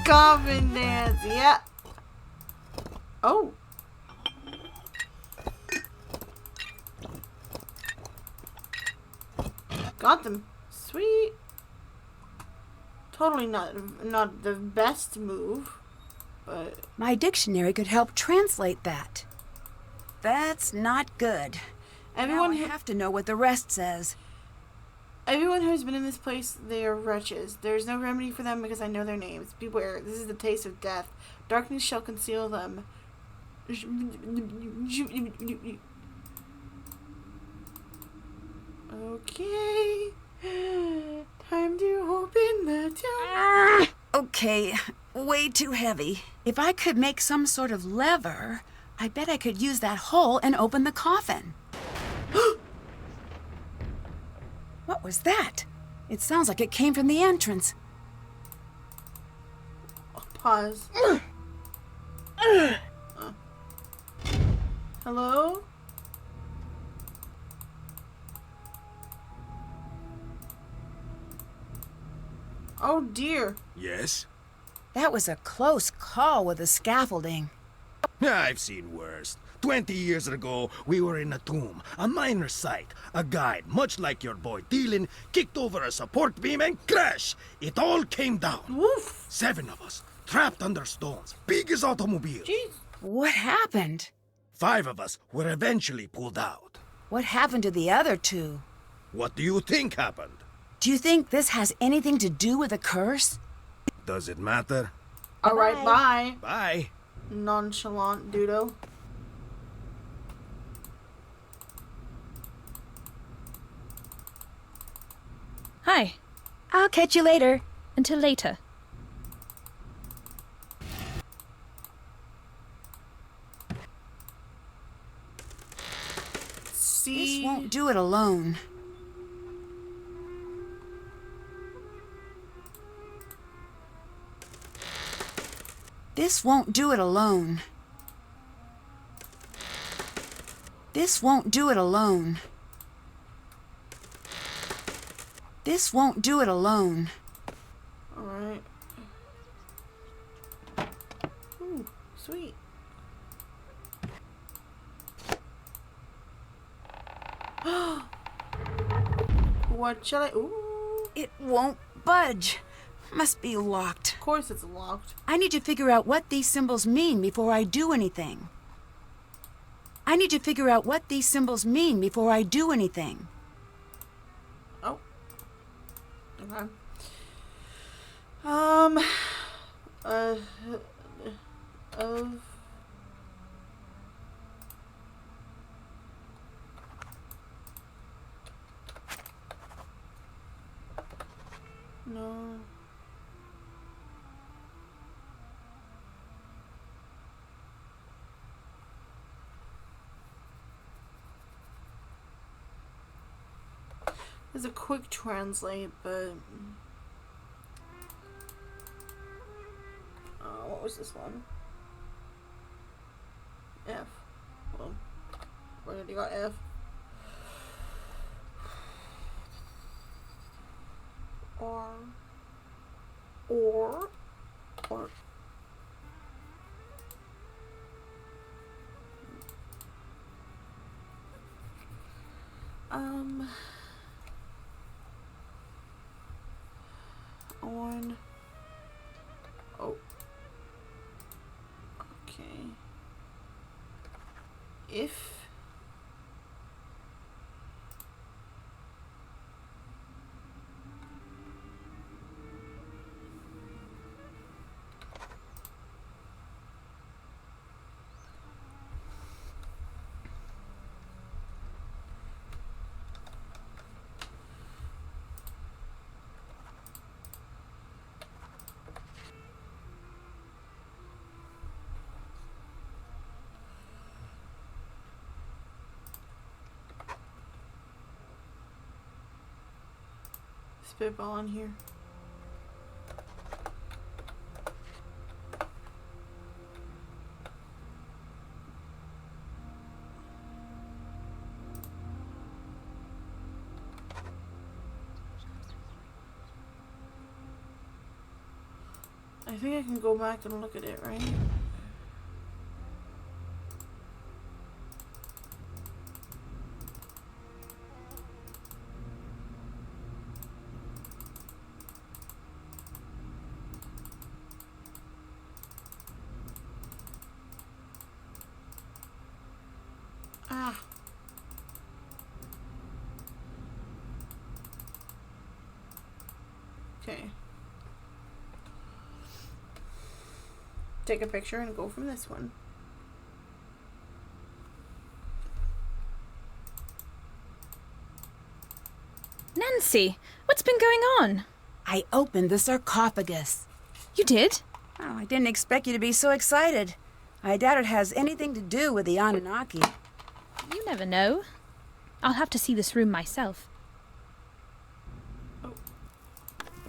Coffin dance, yeah. Oh. Got them. Sweet. Totally not the best move, but My dictionary could help translate that. That's not good. everyone Now I have to know what the rest says. everyone who has been in this place, they are wretches. There is no remedy for them because I know their names. Beware, this is the taste of death. Darkness shall conceal them. Okay. Time to open the door. Okay, way too heavy. If I could make some sort of lever, I bet I could use that hole and open the coffin. What was that? It sounds like it came from the entrance. Pause. Hello? Oh dear. Yes? That was a close call with the scaffolding. I've seen worse. 20 years ago, we were in a tomb, a miner site. A guide, much like your boy Dylan, kicked over a support beam and crash! It all came down. Woof. 7 of us, trapped under stones, big as automobiles. Jeez. What happened? 5 of us were eventually pulled out. What happened to the other 2? What do you think happened? Do you think this has anything to do with a curse? Does it matter? Alright, bye. Bye. Nonchalant doodle. Hi. I'll catch you later. Until later. See? This won't do it alone. This won't do it alone. This won't do it alone. This won't do it alone. Alright. Ooh, sweet. What shall I... Ooh. It won't budge. Must be locked. Of course it's locked. I need to figure out what these symbols mean before I do anything. I need to figure out what these symbols mean before I do anything. Oh. Okay. No. There's a quick translate, but what was this one? F. Well, where did you got F? Or On. Oh. Okay. If. Spitball on here. I think I can go back and look at it, right? Ah. Okay. Take a picture and go from this one. Nancy, what's been going on? I opened the sarcophagus. You did? Oh, I didn't expect you to be so excited. I doubt it has anything to do with the Anunnaki. You never know. I'll have to see this room myself.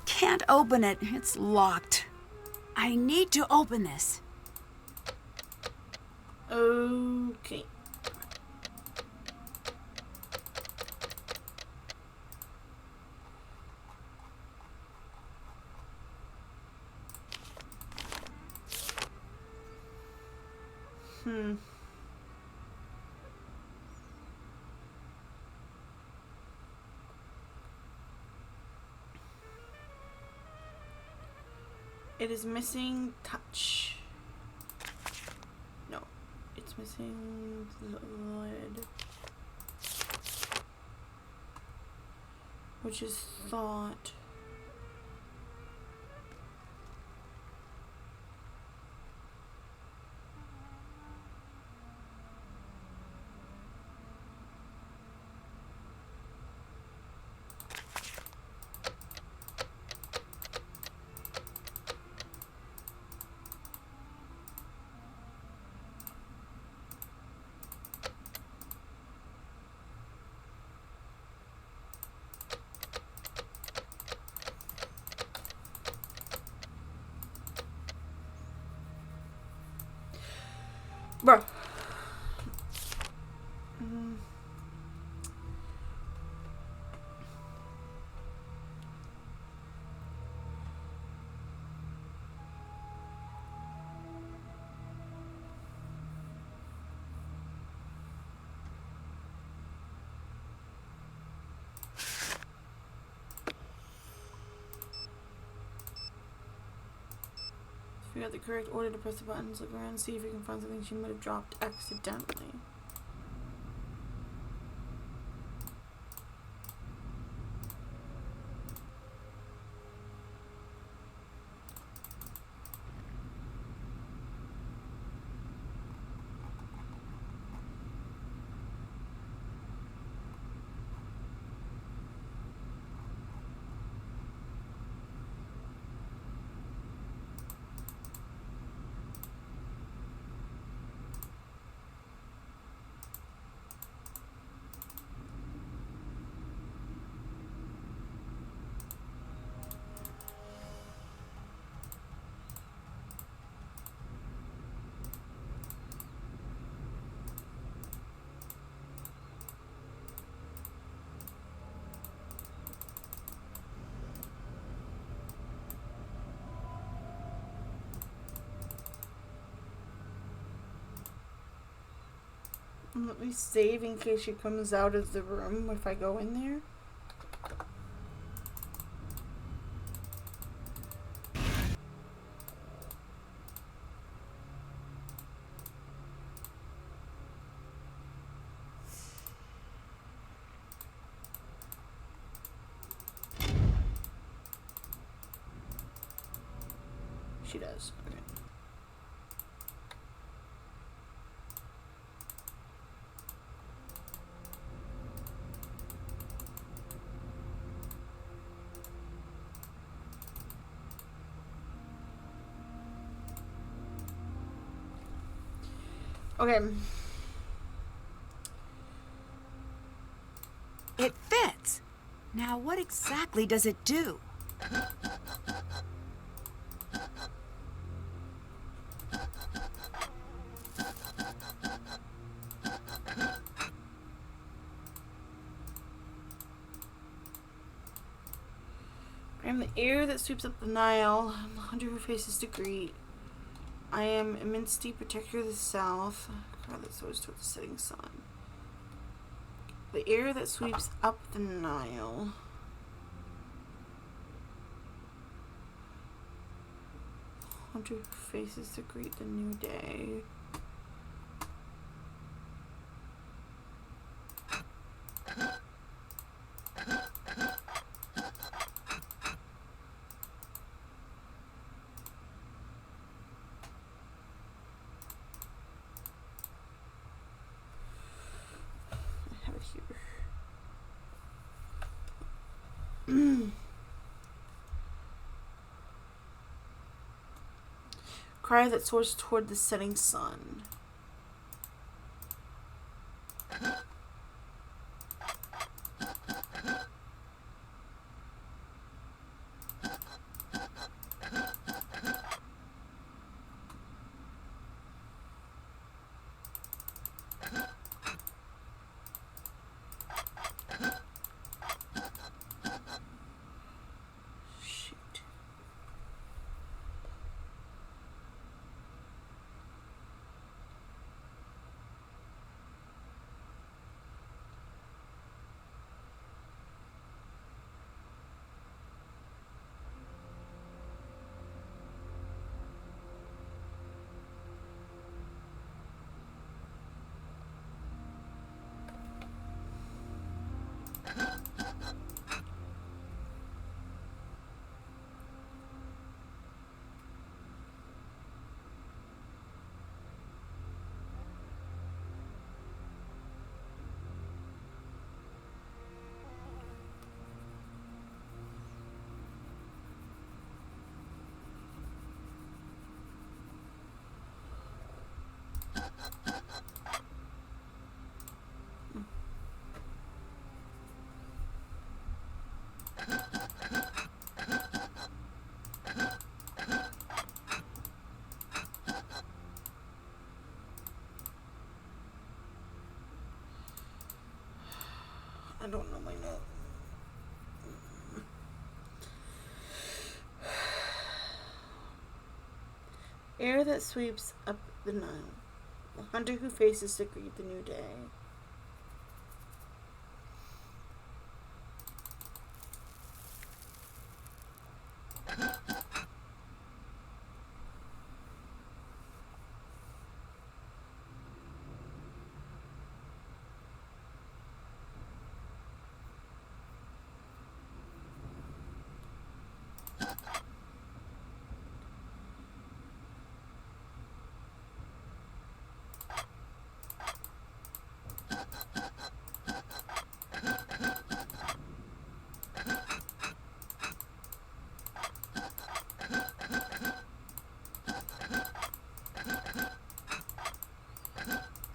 Can't open it. It's locked. I need to open this. Okay. It is missing touch. No, it's missing the lid, which is thought. Bro. Figure out the correct order to press the buttons. Look around and see if you can find something she might have dropped accidentally. Let me save in case she comes out of the room if I go in there. She does. Okay. Okay. It fits. Now, what exactly does it do? I am the air that sweeps up the Nile. I'm the hunter who faces to greet. I am immensely protector of the south. God, that soars toward the setting sun. The air that sweeps up the Nile. Hunter who faces to greet the new day. Cry that soars toward the setting sun. I don't know my note. Air that sweeps up the Nile. The hunter who faces to greet the new day.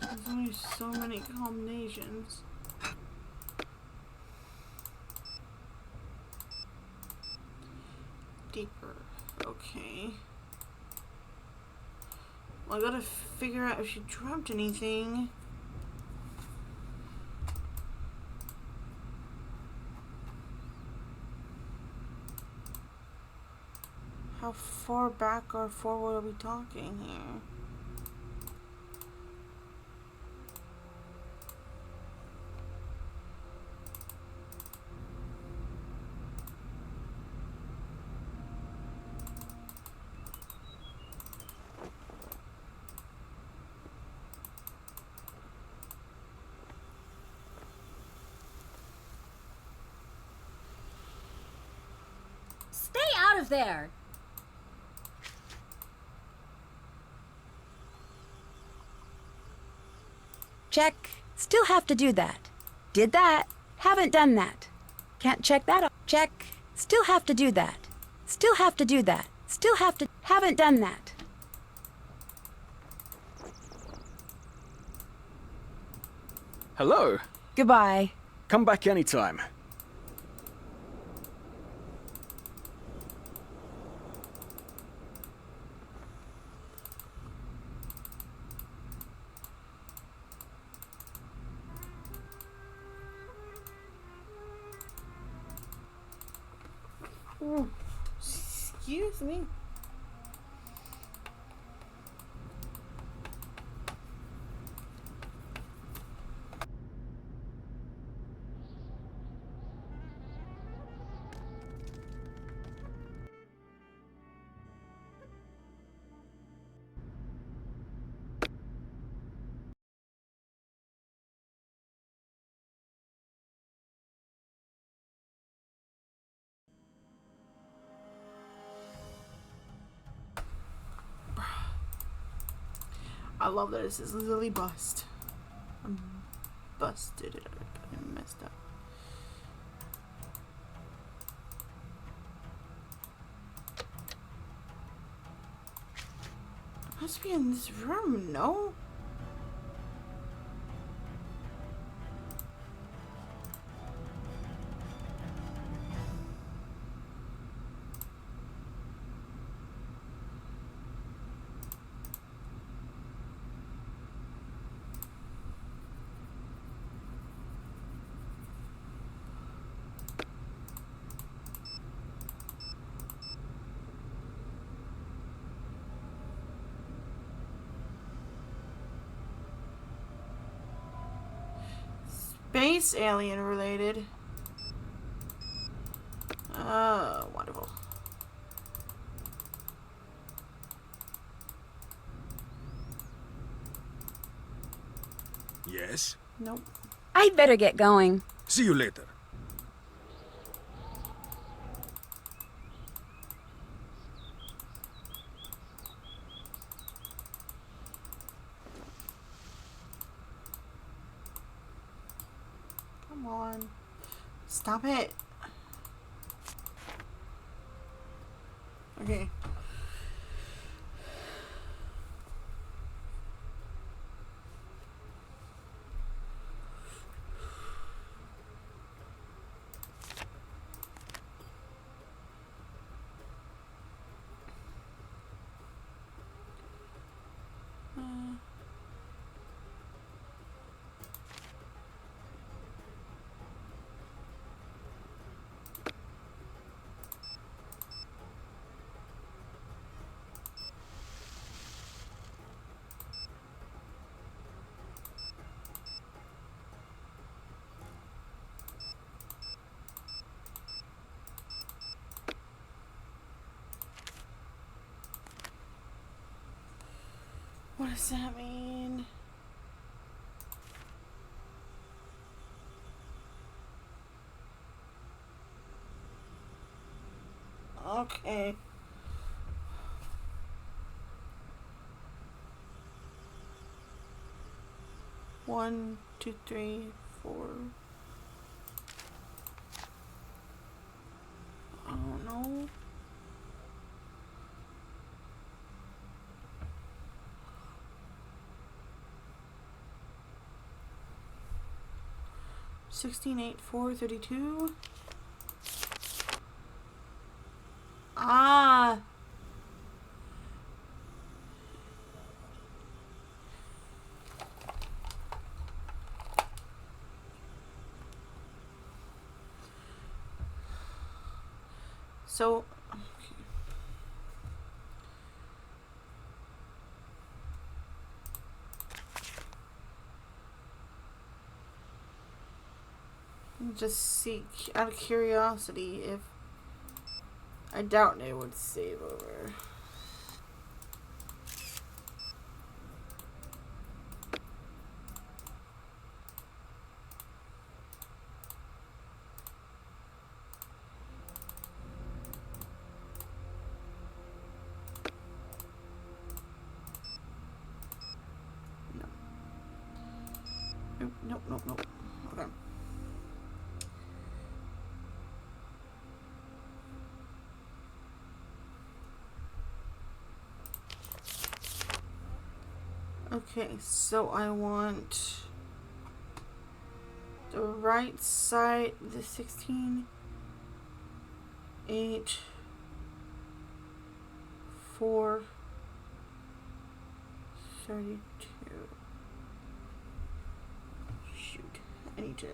There's only so many combinations. Deeper. Okay. Well, I gotta figure out if she dropped anything. How far back or forward are we talking here? back there. Check. Still have to do that. Did that. Haven't done that. Can't check that off. Check. Still have to do that. Still have to do that. Still have to. Haven't done that. Hello. Goodbye. Come back anytime. Ooh. Excuse me. I love that it says Lily bust. I'm busted it up. I messed up. It must be in this room, no? Space alien related. Oh, wonderful. Yes? Nope. I'd better get going. See you later. Come on. Stop it. Okay. What does that mean? Okay. One, two, three, four. I don't know. 16,8,432. Ah. So, okay. Just seek out of curiosity if I doubt it would save over. Nope, nope, nope. Okay. Okay, so I want the right side, the 16, 8, 4, 32. Shoot, I need to...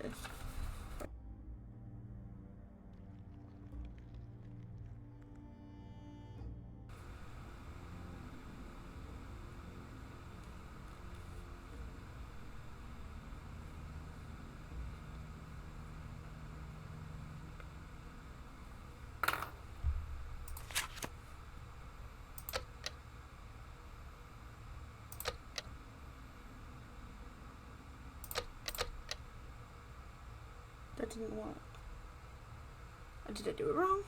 That didn't work. Did I do it wrong?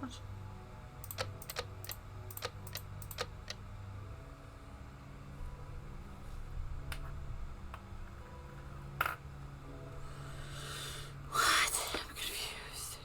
What? I'm confused.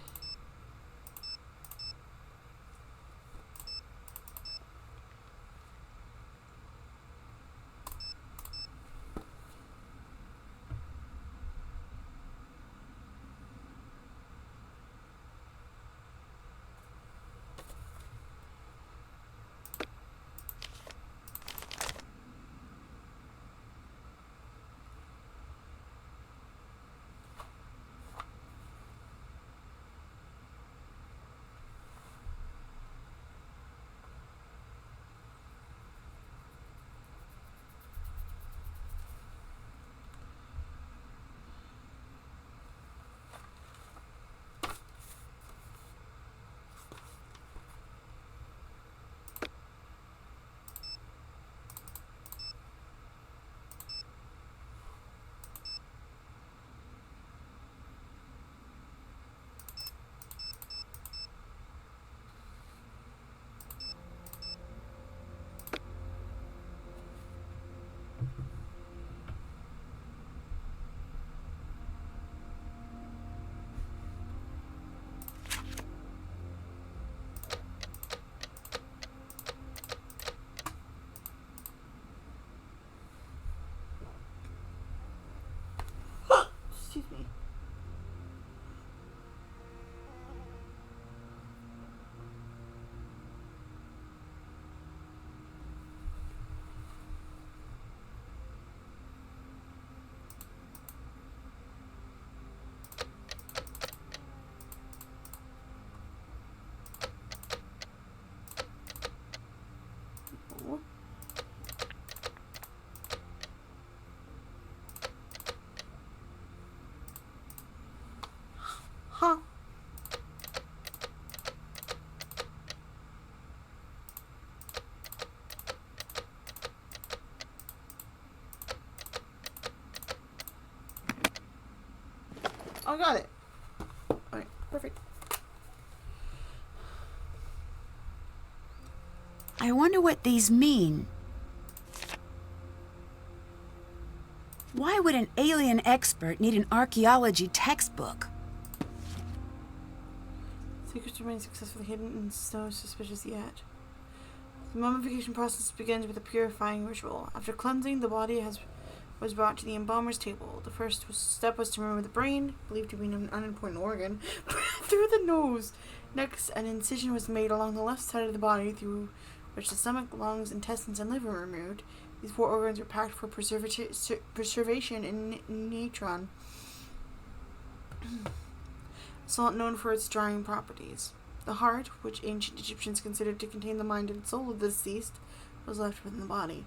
Excuse me. Huh? I got it. Alright, perfect. I wonder what these mean. Why would an alien expert need an archaeology textbook? Secrets remain successfully hidden and so suspicious yet. The mummification process begins with a purifying ritual. After cleansing, the body has was brought to the embalmer's table. The first step was to remove the brain, believed to be an unimportant organ, through the nose. Next, an incision was made along the left side of the body, through which the stomach, lungs, intestines, and liver were removed. These 4 organs were packed for preservation in natron, salt known for its drying properties. The heart, which ancient Egyptians considered to contain the mind and soul of the deceased, was left within the body.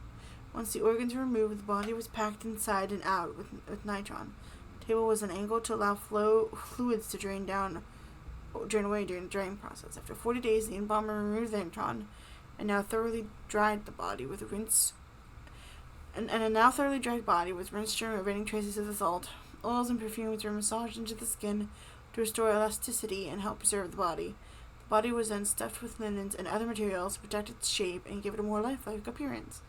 Once the organs were removed, the body was packed inside and out with nitron. The table was an angle to allow fluids to drain away during the drying process. After 40 days, the embalmer removed the nitron and now thoroughly dried the body with a rinse. And a now thoroughly dried body was rinsed to remove any traces of the salt. Oils and perfumes were massaged into the skin to restore elasticity and help preserve the body. The body was then stuffed with linens and other materials to protect its shape and give it a more lifelike appearance.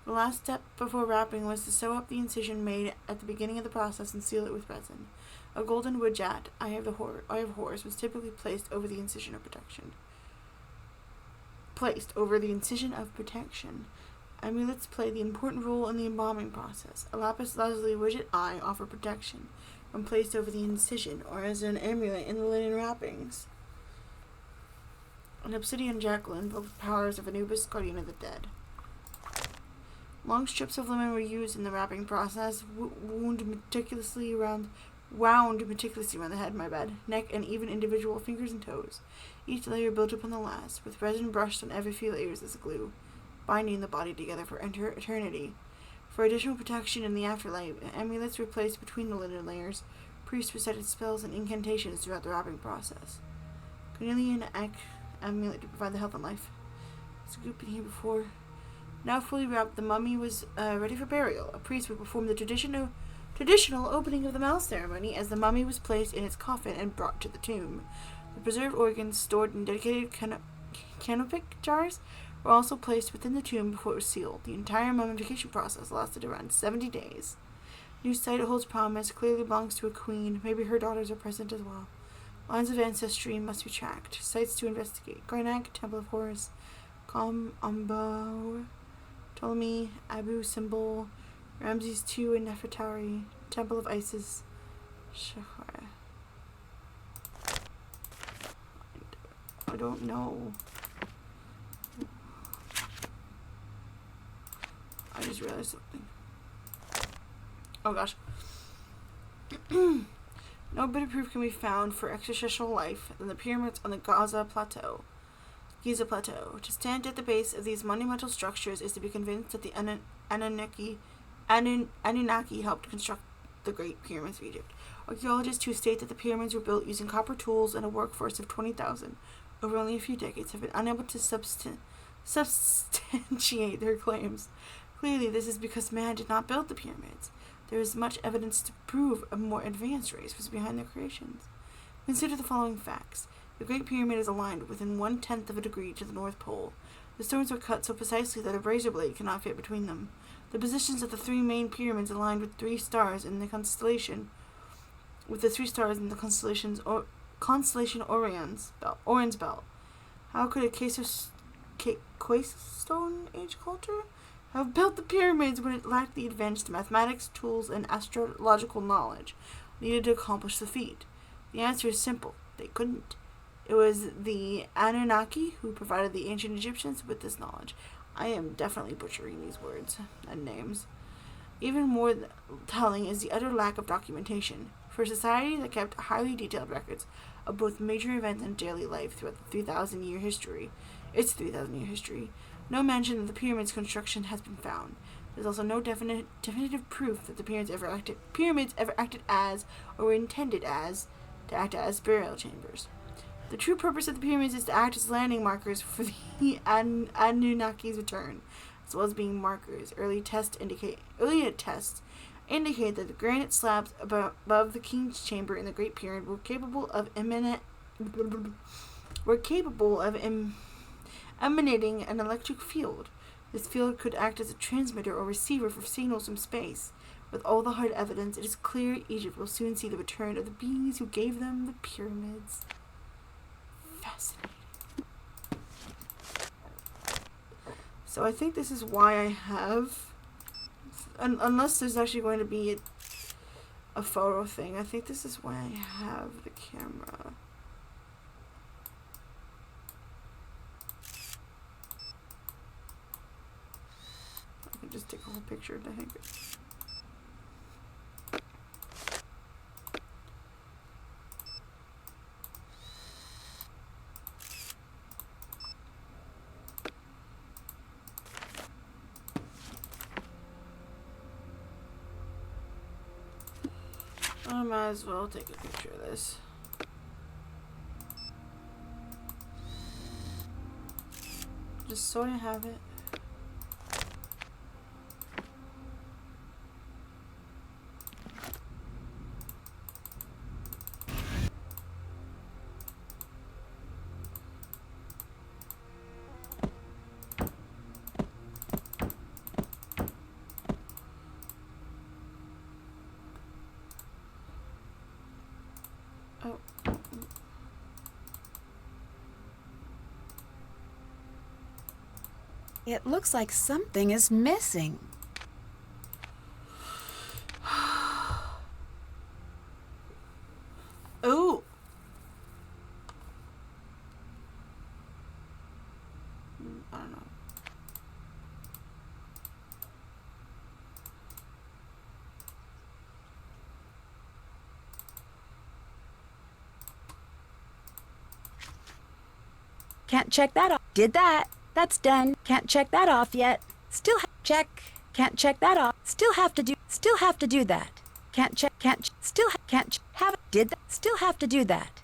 The last step before wrapping was to sew up the incision made at the beginning of the process and seal it with resin. A golden wood jet, eye of Horus, was typically placed over the incision of protection. Amulets play the important role in the embalming process. A lapis lazuli widget eye offered protection when placed over the incision or as an amulet in the linen wrappings. An obsidian jackal invoked the powers of Anubis, guardian of the dead. Long strips of linen were used in the wrapping process, wound meticulously around the head, neck, and even individual fingers and toes. Each layer built upon the last, with resin brushed on every few layers as glue, binding the body together for eternity. For additional protection in the afterlife, amulets were placed between the linen layers. Priests recited spells and incantations throughout the wrapping process. Cornelian amulet to provide the health and life. This group been here before. Now fully wrapped, the mummy was ready for burial. A priest would perform the traditional opening of the mouth ceremony as the mummy was placed in its coffin and brought to the tomb. The preserved organs stored in dedicated canopic jars were also placed within the tomb before it was sealed. The entire mummification process lasted around 70 days. New site holds promise, clearly belongs to a queen. Maybe her daughters are present as well. Lines of ancestry must be tracked. Sites to investigate. Karnak, Temple of Horus, Ambo, Ptolemy, Abu Simbel, Ramses II and Nefertari, Temple of Isis, Shahar. I don't know. I just realized something. Oh gosh. No better proof can be found for extraterrestrial life than the pyramids on the Giza Plateau. To stand at the base of these monumental structures is to be convinced that the Anunnaki helped construct the Great Pyramids of Egypt. Archaeologists who state that the pyramids were built using copper tools and a workforce of 20,000 over only a few decades have been unable to substantiate their claims. Clearly, this is because man did not build the pyramids. There is much evidence to prove a more advanced race was behind their creations. Consider the following facts. The Great Pyramid is aligned within 1/10 of a degree to the North Pole. The stones were cut so precisely that a razor blade cannot fit between them. The positions of the 3 main pyramids aligned with 3 stars in the constellation, constellation Orion's belt. How could a Stone Age culture have built the pyramids when it lacked the advanced mathematics, tools, and astrological knowledge needed to accomplish the feat? The answer is simple. They couldn't. It was the Anunnaki who provided the ancient Egyptians with this knowledge. I am definitely butchering these words and names. Even more telling is the utter lack of documentation. For a society that kept highly detailed records of both major events and daily life throughout its 3,000-year history, no mention of the pyramid's construction has been found. There's also no definitive proof that the pyramids ever acted as or were intended as to act as burial chambers. The true purpose of the pyramids is to act as landing markers for the Anunnaki's return, as well as being markers. Early tests indicate that the granite slabs above the king's chamber in the Great Pyramid were capable of emanating an electric field. This field could act as a transmitter or receiver for signals from space. With all the hard evidence, it is clear Egypt will soon see the return of the beings who gave them the pyramids. Fascinating. So I think this is why I have unless there's actually going to be a photo thing. I think this is when I have the camera. I can just take a whole picture, I think. I might as well take a picture of this. Just so I have it. Oh. It looks like something is missing. Oh. I don't know. Can't check that off. Did that. That's done. Can't check that off yet. Still check. Can't check that off. Still have to do that. Can't check. Can't still can't have did that. Still have to do that.